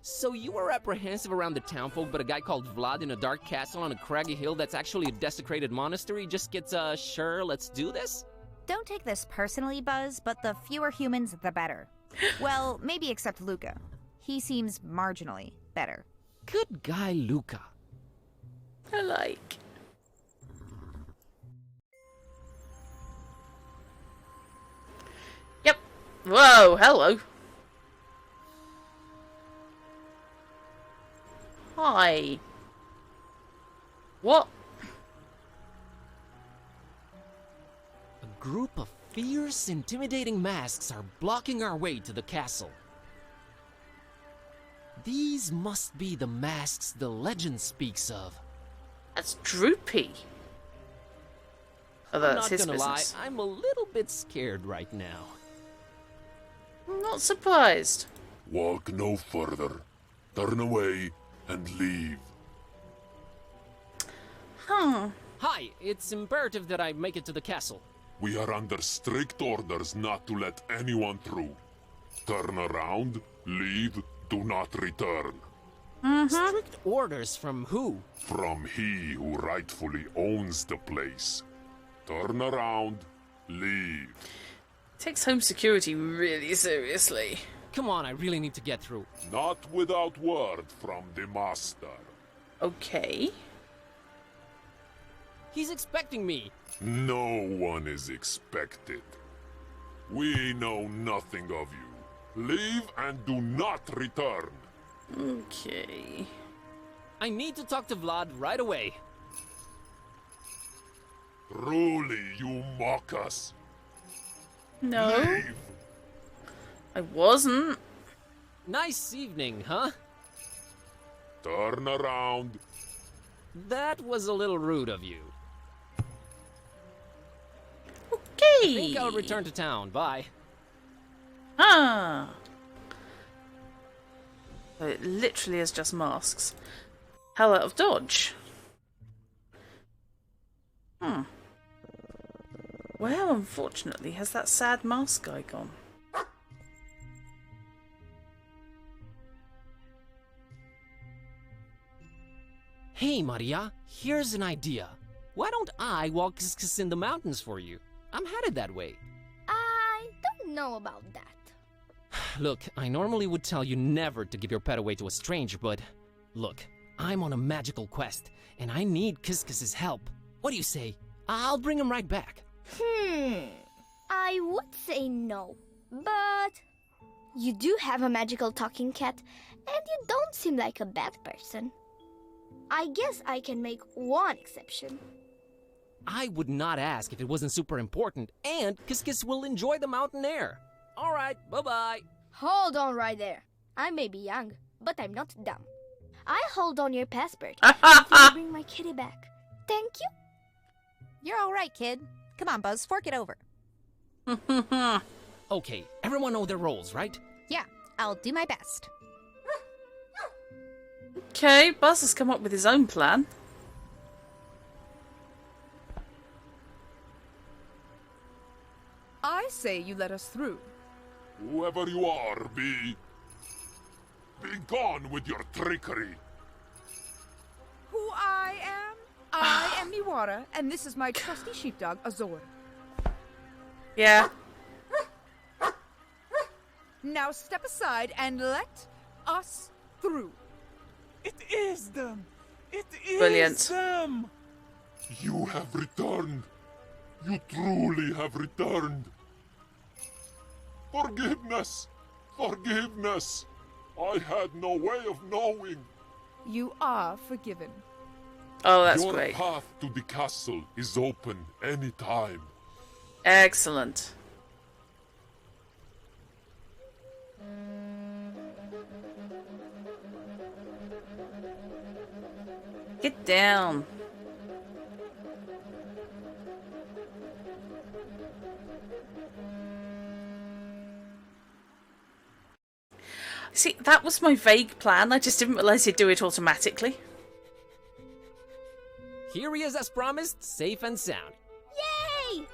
So you were apprehensive around the townfolk, but a guy called Vlad in a dark castle on a craggy hill that's actually a desecrated monastery just gets, sure, let's do this? Don't take this personally, Buzz, but the fewer humans, the better. Well, maybe except Luca. He seems marginally better. Good guy, Luca. I like. Yep. Whoa, hello. Hi. What? A group of fierce, intimidating masks are blocking our way to the castle. These must be the masks the legend speaks of. That's Droopy. Oh, that's I'm his not gonna business. lie, I'm a little bit scared right now. I'm not surprised. Walk no further. Turn away and leave. Huh. Hi, it's imperative that I make it to the castle. We are under strict orders not to let anyone through. Turn around, leave, do not return. Strict orders from who? From he who rightfully owns the place. Turn around, leave. Takes home security really seriously. Come on, I really need to get through. Not without word from the master. Okay. He's expecting me. No one is expected. We know nothing of you. Leave and do not return. Okay. I need to talk to Vlad right away. Truly, you mock us. No. Leave. I wasn't. Nice evening, huh? Turn around. That was a little rude of you. Okay. I think I'll return to town. Bye. Ah. So it literally is just masks. Hell out of dodge. Well, unfortunately, has that sad mask guy gone? Hey, Maria, here's an idea. Why don't I walk in the mountains for you? I'm headed that way. I don't know about that. Look, I normally would tell you never to give your pet away to a stranger, but look, I'm on a magical quest, and I need Kiskis's help. What do you say? I'll bring him right back. I would say no, but you do have a magical talking cat, and you don't seem like a bad person. I guess I can make one exception. I would not ask if it wasn't super important, and Kiskis will enjoy the mountain air. All right, bye-bye. Hold on right there. I may be young, but I'm not dumb. I hold on your passport until you bring my kitty back. Thank you. You're all right, kid. Come on, Buzz, fork it over. Okay, everyone know their roles, right? Yeah, I'll do my best. Okay, Buzz has come up with his own plan. I say you let us through. Whoever you are, be gone with your trickery. Who I am? I am Miwara, and this is my trusty sheepdog, Azor. Yeah. Now step aside and let us through. It is them! It is Brilliant. them! You have returned. You truly have returned. Forgiveness! Forgiveness! I had no way of knowing. You are forgiven. Oh, that's Your great. path to the castle is open any time. Excellent. Get down. See, that was my vague plan. I just didn't realise he'd do it automatically. Here he is as promised, safe and sound. Yay!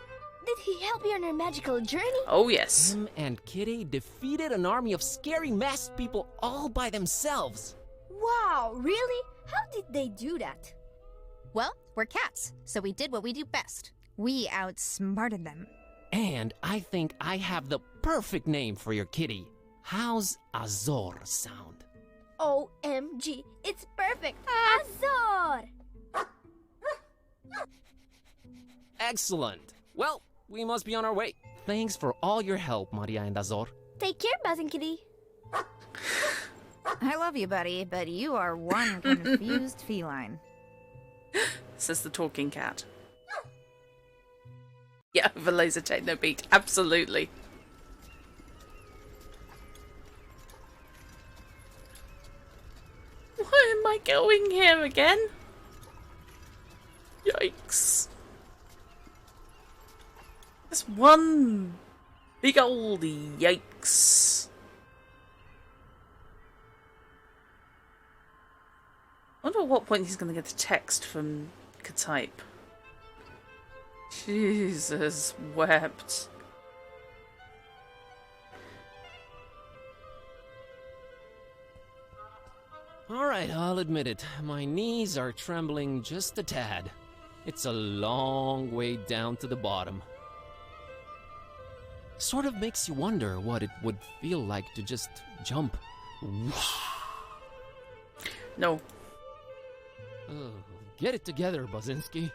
Did he help you on your magical journey? Oh, yes. Him and Kitty defeated an army of scary masked people all by themselves. Wow, really? How did they do that? Well, we're cats, so we did what we do best. We outsmarted them. And I think I have the perfect name for your kitty. How's Azor sound? OMG, it's perfect! Azor! Excellent. Well, we must be on our way. Thanks for all your help, Maria and Azor. Take care, Buzz and Kitty. I love you, buddy, but you are one confused feline. Says the talking cat. Yeah, over laser techno beat. Absolutely. Why am I going here again? Yikes. There's one big old yikes. I wonder at what point he's going to get a text from Ktype. Jesus wept. Alright, I'll admit it. My knees are trembling just a tad. It's a long way down to the bottom. Sort of makes you wonder what it would feel like to just jump. No. Get it together, Bazinski.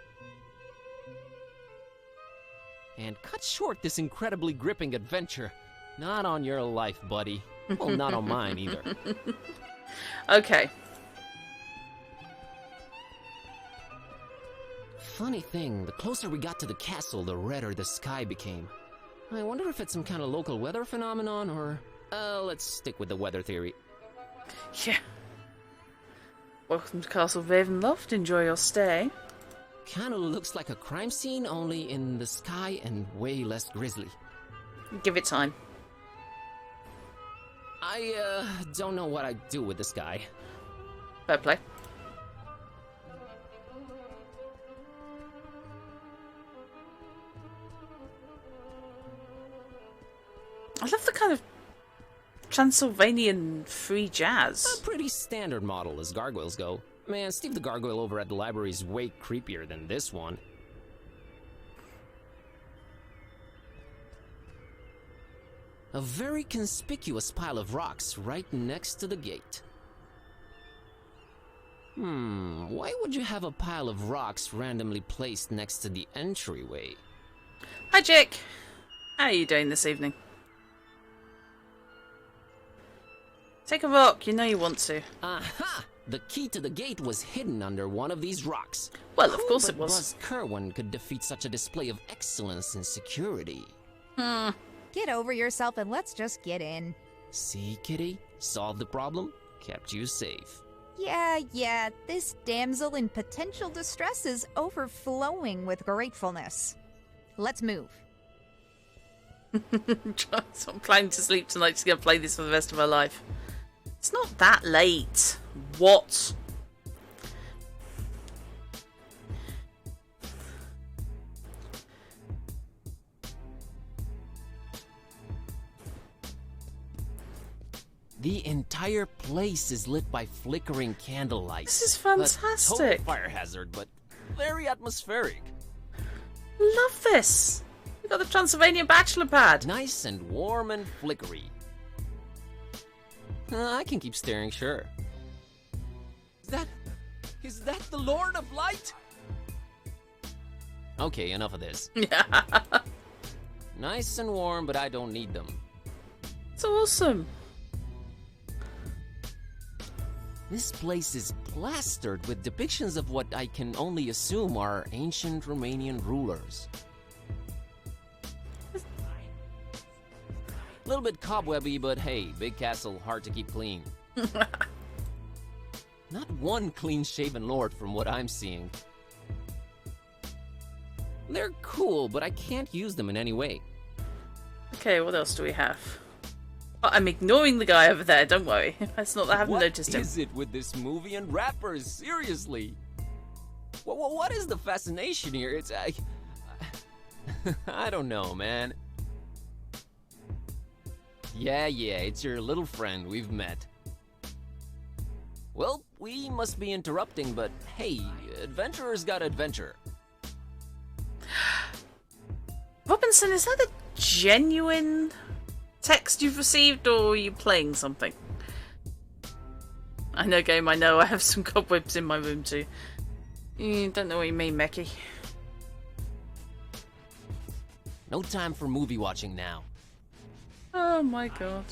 And cut short this incredibly gripping adventure. Not on your life, buddy. Well, not on mine either. Okay. Funny thing, the closer we got to the castle, the redder the sky became. I wonder if it's some kind of local weather phenomenon, or... let's stick with the weather theory. Yeah. Welcome to Castle Ravenloft. Enjoy your stay. Kinda looks like a crime scene, only in the sky and way less grisly. Give it time. I, don't know what I'd do with this guy. Fair play. I love the kind of Transylvanian free jazz. A pretty standard model as gargoyles go. Man, Steve the Gargoyle over at the library is way creepier than this one. A very conspicuous pile of rocks right next to the gate. Why would you have a pile of rocks randomly placed next to the entryway? Hi, Jake. How are you doing this evening? Take a rock, you know you want to. Aha! The key to the gate was hidden under one of these rocks. Well, of course Who it but was. Buzz Kerwin could defeat such a display of excellence and security. Get over yourself and let's just get in. See, Kitty? Solved the problem, kept you safe. Yeah, this damsel in potential distress is overflowing with gratefulness. Let's move. So I'm planning to sleep tonight, just gonna play this for the rest of my life. It's not that late. What? The entire place is lit by flickering candlelight. This is A fantastic. total fire hazard, but very atmospheric. Love this. We got the Transylvania bachelor pad. Nice and warm and flickery. I can keep staring, sure. Is that the Lord of Light? Okay, enough of this. Yeah. Nice and warm, but I don't need them. It's awesome. This place is plastered with depictions of what I can only assume are ancient Romanian rulers. A little bit cobwebby, but hey, big castle, hard to keep clean. Not one clean-shaven lord from what I'm seeing. They're cool, but I can't use them in any way. Okay, what else do we have? Oh, I'm ignoring the guy over there, don't worry. It's not that I haven't noticed him. What is it with this movie and rappers? Seriously. What is the fascination here? It's... I don't know, man. Yeah, it's your little friend we've met. Well, we must be interrupting, but hey, adventurers got adventure. Robinson, is that a genuine text you've received, or are you playing something? I know, game, I know. I have some cobwebs in my room too. You don't know what you mean, Mecky. No time for movie watching now. Oh my god.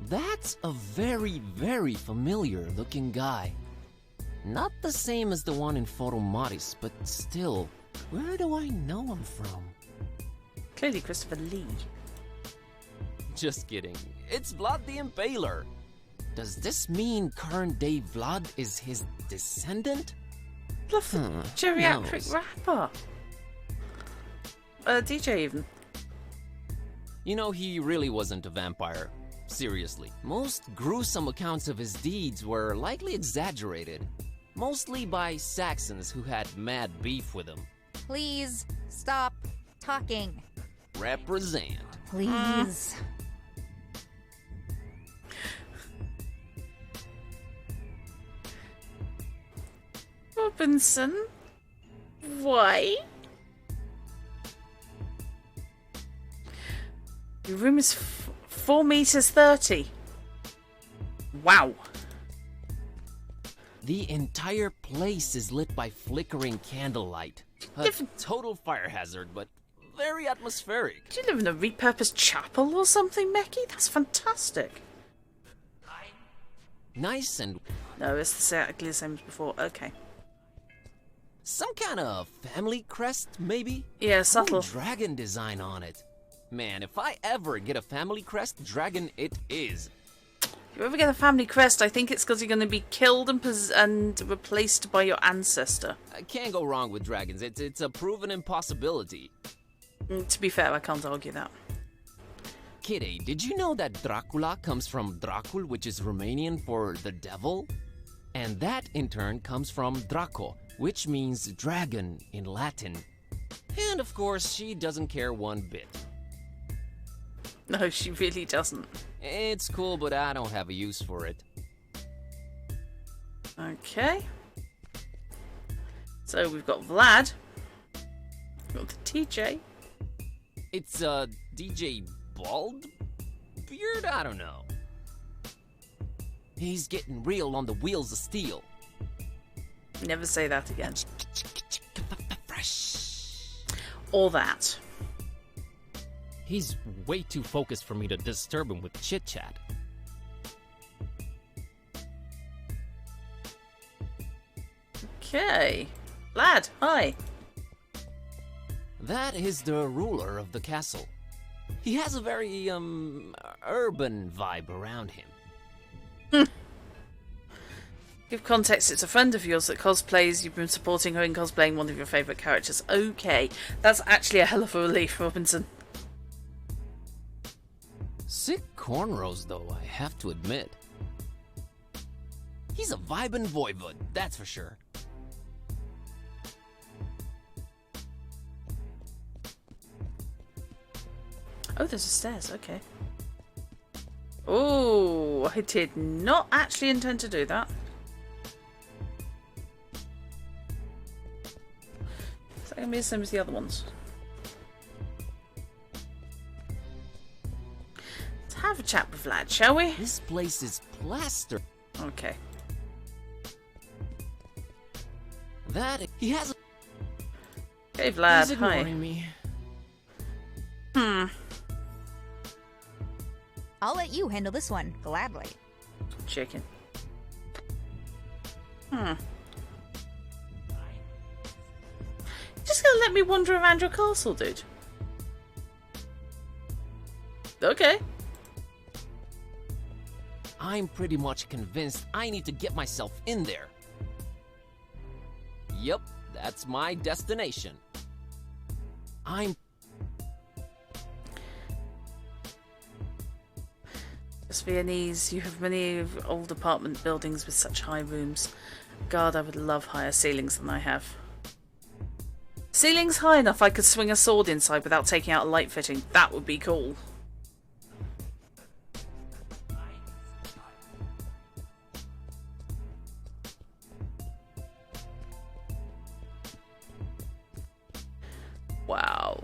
That's a very, very familiar looking guy. Not the same as the one in Foro Maris, but still, where do I know him from? Clearly Christopher Lee. Just kidding. It's Vlad the Impaler. Does this mean current day Vlad is his descendant? Love the geriatric rapper. DJ even. You know, he really wasn't a vampire. Seriously. Most gruesome accounts of his deeds were likely exaggerated. Mostly by Saxons who had mad beef with him. Please stop talking. Represent. Please. Robinson? Why? Your room is 4 meters 30. Wow. The entire place is lit by flickering candlelight. A total fire hazard, but very atmospheric. Do you live in a repurposed chapel or something, Mecky? That's fantastic. Nice and... No, it's exactly the same as before. Okay. Some kind of family crest, maybe? Yeah, subtle. Cool dragon design on it. Man, if I ever get a family crest, dragon it is. If you ever get a family crest, I think it's because you're going to be killed and replaced by your ancestor. I can't go wrong with dragons. It's a proven impossibility. To be fair, I can't argue that. Kitty, did you know that Dracula comes from Dracul, which is Romanian for the devil? And that, in turn, comes from Draco, which means dragon in Latin. And, of course, she doesn't care one bit. No, she really doesn't. It's cool, but I don't have a use for it. Okay. So we've got Vlad. We've got the TJ. It's DJ Bald Beard? I don't know. He's getting real on the wheels of steel. Never say that again. All that. He's way too focused for me to disturb him with chit-chat. Okay. Vlad, hi. That is the ruler of the castle. He has a very, urban vibe around him. Give context, it's a friend of yours that cosplays. You've been supporting her in cosplaying one of your favourite characters. Okay, that's actually a hell of a relief, Robinson. Sick cornrows, though, I have to admit. He's a vibin' voivod, that's for sure. Oh, there's a stairs, okay. Oh, I did not actually intend to do that. Is that going to be the same as the other ones? Let's have a chat with Vlad, shall we? This place is plastered. Okay. He has. Hey, Vlad. He's ignoring hi. me. I'll let you handle this one, gladly. Chicken. Just gonna let me wander around your castle, dude? Okay. I'm pretty much convinced I need to get myself in there. Yep, that's my destination. Just Viennese, you have many old apartment buildings with such high rooms. God, I would love higher ceilings than I have. Ceilings high enough I could swing a sword inside without taking out a light fitting. That would be cool. Wow.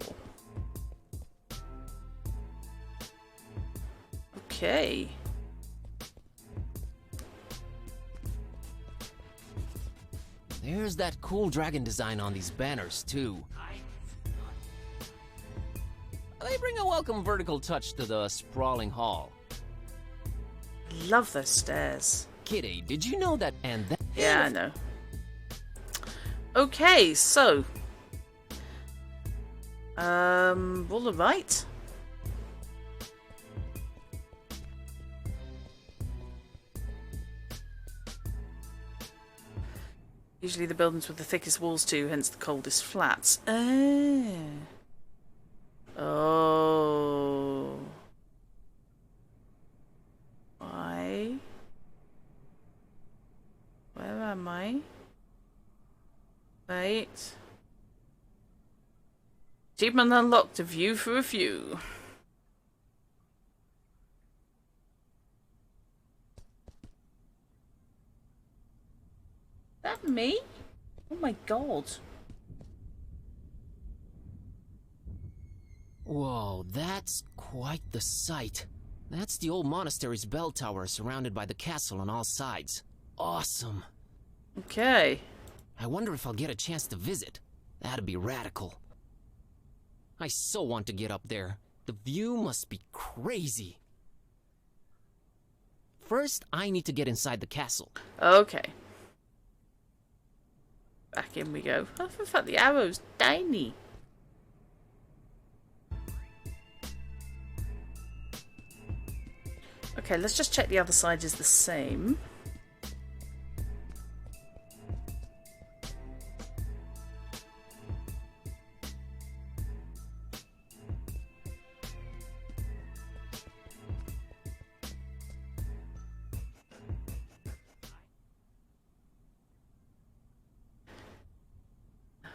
Okay. There's that cool dragon design on these banners, too. They bring a welcome vertical touch to the sprawling hall. Love those stairs. Kitty, did you know that Yeah, I know. Okay, so... all right. Usually the buildings with the thickest walls too, hence the coldest flats. Oh. Why? Where am I? Wait. Achievement unlocked, a view for a few. That me? Oh my god. Whoa, that's quite the sight. That's the old monastery's bell tower surrounded by the castle on all sides. Awesome. Okay. I wonder if I'll get a chance to visit. That'd be radical. I so want to get up there. The view must be crazy. First, I need to get inside the castle. Okay. Back in we go. Oh, in fact, the arrow's tiny. Okay, let's just check the other side is the same.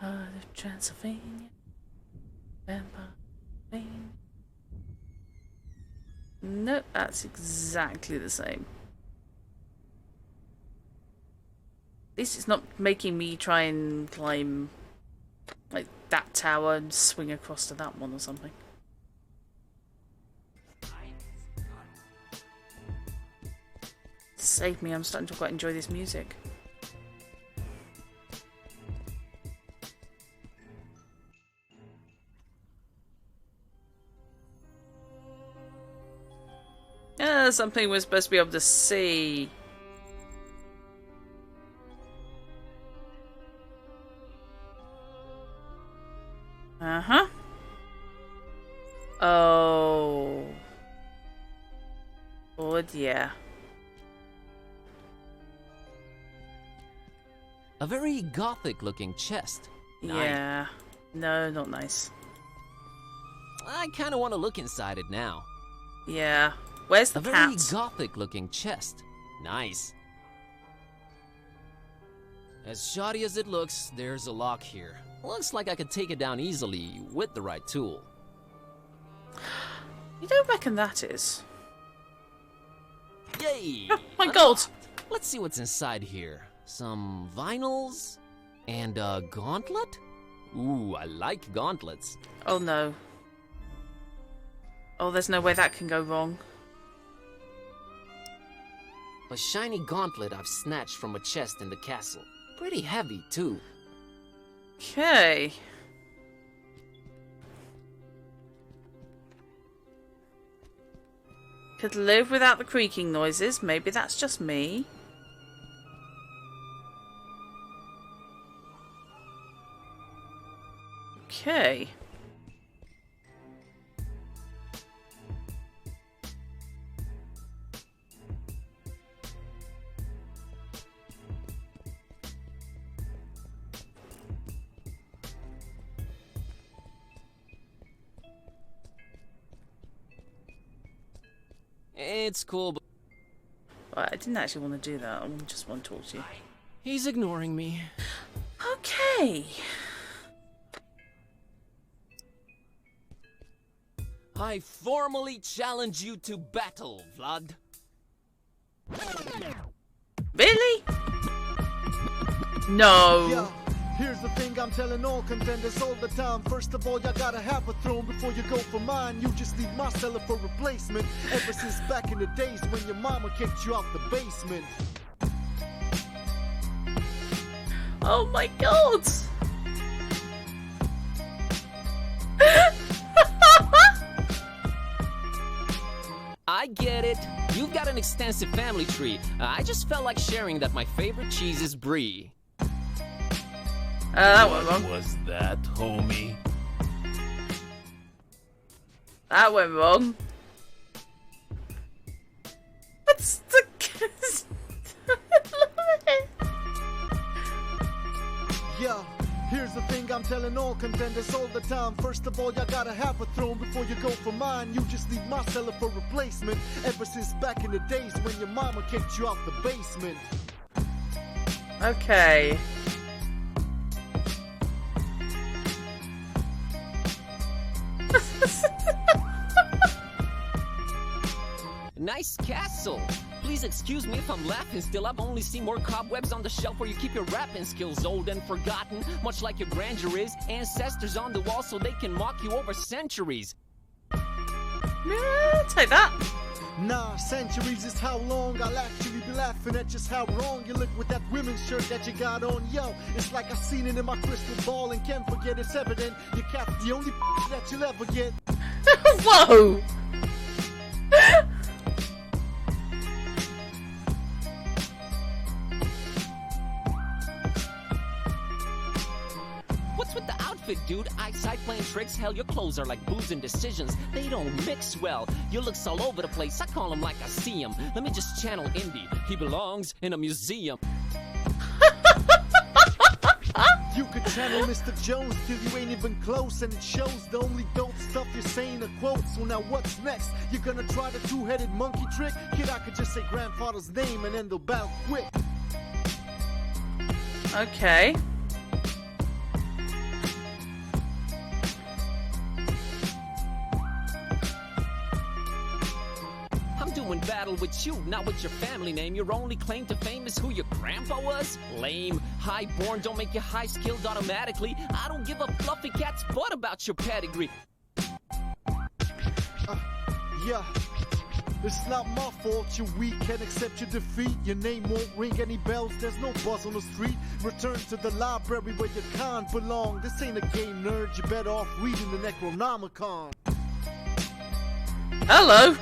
Heart of Transylvania, Vampire Lane. Nope, that's exactly the same. At least it's not making me try and climb like that tower and swing across to that one or something. Save me, I'm starting to quite enjoy this music. Something we're supposed to be able to see. Uh-huh. Oh. Oh dear. A very gothic-looking chest. Yeah. No, not nice. I kind of want to look inside it now. Yeah. Where's the A cat? very gothic-looking chest. Nice. As shoddy as it looks, there's a lock here. Looks like I could take it down easily with the right tool. You don't reckon that is? Yay! Oh my god! Let's see what's inside here. Some vinyls and a gauntlet? Ooh, I like gauntlets. Oh no. Oh, there's no way that can go wrong. A shiny gauntlet I've snatched from a chest in the castle. Pretty heavy, too. Okay. Could live without the creaking noises. Maybe that's just me. Okay. It's cool, but... Right, I didn't actually want to do that. I just want to talk to you. He's ignoring me. Okay. I formally challenge you to battle, Vlad. Really? No. Yeah. Here's the thing I'm telling all contenders all the time. First of all, you gotta have a throne before you go for mine. You just leave my cellar for replacement. Ever since back in the days when your mama kicked you out the basement. Oh my god! I get it. You've got an extensive family tree. I just felt like sharing that my favorite cheese is brie. That went wrong. What was that, homie? That went wrong. What's the... Yeah. Here's the thing I'm telling all contenders all the time. First of all, you gotta have a throne before you go for mine. You just leave my cellar for replacement. Ever since back in the days when your mama kicked you out the basement. Okay. Nice castle. Please excuse me if I'm laughing still. I've only seen more cobwebs on the shelf where you keep your rapping skills, old and forgotten. Much like your grandeur is. Ancestors on the wall so they can mock you over centuries. Yeah, take that. Nah, centuries is how long I'll actually be laughing at just how wrong you look with that women's shirt that you got on. Yo, it's like I seen it in my crystal ball and can't forget it's evident. Your cat's the only that you'll ever get. Whoa! What's with the outfit, dude? Eyesight playing tricks? Hell, your clothes are like boobs and decisions. They don't mix well. Your looks all over the place. I call him like I see him. Let me just channel Indy. He belongs in a museum. You could channel Mr. Jones till you ain't even close, and it shows the only dope stuff you're saying are quotes. So now what's next? You're gonna try the two-headed monkey trick? Kid, I could just say grandfather's name and then they'll battle quick. Okay. I'm doing battle with you, not with your family name. Your only claim to fame is who your grandpa was? Lame. Highborn don't make you high-skilled automatically. I don't give a fluffy cat's butt about your pedigree. Yeah. It's not my fault you're weak, can't accept your defeat. Your name won't ring any bells, there's no buzz on the street. Return to the library where your kind belong. This ain't a game, nerd, you're better off reading the Necronomicon. Hello.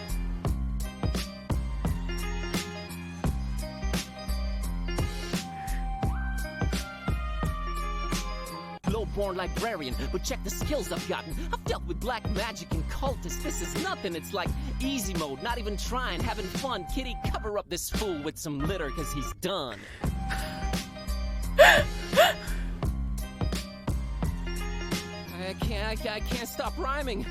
Low-born librarian, but check the skills I've gotten. I've dealt with black magic and cultists. This is nothing, it's like easy mode, not even trying, having fun. Kitty, cover up this fool with some litter, cause he's done. can't stop rhyming.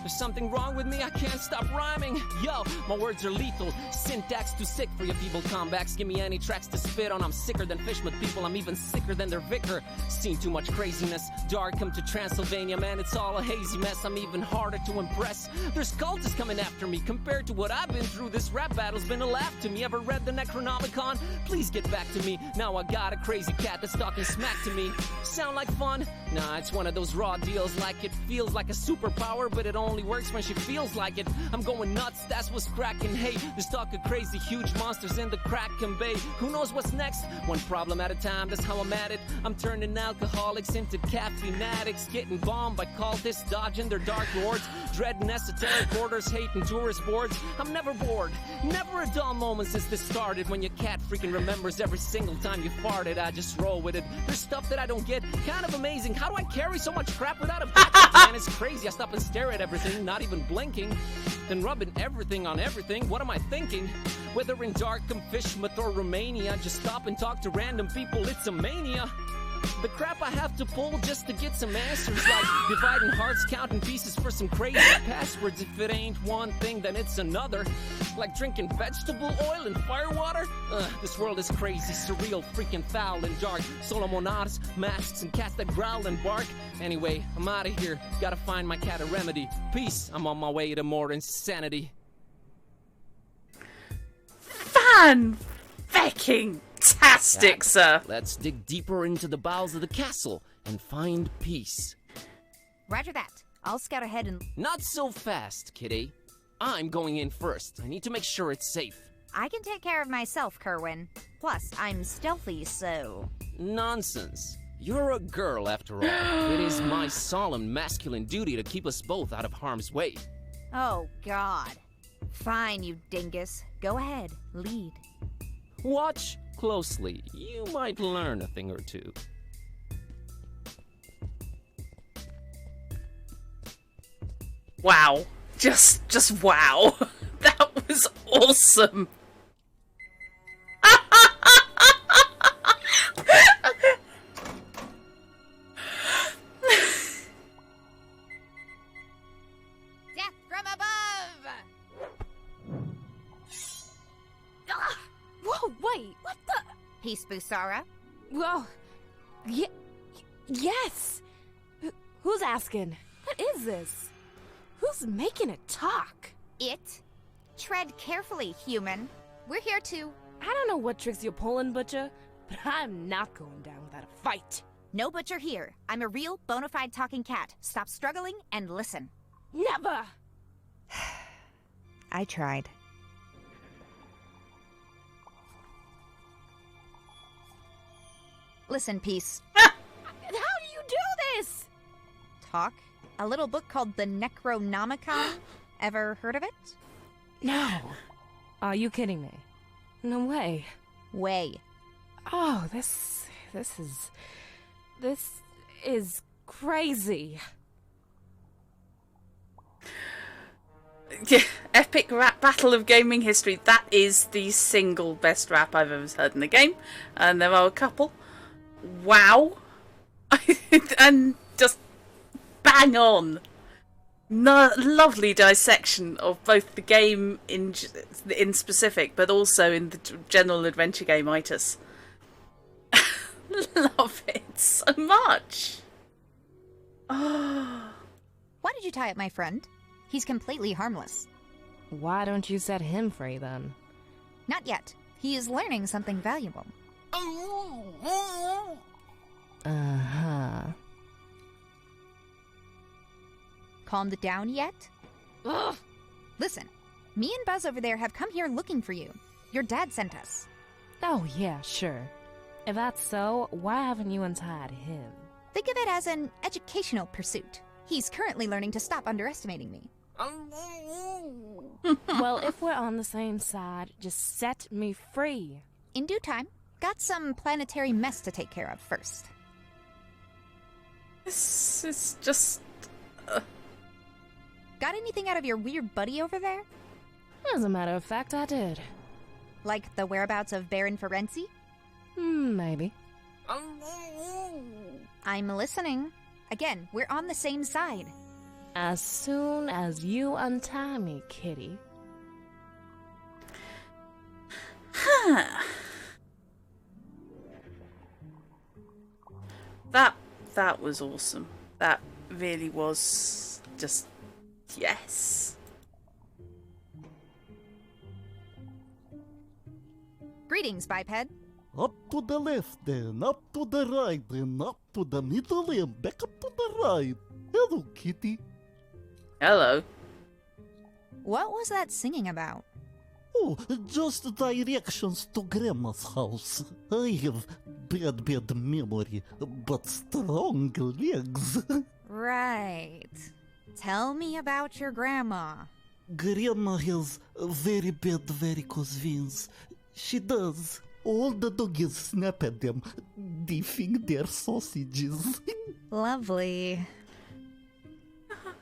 There's something wrong with me, I can't stop rhyming. Yo, my words are lethal. Syntax too sick for your feeble comebacks. Give me any tracks to spit on. I'm sicker than fish with people. I'm even sicker than their vicar. Seen too much craziness. Dark come to Transylvania, man, it's all a hazy mess. I'm even harder to impress. There's cultists coming after me. Compared to what I've been through, this rap battle's been a laugh to me. Ever read the Necronomicon? Please get back to me. Now I got a crazy cat that's talking smack to me. Sound like fun? Nah, it's one of those raw deals. Like it feels like a superpower, but it only works when she feels like it. I'm going nuts, that's what's cracking. Hey, there's talk of crazy huge monsters in the Kraken Bay. Who knows what's next? One problem at a time, that's how I'm at it. I'm turning alcoholics into caffeine addicts, getting bombed by cultists, dodging their dark lords, dreading esoteric orders, hating tourist boards. I'm never bored, never a dull moment since this started. When your cat freaking remembers every single time you farted, I just roll with it. There's stuff that I don't get, kind of amazing. How do I carry so much crap without a backpack? Man, it's crazy. I stop and stare at everything, not even blinking, then rubbing everything on everything. What am I thinking? Whether in Darkham, Fishmouth, or Romania, just stop and talk to random people, it's a mania. The crap I have to pull just to get some answers, like dividing hearts, counting pieces for some crazy passwords. If it ain't one thing, then it's another. Like drinking vegetable oil and firewater. This world is crazy, surreal, freaking foul and dark. Solomonars, masks, and cats that growl and bark. Anyway, I'm out of here. Gotta find my cat a remedy. Peace, I'm on my way to more insanity. Fan-fucking-tastic, sir. Let's dig deeper into the bowels of the castle and find peace. Roger that. I'll scout ahead and... Not so fast, Kitty. I'm going in first. I need to make sure it's safe. I can take care of myself, Kerwin. Plus, I'm stealthy, so... Nonsense. You're a girl, after all. It is my solemn masculine duty to keep us both out of harm's way. Oh, God. Fine, you dingus. Go ahead. Lead. Watch closely. You might learn a thing or two. Wow. Just wow. That was awesome. Death from above! Whoa, wait, what the? Peace, Busara. Whoa. Yes! Who's asking? What is this? Who's making it talk? It? Tread carefully, human. We're here to... I don't know what tricks you're pulling, Butcher, but I'm not going down without a fight. No Butcher here. I'm a real, bona fide talking cat. Stop struggling and listen. Never! I tried. Listen, Peace. How do you do this? Talk? A little book called the Necronomicon. Ever heard of it? No. Are you kidding me? No way. Way. Oh, this is crazy. Yeah, epic rap battle of gaming history. That is the single best rap I've ever heard in the game. And there are a couple. Wow. And just bang on. Lovely dissection of both the game in specific, but also in the general adventure game itis. Love it so much. Why did you tie up my friend? He's completely harmless. Why don't you set him free then? Not yet. He is learning something valuable. Uh-huh. Calmed down yet? Ugh. Listen, me and Buzz over there have come here looking for you. Your dad sent us. Oh, yeah, sure. If that's so, why haven't you untied him? Think of it as an educational pursuit. He's currently learning to stop underestimating me. Well, if we're on the same side, just set me free. In due time. Got some planetary mess to take care of first. This is just... Got anything out of your weird buddy over there? As a matter of fact, I did. Like the whereabouts of Baron Ferenzi? Maybe. I'm listening. Again, we're on the same side. As soon as you untie me, Kitty. Huh. That was awesome. That really was just yes. Greetings, biped. Up to the left, then up to the right, then up to the middle, and back up to the right. Hello, Kitty. Hello. What was that singing about? Oh, just directions to Grandma's house. I have bad memory, but strong legs. Right. Tell me about your grandma. Grandma has very bad varicose veins. She does. All the doggies snap at them. They think they're sausages. Lovely.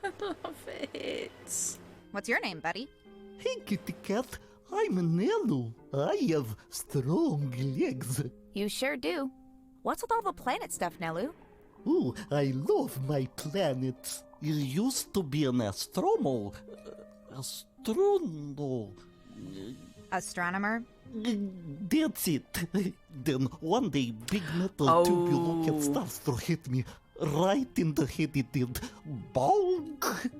I love it. What's your name, buddy? Hey, kitty cat. I'm Nelu. I have strong legs. You sure do. What's with all the planet stuff, Nelu? Ooh, I love my planets. You used to be an astronomer. Astronomer? That's it. Then one day, big metal tubular at starstruck hit me. Right in the head it did. Bonk!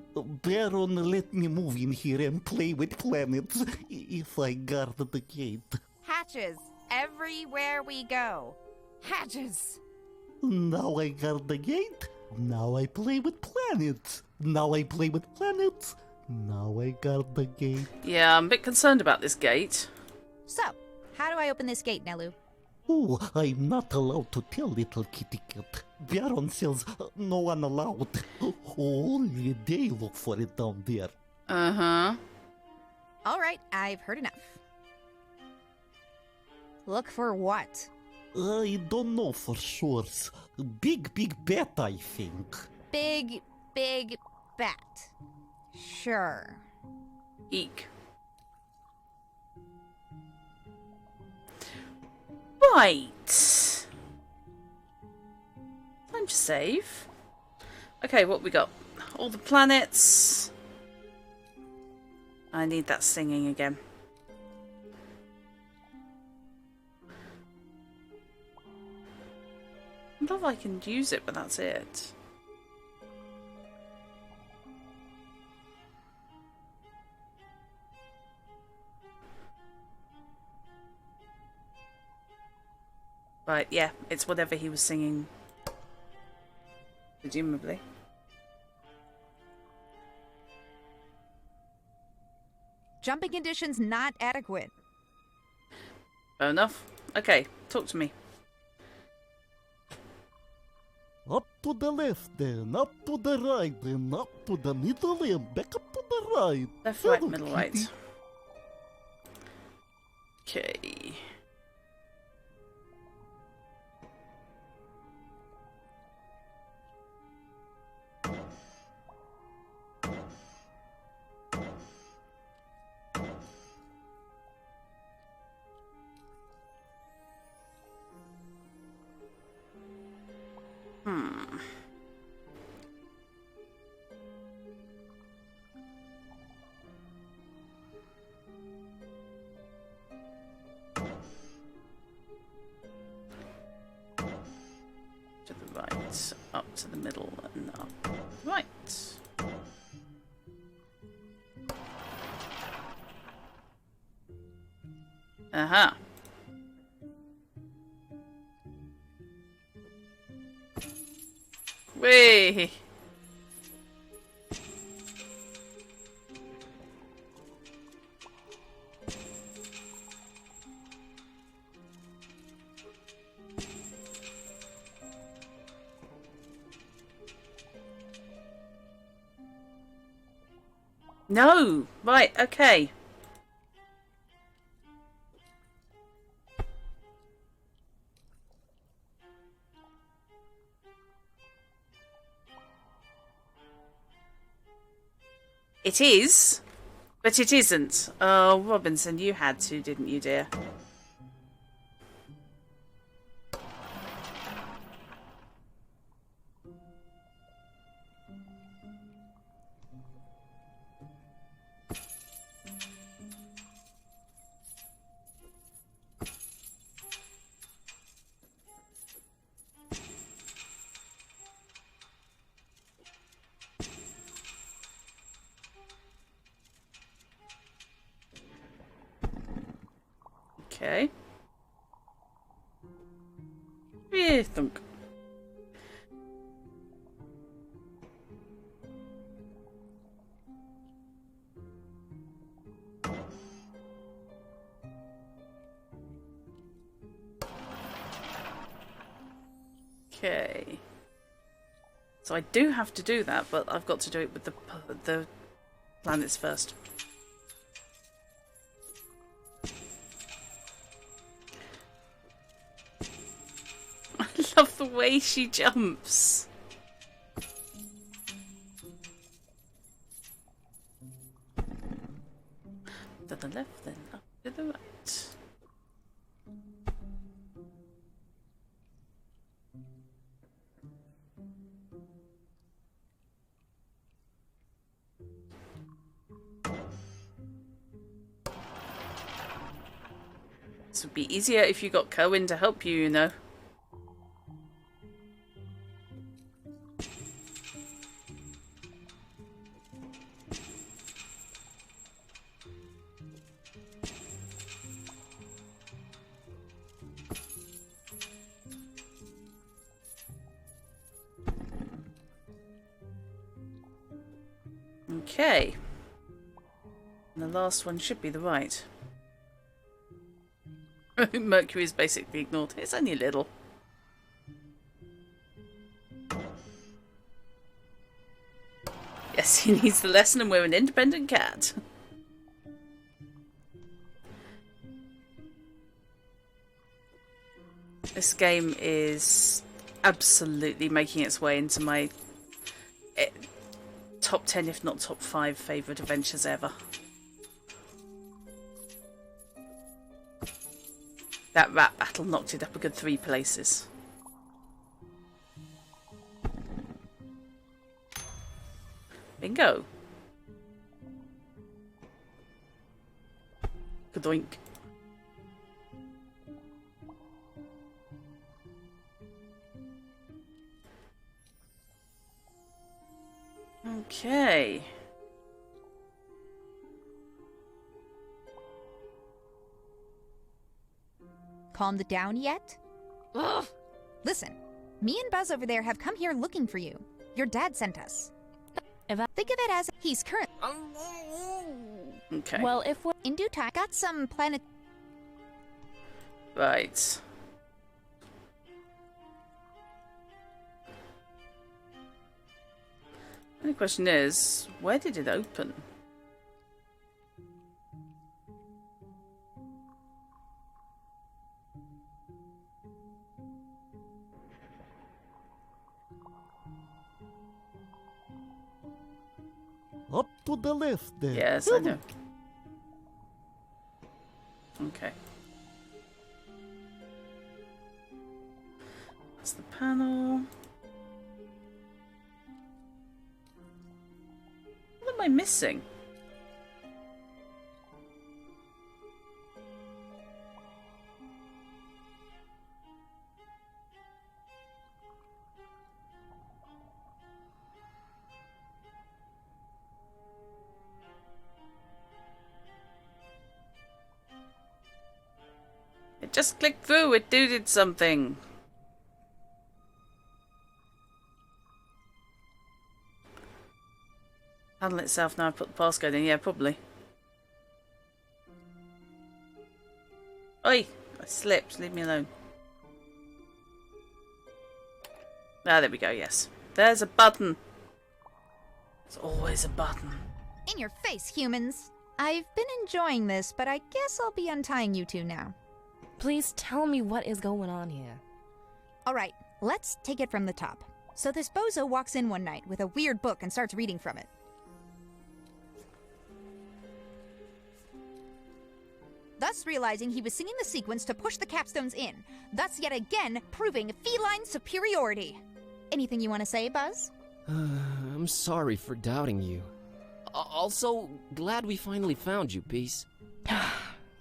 Baron let me move in here and play with planets if I guard the gate. Hatches. Everywhere we go. Hatches. Now I guard the gate. Now I play with planets. Now I play with planets. Now I guard the gate. Yeah, I'm a bit concerned about this gate. So, how do I open this gate, Nelu? Oh, I'm not allowed to tell, little kitty cat. Baron says no one allowed. Only they look for it down there. Uh-huh. All right, I've heard enough. Look for what? I don't know for sure. Big bat, I think. Big bat. Sure. Eek. Right. Time to save. Okay, what we got? All the planets. I need that singing again. I don't know if I can use it, but that's it. Right, yeah, it's whatever he was singing. Presumably. Jumping conditions not adequate. Fair enough. Okay, talk to me. Up to the left, then up to the right, then up to the middle, and back up to the right. Left, right, middle, right. Okay. To the right, up to the middle, and up. Right. Uh-huh. Whee! No! Right, okay. It is, but it isn't. Oh, Robinson, you had to, didn't you, dear? Okay. Yeah, thunk. Okay. So I do have to do that, but I've got to do it with the planets first. I love the way she jumps. To the left, then up to the right. This would be easier if you got Cohen to help you, you know. Okay. And the last one should be the right. Mercury is basically ignored. It's only a little. Yes, he needs the lesson and we're an independent cat. This game is absolutely making its way into my top 10, if not top 5 favourite adventures ever. That rat battle knocked it up a good 3 places. Bingo. Kadoink. Okay. Calmed down yet? Ugh. Listen, me and Buzz over there have come here looking for you. Your dad sent us. Think of it as he's current. Okay. Well, if we're in due time, got some planet. Right. The only question is, where did it open? Up to the left there. Yes, I know. Okay. That's the panel. What am I missing? It just clicked through. It did something. Panel itself, now I put the passcode in. Yeah, probably. Oi! I slipped. Leave me alone. Ah, there we go, yes. There's a button. There's always a button. In your face, humans. I've been enjoying this, but I guess I'll be untying you two now. Please tell me what is going on here. Alright, let's take it from the top. So this bozo walks in one night with a weird book and starts reading from it. Thus realizing he was singing the sequence to push the capstones in, thus yet again proving feline superiority. Anything you want to say, Buzz? I'm sorry for doubting you. Also, glad we finally found you, Peace.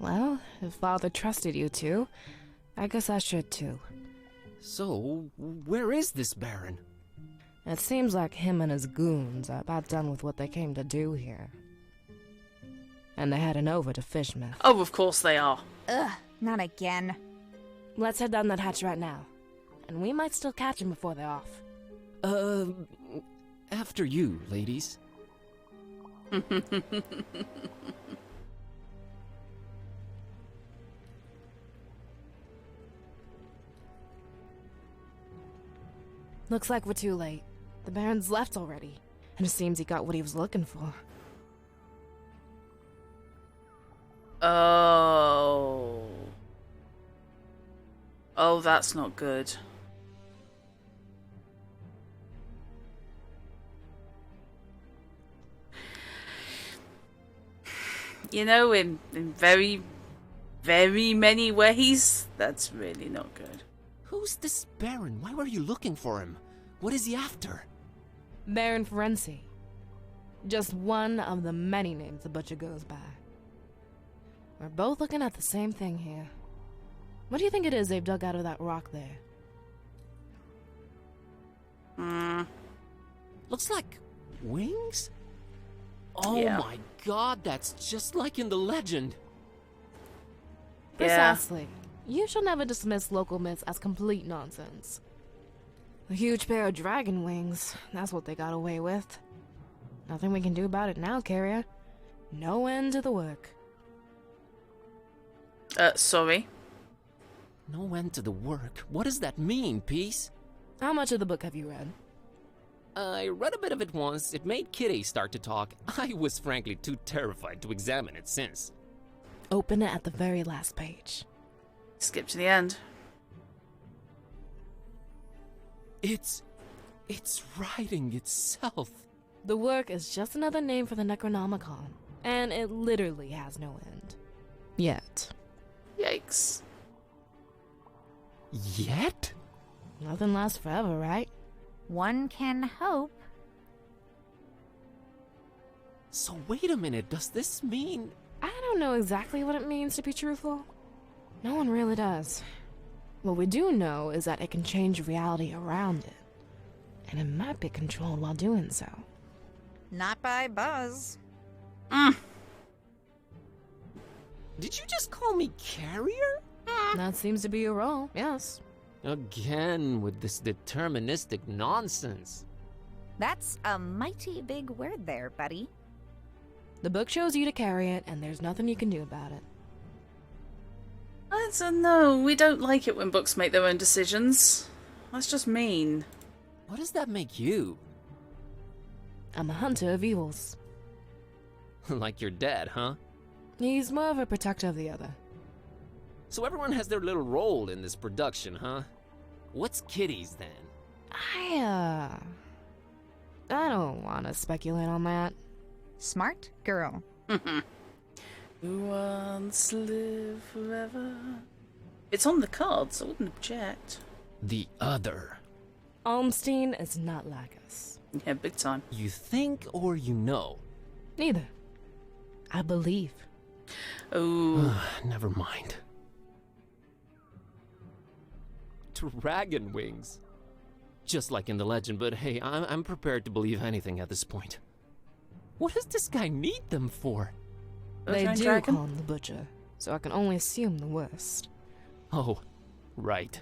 Well, if Father trusted you two, I guess I should too. So, where is this Baron? It seems like him and his goons are about done with what they came to do here. And they're heading over to Fishmouth. Oh, of course they are. Ugh, Not again. Let's head down that hatch right now. And we might still catch him before they're off. After you, ladies. Looks like we're too late. The Baron's left already, and it seems he got what he was looking for. Oh. Oh, that's not good. You know, in very, very many ways, that's really not good. Who's this Baron? Why were you looking for him? What is he after? Baron Ferenci. Just one of the many names the butcher goes by. We're both looking at the same thing here. What do you think it is they've dug out of that rock there? Looks like wings? Oh Yeah. my god, that's just like in the legend. Precisely. You shall never dismiss local myths as complete nonsense. A huge pair of dragon wings, that's what they got away with. Nothing we can do about it now, Carrier. No end to the work. Sorry? No end to the work? What does that mean, Peace? How much of the book have you read? I read a bit of it once. It made Kitty start to talk. I was frankly too terrified to examine it since. Open it at the very last page. Skip to the end. It's writing itself. The work is just another name for the Necronomicon, and it literally has no end. Yet. Yikes. Yet? Nothing lasts forever, right? One can hope. So wait a minute, does this mean... I don't know exactly what it means, to be truthful. No one really does. What we do know is that it can change reality around it. And it might be controlled while doing so. Not by Buzz. Did you just call me Carrier? That seems to be your role, yes. Again with this deterministic nonsense. That's a mighty big word there, buddy. The book shows you to carry it, and there's nothing you can do about it. I don't know. We don't like it when books make their own decisions. That's just mean. What does that make you? I'm a hunter of evils. Like your dad, huh? He's more of a protector of the other. So everyone has their little role in this production, huh? What's Kitty's then? I don't want to speculate on that. Smart girl. Who wants to live forever? It's on the cards, I wouldn't object. The other. Almstein is not like us. Yeah, big time. You think or you know? Neither. I believe. Oh. Never mind. Dragon wings. Just like in the legend, but hey, I'm prepared to believe anything at this point. What does this guy need them for? They do call him the Butcher, so I can only assume the worst. Oh, right.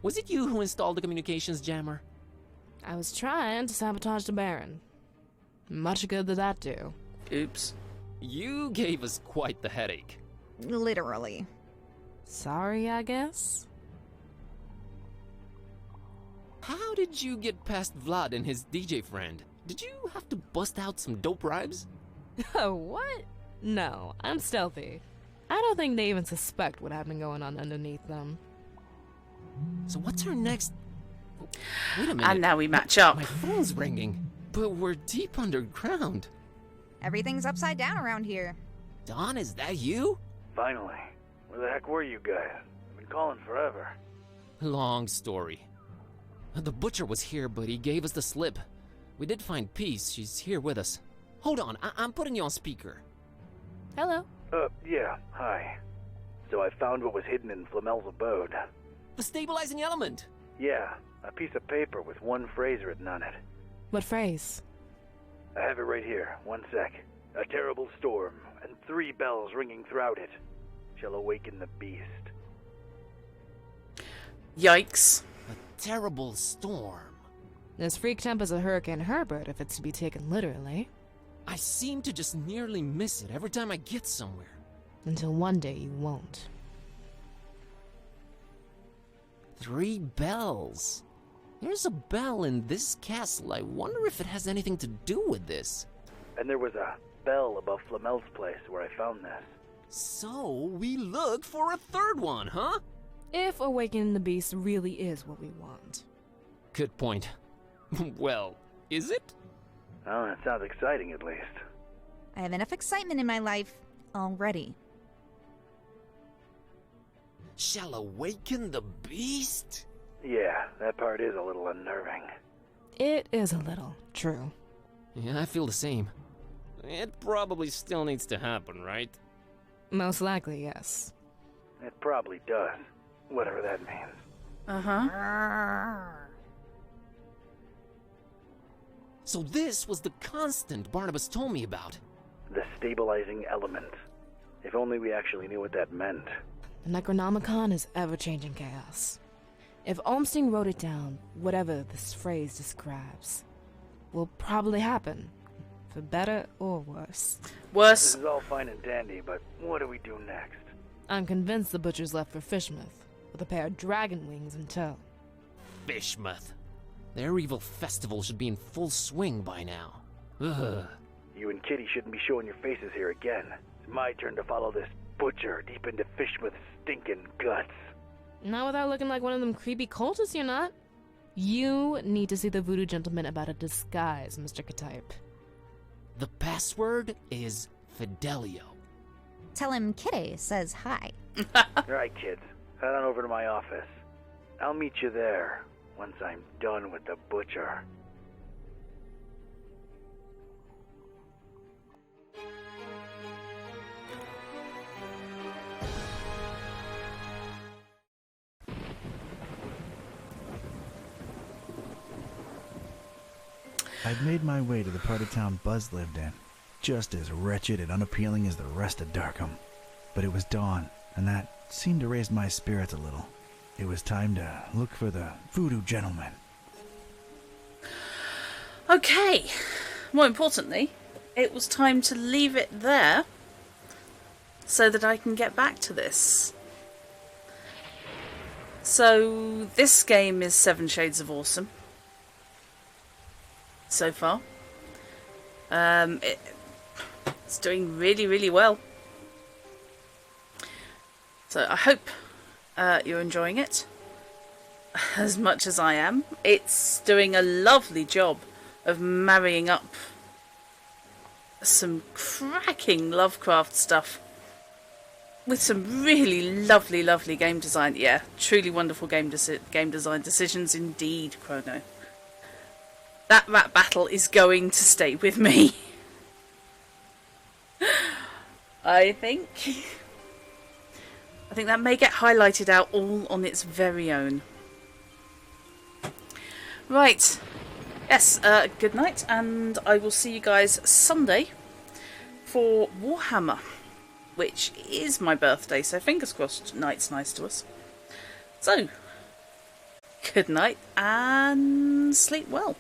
Was it you who installed the communications jammer? I was trying to sabotage the Baron. Much good did that do. Oops. You gave us quite the headache. Literally. Sorry, I guess? How did you get past Vlad and his DJ friend? Did you have to bust out some dope rhymes? Oh, what? No, I'm stealthy. I don't think they even suspect what I've been going on underneath them. So what's our next... Wait a minute. And now we match up. My phone's ringing, but we're deep underground. Everything's upside down around here. Don, is that you? Finally. Where the heck were you guys? I've been calling forever. Long story. The butcher was here, but he gave us the slip. We did find Peace. She's here with us. Hold on, I'm putting you on speaker. Hello. Yeah, hi. So I found what was hidden in Flamel's abode. The stabilizing element! Yeah, a piece of paper with one phrase written on it. What phrase? I have it right here. One sec. A terrible storm, and 3 bells ringing throughout it, shall awaken the beast. Yikes. A terrible storm. As freaked up as a Hurricane Herbert, if it's to be taken literally. I seem to just nearly miss it every time I get somewhere. Until one day you won't. 3 bells. There's a bell in this castle. I wonder if it has anything to do with this. And there was a bell above Flamel's place where I found this. So, we look for a 3rd one, huh? If awakening the beast really is what we want. Good point. Well, is it? Oh, that sounds exciting at least. I have enough excitement in my life already. Shall awaken the beast? Yeah, that part is a little unnerving. It is a little, true. Yeah, I feel the same. It probably still needs to happen, right? Most likely, yes. It probably does, whatever that means. Uh-huh. So this was the constant Barnabas told me about. The stabilizing element. If only we actually knew what that meant. The Necronomicon is ever-changing chaos. If Olmstein wrote it down, whatever this phrase describes will probably happen, for better or worse. Worse. This is all fine and dandy, but what do we do next? I'm convinced the butcher's left for Fishmouth, with a pair of dragon wings in tow. Fishmouth. Their evil festival should be in full swing by now. Ugh. You and Kitty shouldn't be showing your faces here again. It's my turn to follow this butcher deep into Fishmouth's stinking guts. Not without looking like one of them creepy cultists, you're not. You need to see the voodoo gentleman about a disguise, Mr. Katype. The password is Fidelio. Tell him Kitty says hi. Right, kids. Head on over to my office. I'll meet you there once I'm done with the butcher. I'd made my way to the part of town Buzz lived in, just as wretched and unappealing as the rest of Darkham. But it was dawn, and that seemed to raise my spirits a little. It was time to look for the voodoo gentleman. Okay. More importantly, it was time to leave it there so that I can get back to this. So this game is 7 Shades of Awesome. So far. It's doing really, really well. So I hope you're enjoying it as much as I am. It's doing a lovely job of marrying up some cracking Lovecraft stuff with some really lovely, lovely game design. Yeah, truly wonderful game design decisions indeed, Chrono. That rat battle is going to stay with me. I think that may get highlighted out all on its very own. Right. Yes, good night, and I will see you guys Sunday for Warhammer, which is my birthday, so fingers crossed night's nice to us. So, good night, and sleep well.